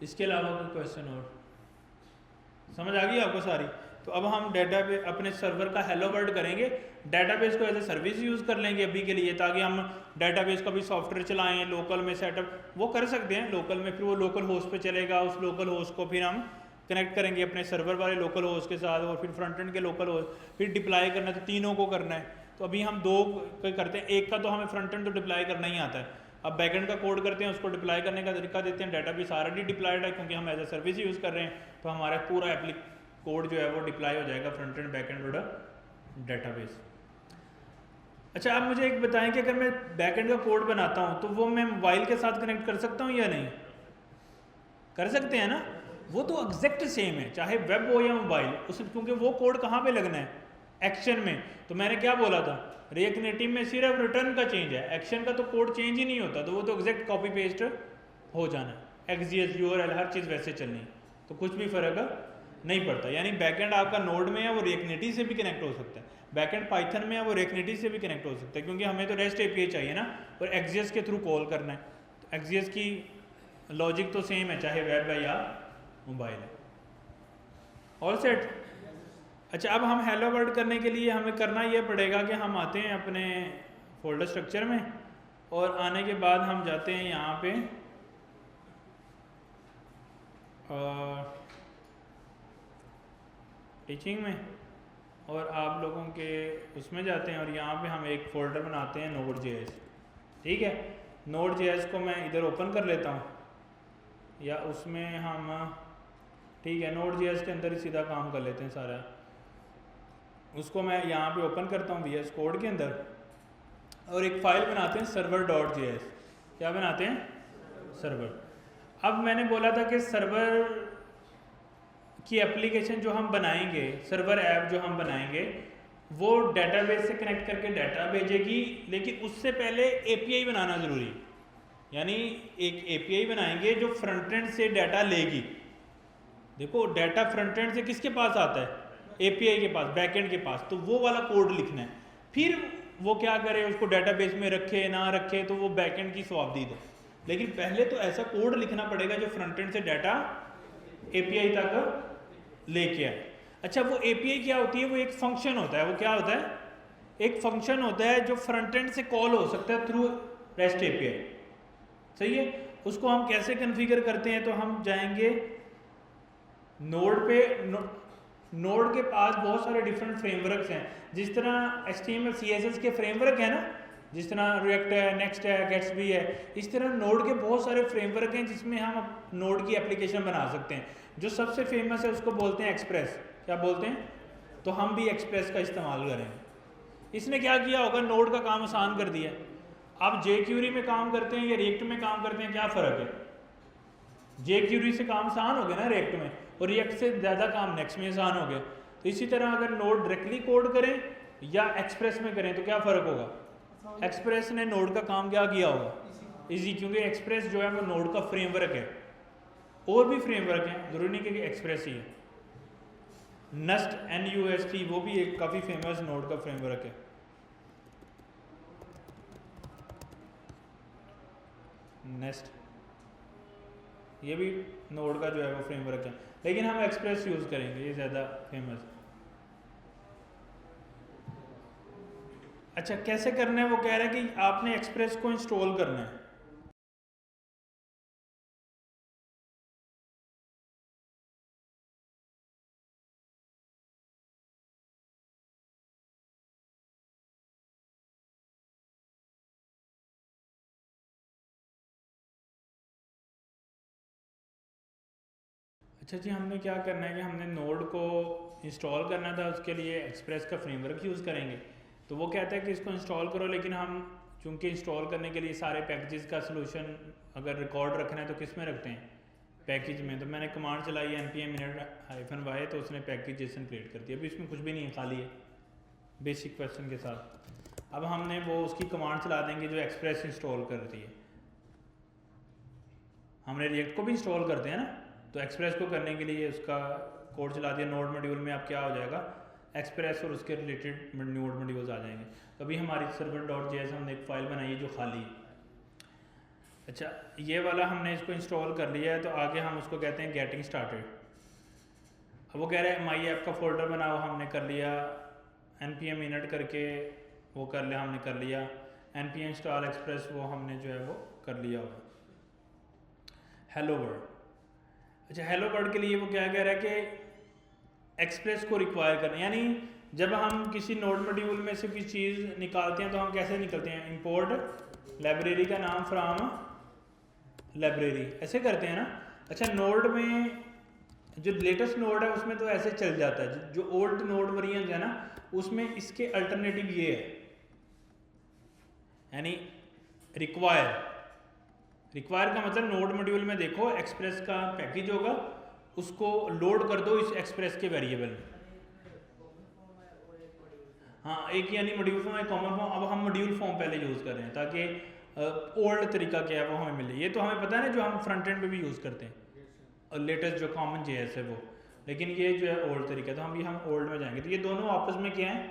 इसके अलावा कोई क्वेश्चन और समझ आ गई आपको सारी? तो अब हम डेटाबेस अपने सर्वर का हेलो वर्ल्ड करेंगे, डेटाबेस को एज ए सर्विस यूज़ कर लेंगे अभी के लिए, ताकि हम डेटाबेस का भी सॉफ्टवेयर चलाएं, लोकल में सेटअप वो कर सकते हैं लोकल में, फिर वो लोकल होस्ट पे चलेगा, उस लोकल होस्ट को फिर हम कनेक्ट करेंगे अपने सर्वर वाले लोकल होस्ट के साथ, और फिर फ्रंट एंड के लोकल होस्ट, फिर डिप्लाई करना है तो तीनों को करना है। तो अभी हम दो करते हैं, एक का तो हमें फ्रंट एंड तो डिप्लाई करना ही आता है, अब बैकएंड का कोड करते हैं, उसको डिप्लाई करने का तरीका देते हैं, डेटाबेस ऑलरेडी डिप्लाइड है क्योंकि हम एज ए सर्विस यूज़ कर रहे हैं, तो हमारा पूरा कोड जो है वो डिप्लाई हो जाएगा फ्रंट एंड बैकएंड और डेटाबेस। अच्छा, आप मुझे एक बताएं कि अगर मैं बैकएंड का कोड बनाता हूं तो वो मैं मोबाइल के साथ कनेक्ट कर सकता हूं या नहीं? कर सकते हैं ना? वो तो एग्जैक्ट सेम है चाहे वेब हो या मोबाइल, उस क्योंकि वो कोड कहाँ पे लगना है, एक्शन में। तो मैंने क्या बोला था, रिएक्ट नेटिव में सिर्फ रिटर्न का चेंज है, एक्शन का तो कोड चेंज ही नहीं होता, तो वो तो एग्जैक्ट कॉपी पेस्ट हो जाना है, XGS URL हर चीज़ वैसे चलनी, तो कुछ भी फर्क नहीं पड़ता। यानी बैकएंड आपका नोड में है वो रिएक्ट नेटिव से भी कनेक्ट हो सकता है, बैकएंड पाइथन में है वो रिएक्ट नेटिव से भी कनेक्ट हो सकता है, क्योंकि हमें तो रेस्ट API चाहिए ना, और XGS के थ्रू कॉल करना है, तो XGS की लॉजिक तो सेम है चाहे वेब है या मोबाइल है। All set? अच्छा, अब हम हेलो वर्ल्ड करने के लिए हमें करना ये पड़ेगा कि हम आते हैं अपने फोल्डर स्ट्रक्चर में, और आने के बाद हम जाते हैं यहाँ पे टीचिंग में, और आप लोगों के उसमें जाते हैं, और यहाँ पे हम एक फ़ोल्डर बनाते हैं Node.js। ठीक है, Node.js को मैं इधर ओपन कर लेता हूँ, या उसमें हम, ठीक है, Node.js के अंदर ही सीधा काम कर लेते हैं सारा, उसको मैं यहाँ पे ओपन करता हूँ VS कोड के अंदर, और एक फ़ाइल बनाते हैं server.js। क्या बनाते हैं? सर्वर। अब मैंने बोला था कि सर्वर की एप्लीकेशन जो हम बनाएंगे, सर्वर ऐप जो हम बनाएंगे, वो डेटाबेस से कनेक्ट करके डाटा भेजेगी, लेकिन उससे पहले API बनाना ज़रूरी है। यानी एक API बनाएंगे जो फ्रंट एंड से डाटा लेगी। देखो, डाटा फ्रंट एंड से किसके पास आता है? API के पास, बैकएंड के पास, तो वो वाला कोड लिखना है। फिर वो क्या करे, उसको डाटाबेस में रखे ना रखे, तो वो बैकएंड की स्वाबदी दे, लेकिन पहले तो ऐसा कोड लिखना पड़ेगा जो फ्रंट एंड से डाटा API तक लेके आए। अच्छा, वो API क्या होती है? वो एक फंक्शन होता है। वो क्या होता है? एक फंक्शन होता है जो फ्रंट एंड से कॉल हो सकता है थ्रू REST API। सही है? उसको हम कैसे कॉन्फ़िगर करते हैं? तो हम जाएंगे नोड पे, नोड के पास बहुत सारे डिफरेंट फ्रेमवर्क्स हैं, जिस तरह HTML CSS के फ्रेमवर्क है ना, जिस तरह रिएक्ट है, नेक्स्ट है, गेट्सबी है, इस तरह नोड के बहुत सारे फ्रेमवर्क हैं जिसमें हम नोड की एप्लीकेशन बना सकते हैं। जो सबसे फेमस है उसको बोलते हैं एक्सप्रेस। क्या बोलते हैं? तो हम भी एक्सप्रेस का इस्तेमाल करेंगे। इसने क्या किया होगा? नोड का काम आसान कर दिया। आप jQuery में काम करते हैं या रिएक्ट में काम करते हैं, क्या फ़र्क है? jQuery से काम आसान हो गया ना रिएक्ट में, और रिएक्ट से ज़्यादा काम नेक्स्ट में आसान हो गया। तो इसी तरह अगर नोड डायरेक्टली कोड करें या एक्सप्रेस में करें तो क्या फ़र्क होगा? एक्सप्रेस ने नोड का काम क्या किया होगा? इजी, क्योंकि एक्सप्रेस जो है वो नोड का फ्रेमवर्क है, और भी फ्रेमवर्क हैं, ज़रूरी नहीं कि एक्सप्रेस ही है। नस्ट NUST वो भी एक काफ़ी फेमस नोड का फ्रेमवर्क है। नेस्ट ये भी नोड का जो है वो फ्रेमवर्क है, लेकिन हम एक्सप्रेस यूज़ करेंगे, ये ज़्यादा फेमस। अच्छा कैसे करना है, वो कह रहा है कि आपने एक्सप्रेस को इंस्टॉल करना है। अच्छा जी, हमने क्या करना है कि हमने नोड को इंस्टॉल करना था, उसके लिए एक्सप्रेस का फ्रेमवर्क यूज़ करेंगे। तो वो कहता है कि इसको इंस्टॉल करो, लेकिन हम चूँकि इंस्टॉल करने के लिए सारे पैकेजेस का सलूशन अगर रिकॉर्ड रखना है तो किस में रखते हैं, पैकेज में। तो मैंने कमांड चलाई npm-y, तो उसने पैकेज जेसन क्रिएट कर दिया। अभी इसमें कुछ भी नहीं है, खाली है बेसिक क्वेश्चन के साथ। अब हमने वो उसकी कमांड चला देंगे जो एक्सप्रेस इंस्टॉल करती है। हमने रिएक्ट को भी इंस्टॉल करते हैं ना, तो एक्सप्रेस को करने के लिए उसका कोड चला दिया। नोड मॉड्यूल में अब क्या हो जाएगा, एक्सप्रेस और उसके रिलेटेड नोड मॉड्यूल्स आ जाएंगे। तो अभी हमारी server.js हमने एक फ़ाइल बनाई है जो खाली है। अच्छा ये वाला हमने इसको इंस्टॉल कर लिया है, तो आगे हम उसको कहते हैं गेटिंग स्टार्टेड। अब वो कह रहा है माई ऐप का फोल्डर बनाओ, हमने कर लिया। npm init करके वो कर लिया, हमने कर लिया। npm install express वो हमने जो है वो कर लिया होगा। हेलो वर्ल्ड, अच्छा हेलो वर्ल्ड के लिए वो क्या कह रहा है कि एक्सप्रेस को रिक्वायर करना, यानी जब हम किसी नोड मॉड्यूल में से कोई चीज़ निकालते हैं तो हम कैसे निकलते हैं, इंपोर्ट लाइब्रेरी का नाम फ्रॉम लाइब्रेरी, ऐसे करते हैं ना। अच्छा नोड में जो लेटेस्ट नोड है उसमें तो ऐसे चल जाता है, जो ओल्ड नोड वेरिएंट है ना उसमें इसके अल्टरनेटिव ये है, यानी रिक्वायर का मतलब नोड मॉड्यूल में देखो एक्सप्रेस का पैकेज होगा, उसको लोड कर दो इस एक्सप्रेस के वेरिएबल में। हाँ एक यानी मॉड्यूल फॉर्म, एक कॉमन फॉर्म। अब हम मॉड्यूल फॉर्म पहले यूज़ कर रहे हैं ताकि ओल्ड तरीका क्या है वो हमें मिले। ये तो हमें पता है ना जो हम फ्रंट एंड पे भी यूज़ करते हैं, और लेटेस्ट जो कॉमन JS है वो, लेकिन ये जो है ओल्ड तरीका। तो हम ओल्ड में जाएंगे, तो ये दोनों आपस में क्या है,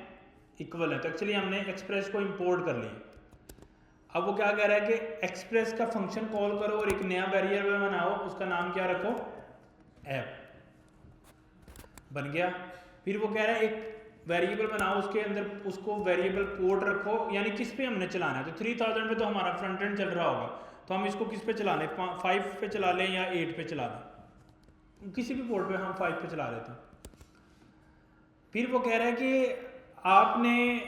इक्वल है। तो एक्चुअली हमने एक्सप्रेस को इम्पोर्ट कर लिया। अब वो क्या कह रहा है कि एक्सप्रेस का फंक्शन कॉल करो और एक नया वेरिएबल बनाओ, उसका नाम क्या रखो, ऐप, बन गया। फिर वो कह रहा है एक वेरिएबल बनाओ, उसके अंदर उसको वेरिएबल पोर्ट रखो, यानी किस पे हमने चलाना है। तो 3000 पे तो हमारा फ्रंट एंड चल रहा होगा, तो हम इसको किस पे चला लें, 5 पे चला लें या 8 पे चला लें, किसी भी पोर्ट पे हम 5 पे चला लेते हैं। फिर वो कह रहा है कि आपने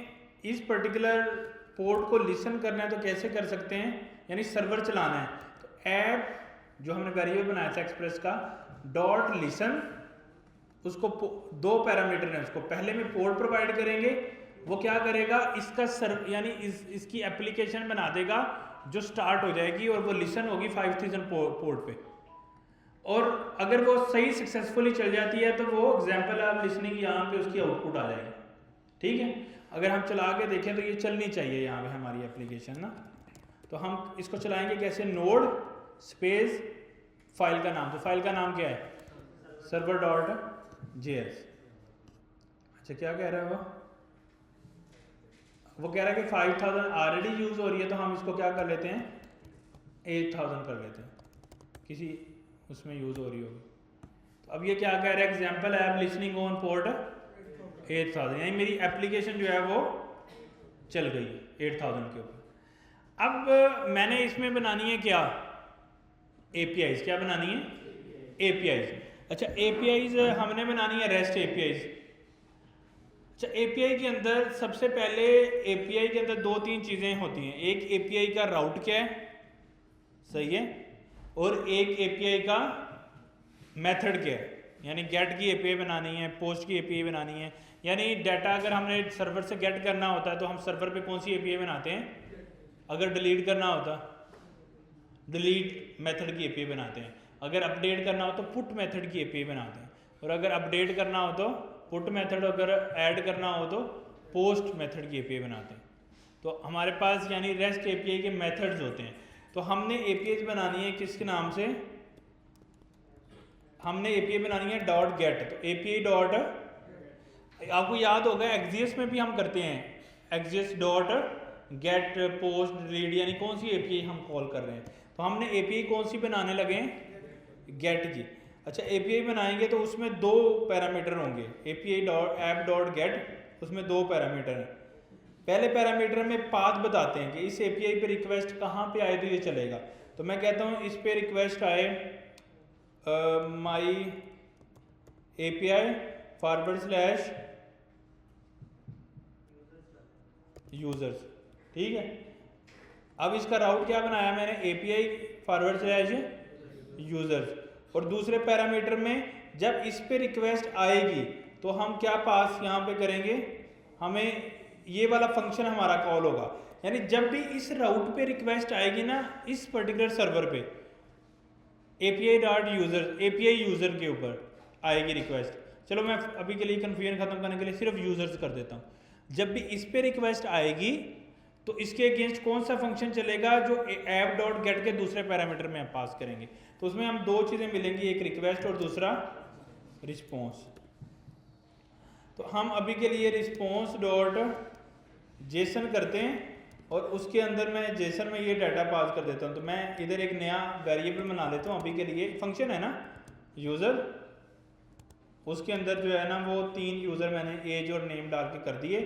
इस पर्टिकुलर पोर्ट को लिसन करना है, तो कैसे कर सकते हैं, यानी सर्वर चलाना है। तो ऐप जो हमने वेरिएबल बनाया था एक्सप्रेस का डॉट लिसन, उसको दो पैरामीटर हैं, उसको पहले में पोर्ट प्रोवाइड करेंगे, वो क्या करेगा इसका यानी इसकी एप्लीकेशन बना देगा जो स्टार्ट हो जाएगी और वो लिसन होगी 5000 पोर्ट पे। और अगर वो सही सक्सेसफुली चल जाती है तो वो एग्जाम्पल आप लिसनिंग यहाँ पे उसकी आउटपुट आ जाएगी, ठीक है। अगर हम चला के देखें तो ये चलनी चाहिए यहाँ पे हमारी एप्लीकेशन ना। तो हम इसको चलाएंगे कैसे, नोड स्पेस फाइल का नाम, तो फाइल का नाम क्या है, server.js। अच्छा क्या कह रहा है वो कह रहा है कि 5000 ऑलरेडी यूज हो रही है, तो हम इसको क्या कर लेते हैं 8000 कर लेते हैं, किसी उसमें यूज हो रही होगी। तो अब ये क्या कह रहा है, example app listening on port 8000, यानी मेरी एप्लीकेशन जो है वो चल गई 8000 के ऊपर। अब मैंने इसमें बनानी है क्या, APIs, क्या बनानी है, APIs। अच्छा APIs हमने बनानी है REST APIs। अच्छा API के अंदर सबसे पहले API के अंदर 2-3 चीज़ें होती हैं, एक API का राउट क्या है, सही है, और एक API का मेथड क्या है, यानी गेट की API बनानी है, पोस्ट की API बनानी है। यानी डाटा अगर हमने सर्वर से गेट करना होता है तो हम सर्वर पे कौन सी API बनाते हैं, अगर डिलीट करना होता डिलीट मेथड की API बनाते हैं, अगर अपडेट करना हो तो पुट मेथड की API बनाते हैं, और अगर अपडेट करना हो तो पुट मेथड, अगर ऐड करना हो तो पोस्ट मेथड की API बनाते हैं। तो हमारे पास यानी REST API के मेथड्स होते हैं। तो हमने APIs बनानी है किसके नाम से, हमने एपीआई बनानी है डॉट गेट, तो एपीआई डॉट, आपको याद होगा एक्सियस में भी हम करते हैं, एक्सियस डॉट गेट पोस्ट रीड, यानी कौन सी एपीआई हम कॉल कर रहे हैं। तो हमने एपीआई कौन सी बनाने लगे हैं, गेट की। अच्छा एपीआई बनाएंगे तो उसमें दो पैरामीटर होंगे, API dot app dot gate, उसमें दो पैरामीटर हैं। पहले पैरामीटर में पाथ बताते हैं कि इस एपीआई पे रिक्वेस्ट कहाँ पे आए तो ये चलेगा। तो मैं कहता हूँ इस पे रिक्वेस्ट आए माई एपीआई // यूजर्स, ठीक है। अब इसका राउट क्या बनाया मैंने, एपीआई // यूजर्स, और दूसरे पैरामीटर में जब इस पे रिक्वेस्ट आएगी तो हम क्या पास यहाँ पे करेंगे, हमें ये वाला फंक्शन हमारा कॉल होगा। यानी जब भी इस राउट पे रिक्वेस्ट आएगी ना इस पर्टिकुलर सर्वर पे एपीआई यूजर के ऊपर आएगी रिक्वेस्ट। चलो मैं अभी के लिए कंफ्यूजन खत्म करने के लिए सिर्फ यूजर्स कर देता हूँ। जब भी इस पे रिक्वेस्ट आएगी तो इसके अगेंस्ट कौन सा फंक्शन चलेगा, जो ऐप डॉट गेट के दूसरे पैरामीटर में आप पास करेंगे। तो उसमें हम दो चीजें मिलेंगी, एक रिक्वेस्ट और दूसरा रिस्पॉन्स। तो हम अभी के लिए रिस्पॉन्स डॉट जेसन करते हैं और उसके अंदर मैं जेसन में ये डाटा पास कर देता हूँ। तो मैं इधर एक नया वेरिएबल बना लेता हूँ, अभी के लिए फंक्शन है ना यूज़र, उसके अंदर जो है ना वो 3 यूज़र मैंने एज और नेम डाल के कर दिए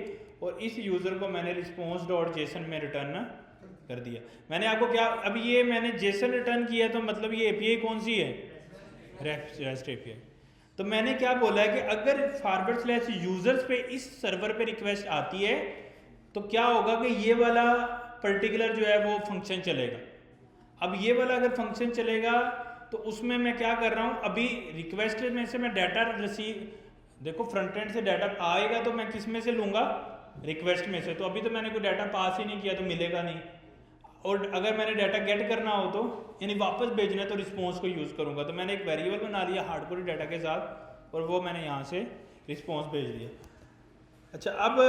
और इस यूज़र को मैंने रिस्पॉन्स डॉट जेसन में रिटर्न कर दिया। मैंने आपको क्या, अभी ये मैंने जेसन रिटर्न किया तो मतलब ये एपीआई कौन सी है, रेस्ट एपीआई। तो मैंने क्या बोला है कि अगर / यूजर्स पे इस सर्वर पे रिक्वेस्ट आती है तो क्या होगा कि ये वाला पर्टिकुलर जो है वो फंक्शन चलेगा। अब ये वाला अगर फंक्शन चलेगा तो उसमें मैं क्या कर रहा हूँ, अभी रिक्वेस्ट में से मैं डाटा रिसीव, देखो फ्रंट एंड से डाटा आएगा तो मैं किस में से लूँगा, रिक्वेस्ट में से। तो अभी तो मैंने कोई डाटा पास ही नहीं किया तो मिलेगा नहीं। और अगर मैंने डाटा गेट करना हो तो यानी वापस भेजना है तो रिस्पॉन्स को यूज़ करूँगा। तो मैंने एक वेरिएबल बना लिया हार्डकोर डाटा के साथ और वो मैंने यहाँ से रिस्पॉन्स भेज दिया। अच्छा अब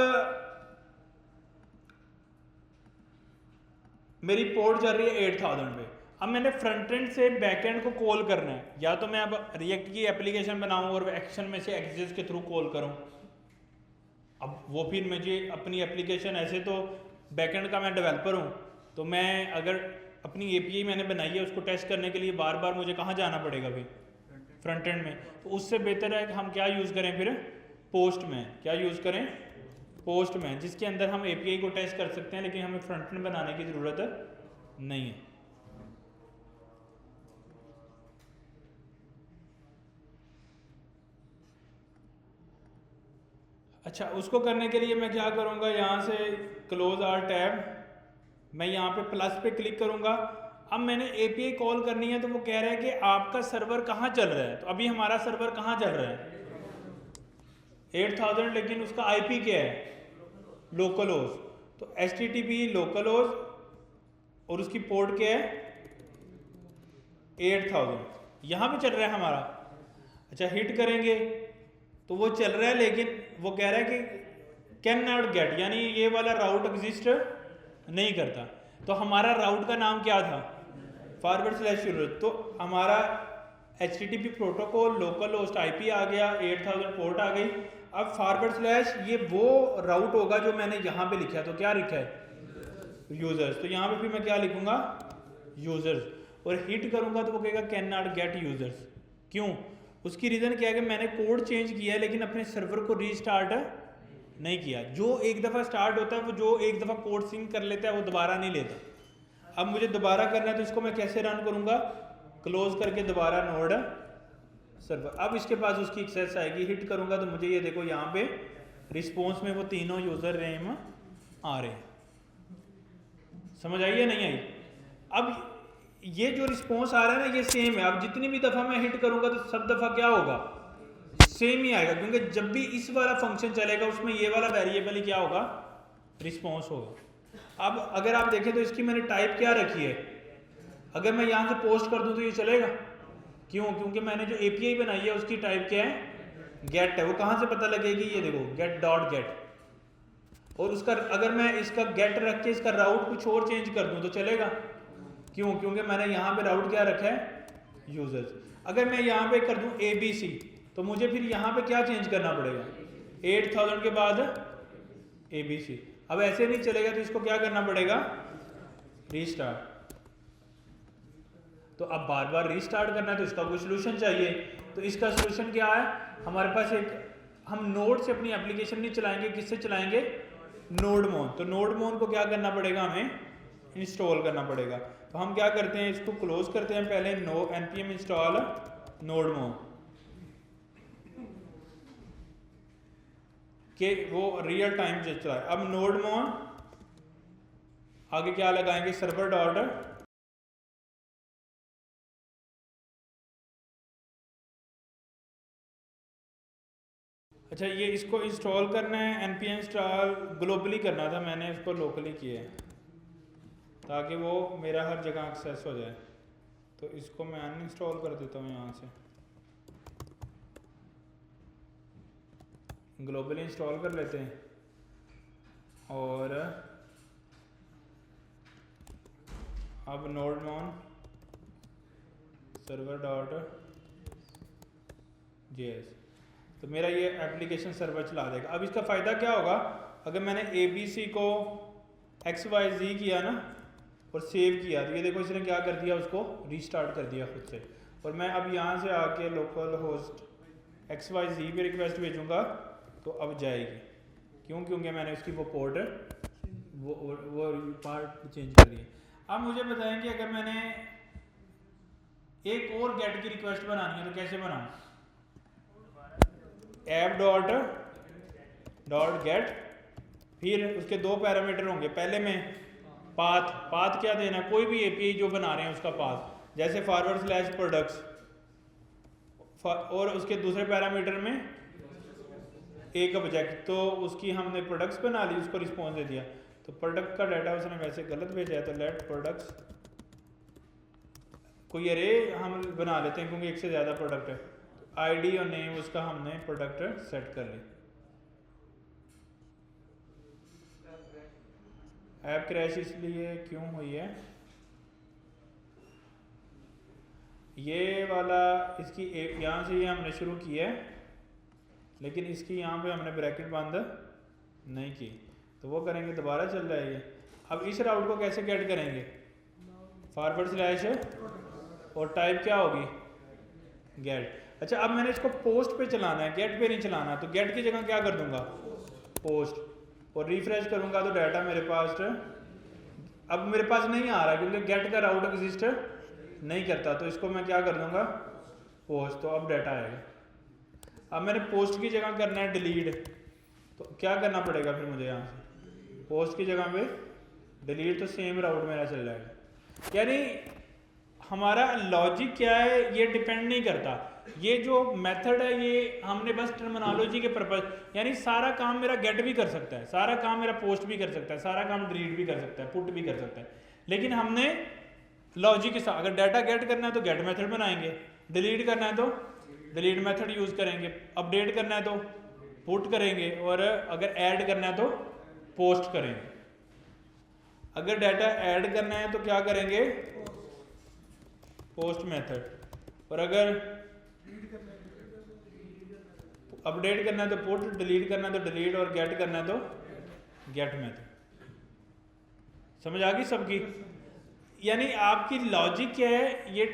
मेरी पोर्ट चल रही है 8000 पे। अब मैंने फ्रंट एंड से बैक एंड को कॉल करना है, या तो मैं अब रिएक्ट की एप्लीकेशन बनाऊं और एक्शन में से एक्सेस के थ्रू कॉल करूं। अब वो फिर मुझे अपनी एप्लीकेशन, ऐसे तो बैक एंड का मैं डेवलपर हूं, तो मैं अगर अपनी एपीआई मैंने बनाई है उसको टेस्ट करने के लिए बार बार मुझे कहाँ जाना पड़ेगा फिर, फ्रंट एंड में। तो उससे बेहतर है कि हम क्या यूज़ करें फिर, पोस्ट में। क्या यूज़ करें, पोस्ट में, जिसके अंदर हम एपीआई को टेस्ट कर सकते हैं लेकिन हमें फ्रंट एंड बनाने की ज़रूरत नहीं है। अच्छा उसको करने के लिए मैं क्या करूँगा, यहाँ से क्लोज आर टैब, मैं यहाँ पे प्लस पे क्लिक करूँगा। अब मैंने एपीआई कॉल करनी है तो वो कह रहा है कि आपका सर्वर कहाँ चल रहा है। तो अभी हमारा सर्वर कहाँ चल रहा है, 8000, लेकिन उसका आईपी क्या है, लोकल होस्ट। तो HTTP लोकल होस्ट और उसकी पोर्ट क्या है 8000, यहाँ पे चल रहा है हमारा। अच्छा हिट करेंगे तो वो चल रहा है, लेकिन वो कह रहा है कि कैन नॉट गेट, यानी ये वाला राउट एग्जिस्ट नहीं करता। तो हमारा राउट का नाम क्या था, // तो हमारा HTTP protocol local host IP आ गया, 8000 पोर्ट आ गई। अब // ये वो राउट होगा जो मैंने यहाँ पे लिखा है। तो क्या लिखा है, यूजर्स। तो यहाँ पे फिर मैं क्या लिखूंगा, यूजर्स, और हिट करूंगा तो वो कहेगा कैन नॉट गेट यूजर्स। क्यों, उसकी रीज़न क्या है कि मैंने कोड चेंज किया है लेकिन अपने सर्वर को रीस्टार्ट नहीं किया। जो एक दफ़ा स्टार्ट होता है, वो जो एक दफ़ा कोड सिंक कर लेता है वो दोबारा नहीं लेता। अब मुझे दोबारा करना है तो इसको मैं कैसे रन करूँगा, क्लोज करके दोबारा नोड सर्वर। अब इसके पास उसकी एक्सेस आएगी, हिट करूँगा तो मुझे ये देखो यहाँ पे रिस्पॉन्स में वो तीनों यूज़र नेम आ रहे हैं। समझ आई या नहीं आई। अब ये जो रिस्पॉन्स आ रहा है ना ये सेम है। अब जितनी भी दफ़ा मैं हिट करूँगा तो सब दफ़ा क्या होगा, सेम ही आएगा, क्योंकि जब भी इस वाला फंक्शन चलेगा उसमें ये वाला वेरिएबल ही क्या होगा, रिस्पॉन्स होगा। अब अगर आप देखें तो इसकी मैंने टाइप क्या रखी है, अगर मैं यहाँ से पोस्ट कर दूँ तो ये चलेगा। क्यों, क्योंकि मैंने जो एपीआई बनाई है उसकी टाइप क्या है, गेट है। वो कहाँ से पता लगेगी, ये देखो गेट डॉट गेट। और उसका अगर मैं इसका गेट रख के इसका राउट कुछ और चेंज कर दूँ तो चलेगा। क्यों, क्योंकि मैंने यहाँ पे राउट क्या रखा है, यूजर्स। अगर मैं यहाँ पे कर दूँ ABC, तो मुझे फिर यहाँ पे क्या चेंज करना पड़ेगा? 8000 के बाद ABC। अब ऐसे नहीं चलेगा तो इसको क्या करना पड़ेगा? रीस्टार्ट। तो अब बार बार रीस्टार्ट करना है तो इसका कोई सोल्यूशन चाहिए। तो इसका सोल्यूशन क्या है? हमारे पास एक, हम नोड से अपनी एप्लीकेशन नहीं चलाएंगे, किससे चलाएंगे? नोडमोन। तो नोडमोन को क्या करना पड़ेगा? हमें इंस्टॉल करना पड़ेगा। तो हम क्या करते हैं, इसको क्लोज करते हैं पहले, npm इंस्टॉल नोडमोन कि वो रियल टाइम से चलाए। अब नोडमोन आगे क्या लगाएंगे? सर्वर डॉट, अच्छा ये इसको इंस्टॉल करना है, npm इंस्टॉल ग्लोबली करना था, मैंने इसको लोकली किया है ताकि वो मेरा हर जगह एक्सेस हो जाए। तो इसको मैं अनइंस्टॉल कर देता हूँ यहाँ से, ग्लोबली इंस्टॉल कर लेते हैं। और अब नोडमोन सर्वर डॉट JS, तो मेरा ये एप्लीकेशन सर्वर चला देगा। अब इसका फ़ायदा क्या होगा? अगर मैंने ABC को XYZ किया ना और सेव किया, तो ये देखो इसने क्या कर दिया, उसको रीस्टार्ट कर दिया खुद से। और मैं अब यहाँ से आके लोकल होस्ट XYZ पे रिक्वेस्ट भेजूँगा तो अब जाएगी। क्यों? क्योंकि मैंने उसकी वो पोर्ट वो पार्ट चेंज कर दिया। अब मुझे बताएं कि अगर मैंने एक और गेट की रिक्वेस्ट बनानी है तो कैसे बनाऊँ? ऐप डॉट गेट, फिर उसके दो पैरामीटर होंगे। पहले में पाथ क्या देना, कोई भी API जो बना रहे हैं उसका पाथ, जैसे /products, और उसके दूसरे पैरामीटर में एक ऑब्जेक्ट, तो उसकी हमने प्रोडक्ट्स बना ली, उसको रिस्पॉन्स दे दिया। तो प्रोडक्ट का डाटा उसने वैसे गलत भेजा है, तो लेट प्रोडक्ट्स कोई अरे हम बना लेते हैं क्योंकि एक से ज़्यादा प्रोडक्ट है। ID और नेम उसका हमने प्रोडक्ट सेट कर ली। ऐप क्रैश इसलिए क्यों हुई है? ये वाला इसकी यहाँ से ये हमने शुरू किया है, लेकिन इसकी यहाँ पे हमने ब्रैकेट बंद नहीं की, तो वो करेंगे दोबारा चल रहा है ये। अब इस राउट को कैसे गेट करेंगे? / और टाइप क्या होगी? गेट। अच्छा अब मैंने इसको पोस्ट पे चलाना है, गेट पे नहीं चलाना, तो गेट की जगह क्या कर दूंगा? पोस्ट। और रिफ्रेश करूंगा तो डाटा मेरे पास अब मेरे पास नहीं आ रहा क्योंकि गेट का राउट एग्जिस्ट नहीं करता, तो इसको मैं क्या कर दूंगा? पोस्ट। तो अब डाटा आएगा। अब मैंने पोस्ट की जगह करना है डिलीट, तो क्या करना पड़ेगा फिर मुझे? यहाँ से पोस्ट की जगह पे डिलीट, तो सेम राउट मेरा चल जाएगा। यानी हमारा लॉजिक क्या है, ये डिपेंड नहीं करता। ये जो मेथड है ये हमने बस टर्मिनोलॉजी के पर्पज, यानी सारा काम मेरा गेट भी कर सकता है, सारा काम मेरा पोस्ट भी कर सकता है, सारा काम डिलीट भी कर सकता है, पुट भी कर सकता है, लेकिन हमने लॉजिक के साथ, अगर डाटा गेट करना है तो गेट मेथड बनाएंगे, डिलीट करना है तो डिलीट मेथड यूज करेंगे, अपडेट करना है तो पुट करेंगे, और अगर ऐड करना है तो पोस्ट करेंगे। अगर डाटा ऐड करना है तो क्या करेंगे? पोस्ट मेथड, और अगर अपडेट करना है तो पुट, डिलीट करना है तो डिलीट, और गेट करना है तो गेट मेथड। समझ आ गई सबकी? यानी आपकी लॉजिक क्या है, ये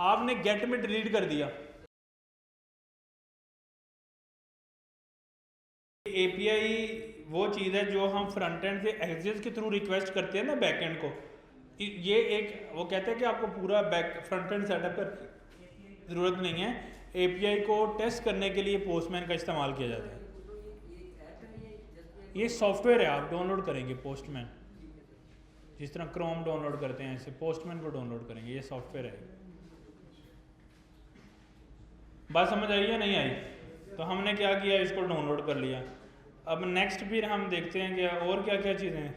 आपने गेट में डिलीट कर दिया, API वो चीज़ है जो हम फ्रंट एंड से एक्सेस के थ्रू रिक्वेस्ट करते हैं ना बैक एंड को। ये एक वो कहते हैं कि आपको पूरा फ्रंट एंड सेटअप कर जरूरत नहीं है, API को टेस्ट करने के लिए पोस्टमैन का इस्तेमाल किया जाता है। ये सॉफ्टवेयर है, आप डाउनलोड करेंगे पोस्टमैन, जिस तरह क्रोम डाउनलोड करते हैं ऐसे पोस्टमैन को डाउनलोड करेंगे, ये सॉफ्टवेयर है। बात समझ आई या नहीं आई? तो हमने क्या किया, इसको डाउनलोड कर लिया। अब नेक्स्ट फिर हम देखते हैं कि और क्या क्या चीज़ें हैं।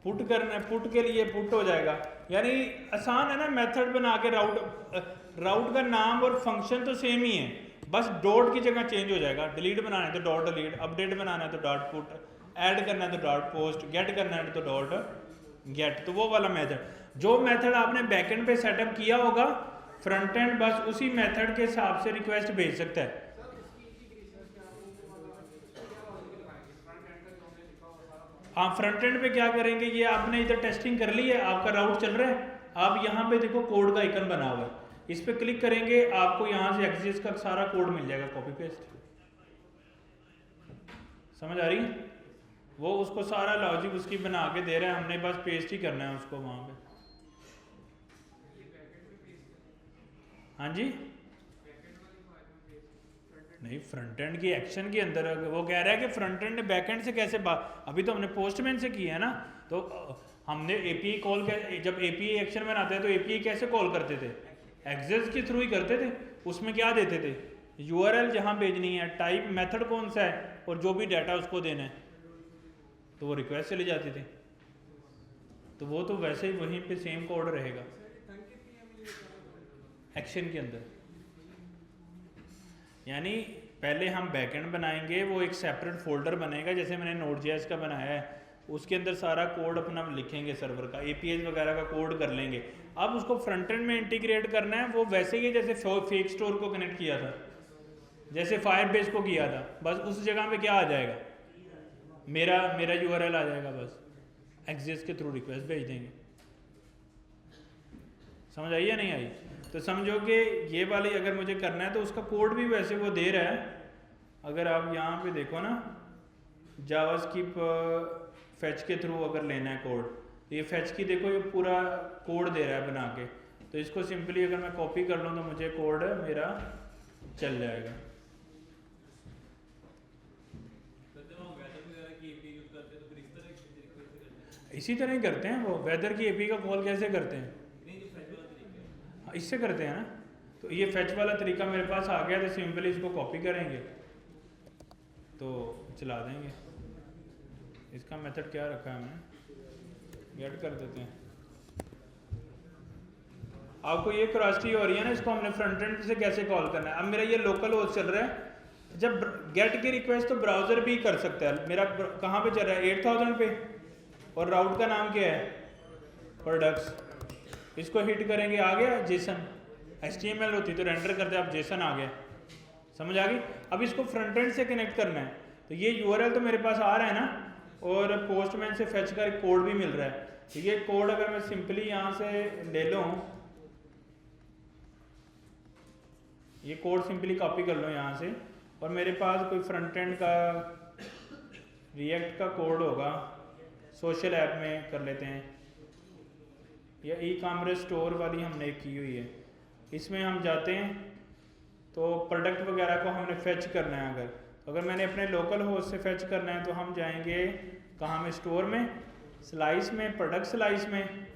पुट करना है, पुट के लिए पुट हो जाएगा, यानी आसान है ना मेथड बना के। राउट का नाम और फंक्शन तो सेम ही है, बस डॉट की जगह चेंज हो जाएगा। डिलीट बनाना है तो डॉट डिलीट, अपडेट बनाना है तो डॉट पुट, ऐड करना है तो डॉट पोस्ट, गेट करना है तो डॉट गेट, तो वो वाला मेथड। जो मेथड आपने बैकएंड पे सेटअप किया होगा, फ्रंट एंड बस उसी मेथड के हिसाब से रिक्वेस्ट भेज सकता है। हाँ, फ्रंट एंड पे क्या करेंगे, ये आपने इधर टेस्टिंग कर ली है, आपका राउट चल रहा है, आप यहाँ पे देखो कोड का आइकन बना हुआ है, इस पे क्लिक करेंगे, आपको यहाँ से एक्सिस का सारा कोड मिल जाएगा, कॉपी पेस्ट। समझ आ रही है? वो उसको सारा लॉजिक उसकी बना के दे रहा है, हमने बस पेस्ट ही करना है उसको वहाँ पे। हाँ जी, नहीं, फ्रंट एंड की एक्शन के अंदर वो कह रहा है कि फ्रंट एंड बैक एंड से कैसे बात, अभी तो हमने पोस्टमैन से की है ना, तो हमने एपीआई कॉल, जब एपीआई एक्शन बनाते हैं तो एपीआई कैसे कॉल करते थे, एक्सेस के थ्रू ही करते थे। उसमें क्या देते थे, यूआरएल जहाँ भेजनी है, टाइप मेथड कौन सा है, और जो भी डाटा उसको देना है, तो वो रिक्वेस्ट चली जाती थी। तो वो तो वैसे ही वहीं पे सेम कोड रहेगा एक्शन के अंदर। यानी पहले हम बैकएंड बनाएंगे, वो एक सेपरेट फोल्डर बनेगा, जैसे मैंने नोड.जेएस का बनाया है, उसके अंदर सारा कोड अपना लिखेंगे, सर्वर का एपीआई वगैरह का कोड कर लेंगे। अब उसको फ्रंट एंड में इंटीग्रेट करना है, वो वैसे ही जैसे फेक स्टोर को कनेक्ट किया था, जैसे फायरबेस को किया था, बस उस जगह पे क्या आ जाएगा, मेरा यूआरएल आ जाएगा, बस एक्सेस के थ्रू रिक्वेस्ट भेज देंगे। समझ आई या नहीं आई? तो समझो कि ये वाली अगर मुझे करना है तो उसका कोड भी वैसे वो दे रहा है। अगर आप यहाँ पे देखो ना, जावास्क्रिप्ट फैच के थ्रू अगर लेना है कोड, तो ये फैच की देखो, ये पूरा कोड दे रहा है बना के, तो इसको सिंपली अगर मैं कॉपी कर लूँ तो मुझे कोड मेरा चल जाएगा। इसी तरह ही करते हैं वो, वेदर की एपी का कॉल कैसे करते हैं, इससे करते हैं ना। तो ये फैच वाला तरीका मेरे पास आ गया, तो सिंपली इसको कॉपी करेंगे तो चला देंगे। इसका मेथड क्या रखा है हमने, गेट कर देते हैं। आपको ये क्यूरियोसिटी हो रही है ना, इसको हमने फ्रंट एंड से कैसे कॉल करना है। अब मेरा ये लोकल होस्ट चल रहा है, जब गेट की रिक्वेस्ट तो ब्राउजर भी कर सकता है। मेरा कहाँ पे चल रहा है, 8000 पे, और राउट का नाम क्या है, प्रोडक्ट्स। इसको हिट करेंगे, आ गया जेसन, HTML होती तो रेंडर करते, आप जेसन आ गया। समझ आ गई? अब इसको फ्रंट एंड से कनेक्ट करना है, तो ये यूआरएल तो मेरे पास आ रहा है ना, और पोस्टमैन से फेच का एक कोड भी मिल रहा है। तो ये कोड अगर मैं सिंपली यहाँ से ले लूँ, ये कोड सिंपली कॉपी कर लो यहाँ से, और मेरे पास कोई फ्रंट एंड का रिएक्ट का कोड होगा, सोशल ऐप में कर लेते हैं, या ई-कॉमर्स स्टोर वाली हमने की हुई है, इसमें हम जाते हैं तो प्रोडक्ट वगैरह को हमने फेच करना है। अगर मैंने अपने लोकल होस्ट से फेच करना है तो हम जाएंगे कहाँ में, स्टोर में, स्लाइस में, प्रोडक्ट स्लाइस में।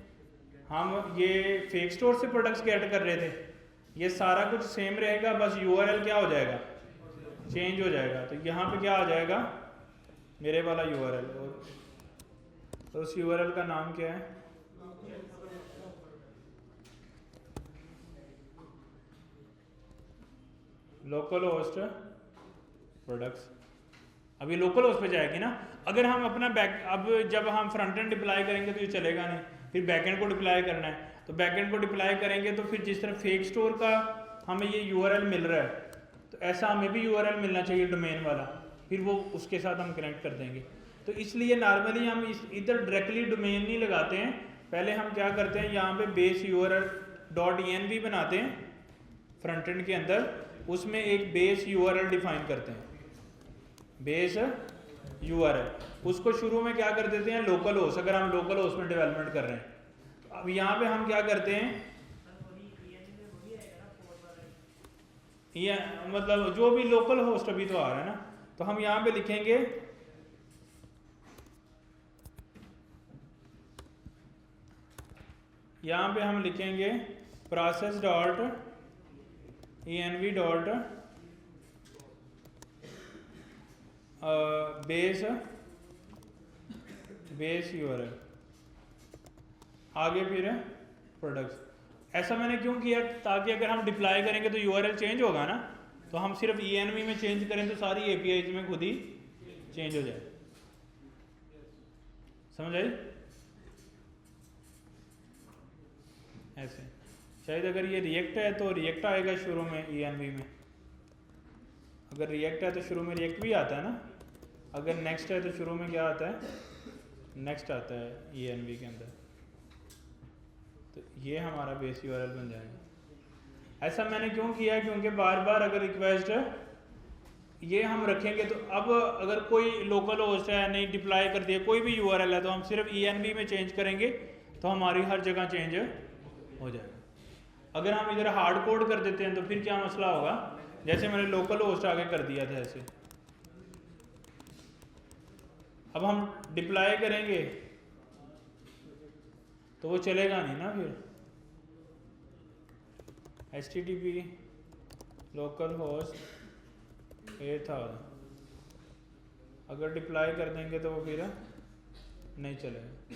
हम ये फेक स्टोर से प्रोडक्ट्स गेट कर रहे थे, ये सारा कुछ सेम रहेगा, बस यूआरएल क्या हो जाएगा, चेंज हो जाएगा। तो यहाँ पे क्या आ जाएगा, मेरे वाला यूआरएल, और उस यूआरएल का नाम क्या है, लोकल होस्ट प्रोडक्ट्स। अभी लोकल होस्ट पे जाएगी ना। अगर हम अपना अब जब हम फ्रंट एंड डिप्लॉय करेंगे तो ये चलेगा नहीं, फिर बैकएंड को डिप्लॉय करना है, तो बैकएंड को डिप्लॉय करेंगे तो फिर जिस तरह फेक स्टोर का हमें ये यूआरएल मिल रहा है, तो ऐसा हमें भी यूआरएल मिलना चाहिए डोमेन वाला, फिर वो उसके साथ हम कनेक्ट कर देंगे। तो इसलिए नॉर्मली हम इधर डायरेक्टली डोमेन नहीं लगाते हैं, पहले हम क्या करते हैं, यहाँ पे बेस URL.env बनाते हैं फ्रंट एंड के अंदर, उसमें एक बेस URL डिफाइन करते हैं, बेस URL। उसको शुरू में क्या कर देते हैं, लोकल होस्ट, अगर हम लोकल होस्ट में डेवलपमेंट कर रहे हैं। अब यहाँ पे हम क्या करते हैं, ये मतलब जो भी लोकल होस्ट अभी तो आ रहा है ना, तो हम यहाँ पे लिखेंगे यहाँ पे हम लिखेंगे process.env. बेस URL, आगे फिर प्रोडक्ट्स। ऐसा मैंने क्यों किया, ताकि अगर हम डिप्लॉय करेंगे तो URL चेंज होगा ना, तो हम सिर्फ env में चेंज करें तो सारी APIs में खुद ही चेंज हो जाए। समझ आई? ऐसे शायद अगर ये रिएक्ट है तो रिएक्ट आएगा शुरू में ENV में, अगर रिएक्ट है तो शुरू में रिएक्ट भी आता है ना, अगर नेक्स्ट है तो शुरू में क्या आता है, नेक्स्ट आता है ENV के अंदर। तो ये हमारा बेस URL बन जाएगा। ऐसा मैंने क्यों किया है, क्योंकि बार बार अगर रिक्वेस्ट ये हम रखेंगे तो अब अगर कोई लोकल होस्ट है नहीं डिप्लॉय कर दिया कोई भी URL है तो हम सिर्फ ENV में चेंज करेंगे तो हमारी हर जगह चेंज हो जाएगा। अगर हम इधर हार्ड कोड कर देते हैं तो फिर क्या मसला होगा, जैसे मैंने लोकल होस्ट आगे कर दिया था ऐसे, अब हम डिप्लॉय करेंगे तो वो चलेगा नहीं ना फिर। HTTP लोकल होस्ट 8000 अगर डिप्लॉय कर देंगे तो वो फिर नहीं चलेगा,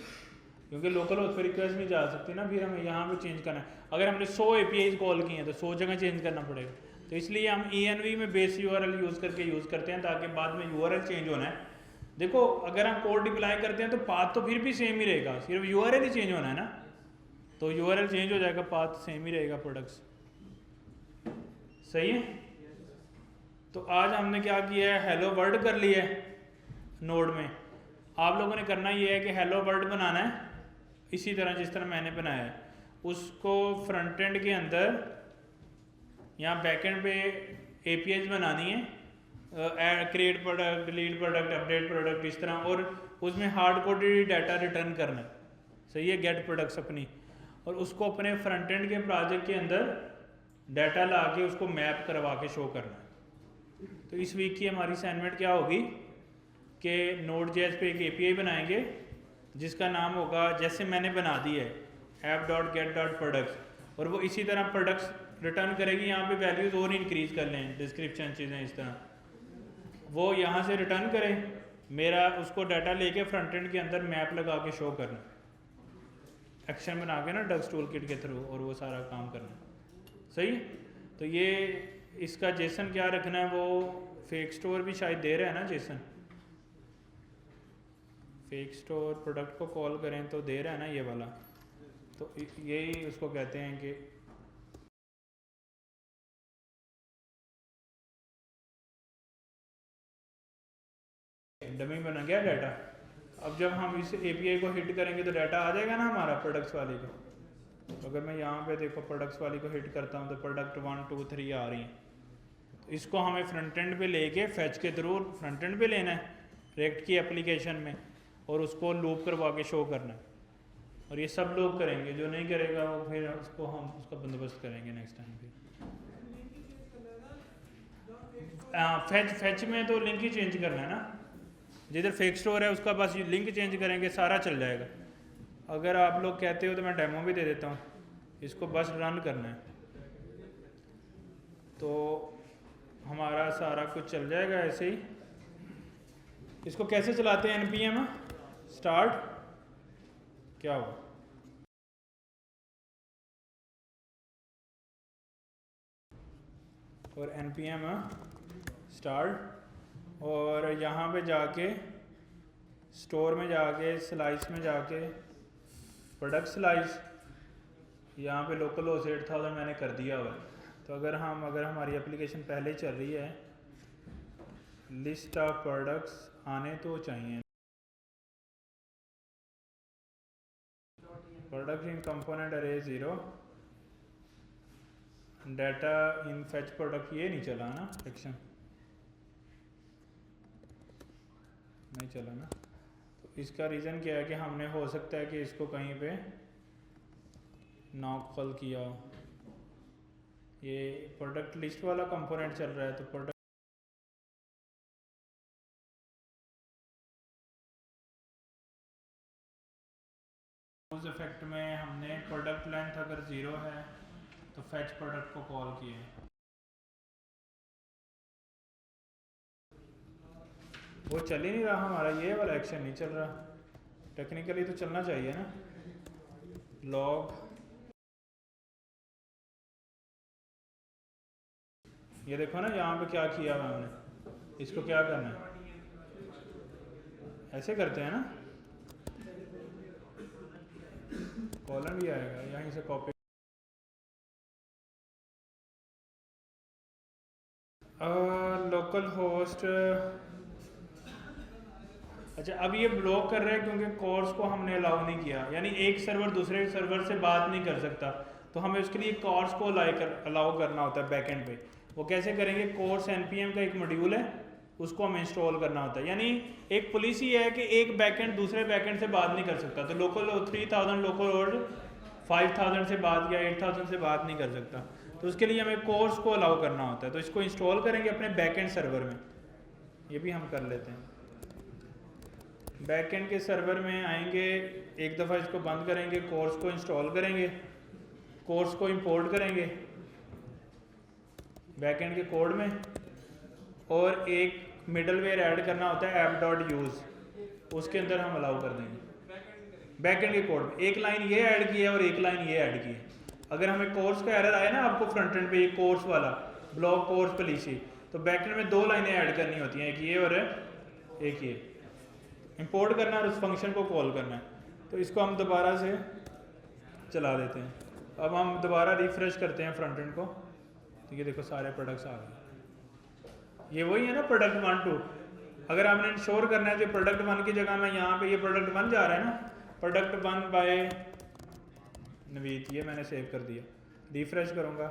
क्योंकि लोकल होस्ट पर रिक्वेस्ट नहीं जा सकती ना, फिर हमें यहाँ पे चेंज करना है। अगर हमने 100 APIs कॉल किए हैं तो 100 जगह चेंज करना पड़ेगा। तो इसलिए हम ENV में बेस URL यूज़ करते हैं ताकि बाद में URL चेंज होना है। देखो अगर हम कोड डिप्लॉय करते हैं तो पाथ तो फिर भी सेम ही रहेगा, सिर्फ URL ही चेंज होना है ना, तो URL चेंज हो जाएगा, पाथ सेम ही रहेगा प्रोडक्ट्स। सही है? तो आज हमने क्या किया है, हेलो वर्ल्ड कर लिया है नोड में। आप लोगों ने करना ये है कि हेलो वर्ल्ड बनाना है इसी तरह जिस तरह मैंने बनाया है, उसको फ्रंट एंड के अंदर यहाँ बैक एंड पे APIs बनानी है, create product, delete product, update product इस तरह, और उसमें हार्ड कोडेड डाटा रिटर्न करना है। सही है? गेट प्रोडक्ट्स अपनी, और उसको अपने फ्रंट एंड के प्रोजेक्ट के अंदर डाटा ला के उसको मैप करवा के शो करना है। तो इस वीक की हमारी असाइनमेंट क्या होगी कि Node.js पे एक API बनाएंगे जिसका नाम होगा, जैसे मैंने बना दी है, app.get.products, और वो इसी तरह प्रोडक्ट्स रिटर्न करेगी। यहाँ पे वैल्यूज और इंक्रीज कर लें, डिस्क्रिप्शन चीज़ें इस तरह, वो यहाँ से रिटर्न करे, मेरा उसको डाटा लेके फ्रंट एंड के अंदर मैप लगा के शो करना, एक्शन बना के ना डक्स टूल किट के थ्रू, और वो सारा काम करना। सही? तो ये इसका जेसन क्या रखना है, वो फेक स्टोर भी शायद दे रहा है ना जेसन, फेक स्टोर प्रोडक्ट को कॉल करें तो दे रहा है ना ये वाला, तो यही उसको कहते हैं कि डमी बना गया डाटा। अब जब हम इस API को हिट करेंगे तो डाटा आ जाएगा ना हमारा प्रोडक्ट्स वाले को। तो अगर मैं यहाँ पे देखो प्रोडक्ट्स वाली को हिट करता हूँ तो प्रोडक्ट 1 2 3 आ रही हैं। तो इसको हमें फ्रंट एंड पे लेके फैच के थ्रू फ्रंट एंड पे लेना है रिएक्ट की एप्लीकेशन में, और उसको लूप करवा के शो करना है। और ये सब लोग करेंगे, जो नहीं करेगा वो फिर उसको हम उसका बंदोबस्त करेंगे नेक्स्ट टाइम फिर। फैच में तो लिंक ही चेंज करना है ना, जिधर फेक स्टोर है उसका बस लिंक चेंज करेंगे सारा चल जाएगा। अगर आप लोग कहते हो तो मैं डेमो भी दे देता हूँ, इसको बस रन करना है तो हमारा सारा कुछ चल जाएगा ऐसे ही। इसको कैसे चलाते हैं, npm स्टार्ट क्या हो, और npm स्टार्ट, और यहाँ पे जाके स्टोर में जाके स्लाइस में जाके प्रोडक्ट स्लाइस, यहाँ पे लोकल होस्ट 8000 मैंने कर दिया हुआ। तो अगर हमारी एप्लीकेशन पहले ही चल रही है, लिस्ट ऑफ प्रोडक्ट्स आने तो चाहिए, प्रोडक्ट इन कंपोनेंट अरे 0, डाटा इन फेच प्रोडक्ट, ये नहीं चला ना सेक्शन, नहीं चला ना। तो इसका रीज़न क्या है कि हमने हो सकता है कि इसको कहीं पे नॉक कॉल किया हो। ये प्रोडक्ट लिस्ट वाला कंपोनेंट चल रहा है तो प्रोडक्ट उस इफेक्ट में हमने प्रोडक्ट लेंथ अगर 0 है तो फैच प्रोडक्ट को कॉल किए। वो चल ही नहीं रहा हमारा, ये वाला एक्शन नहीं चल रहा। टेक्निकली तो चलना चाहिए ना, लॉग ये देखो ना यहाँ पे क्या किया हुआ हमने, इसको क्या करना है, ऐसे करते हैं ना, कॉलम भी आएगा, यहीं से कॉपी। लोकल होस्ट, अच्छा अब ये ब्लॉक कर रहा है क्योंकि कोर्स को हमने अलाउ नहीं किया, यानी एक सर्वर दूसरे सर्वर से बात नहीं कर सकता, तो हमें उसके लिए कोर्स को अलाउ करना होता है बैकएंड पे। वो कैसे करेंगे, कोर्स npm का एक मॉड्यूल है, उसको हमें इंस्टॉल करना होता है। यानी एक पॉलिसी है कि एक बैकएंड दूसरे बैकएंड से बात नहीं कर सकता, तो लोकल 3000 लोकल होस्ट 5000 से बात या 8000 से बात नहीं कर सकता, तो उसके लिए हमें कोर्स को अलाउ करना होता है। तो इसको इंस्टॉल करेंगे अपने बैकएंड सर्वर में, ये भी हम कर लेते हैं। बैकएंड के सर्वर में आएंगे, एक दफ़ा इसको बंद करेंगे, कोर्स को इंस्टॉल करेंगे, कोर्स को इंपोर्ट करेंगे बैकएंड के कोड में, और एक मिडलवेयर ऐड करना होता है app.use, उसके अंदर हम अलाउ कर देंगे बैकएंड के कोड में। एक लाइन ये ऐड की है और एक लाइन ये ऐड की है। अगर हमें कोर्स का एरर आया ना आपको फ्रंट एंड पे, ये कोर्स वाला ब्लॉक कोर्स पॉलिसी, तो बैकएंड में 2 लाइनें ऐड करनी होती हैं, एक ये और एक ये, इंपोर्ट करना और उस फंक्शन को कॉल करना है। तो इसको हम दोबारा से चला देते हैं। अब हम दोबारा रिफ्रेश करते हैं फ्रंट एंड को, तो ये देखो सारे प्रोडक्ट्स आ गए। ये वही है ना प्रोडक्ट 1 2। अगर आपने इंश्योर करना है तो प्रोडक्ट 1 की जगह में यहाँ पे ये प्रोडक्ट 1 जा रहा है ना, प्रोडक्ट 1 बाय नवीद, ये मैंने सेव कर दिया। रिफ्रेश करूँगा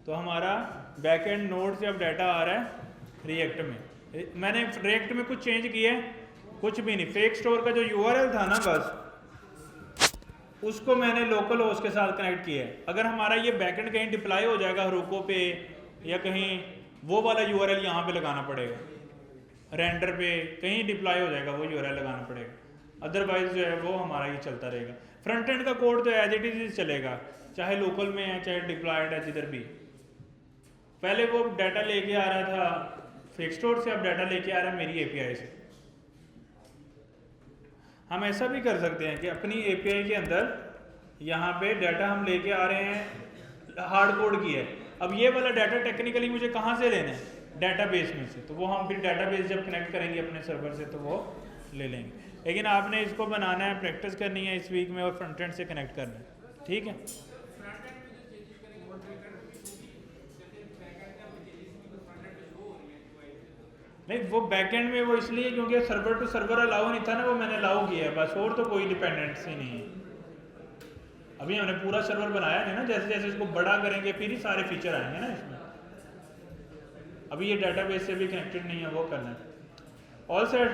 तो हमारा बैकएंड नोड से अब डाटा आ रहा है रिएक्ट में। मैंने रिएक्ट में कुछ चेंज किया है, कुछ भी नहीं। फेक स्टोर का जो यूआरएल था ना, बस उसको मैंने लोकल होस्ट के साथ कनेक्ट किया है। अगर हमारा ये बैकएंड कहीं डिप्लॉय हो जाएगा हरूको पे या कहीं, वो वाला यूआरएल यहाँ पे लगाना पड़ेगा, रेंडर पे कहीं डिप्लॉय हो जाएगा, वो यूआरएल लगाना पड़ेगा। अदरवाइज जो है वो हमारा ये चलता रहेगा। फ्रंट एंड का कोड तो एज इट इज चलेगा, चाहे लोकल में है चाहे डिप्लॉयड है, जिधर भी। पहले वो डाटा लेके आ रहा था फेक स्टोर से, अब डाटा लेके आ रहा है मेरी एपीआई से। हम ऐसा भी कर सकते हैं कि अपनी एपीआई के अंदर यहाँ पे डाटा हम लेके आ रहे हैं, हार्ड कोड की है। अब ये वाला डाटा टेक्निकली मुझे कहाँ से लेना है, डाटाबेस में से, तो वो हम फिर डाटाबेस जब कनेक्ट करेंगे अपने सर्वर से तो वो ले लेंगे। लेकिन आपने इसको बनाना है, प्रैक्टिस करनी है इस वीक में, और फ्रंट एंड से कनेक्ट करना है, ठीक है। नहीं, वो बैकएंड में वो इसलिए क्योंकि सर्वर टू सर्वर अलाउ नहीं था ना, वो मैंने अलाउ किया है बस, और तो कोई डिपेंडेंसी नहीं है। अभी हमने पूरा सर्वर बनाया नहीं ना, जैसे जैसे इसको बड़ा करेंगे फिर ही सारे फीचर आएंगे ना इसमें। अभी ये डाटाबेस से भी कनेक्टेड नहीं है, वो करना है। All set.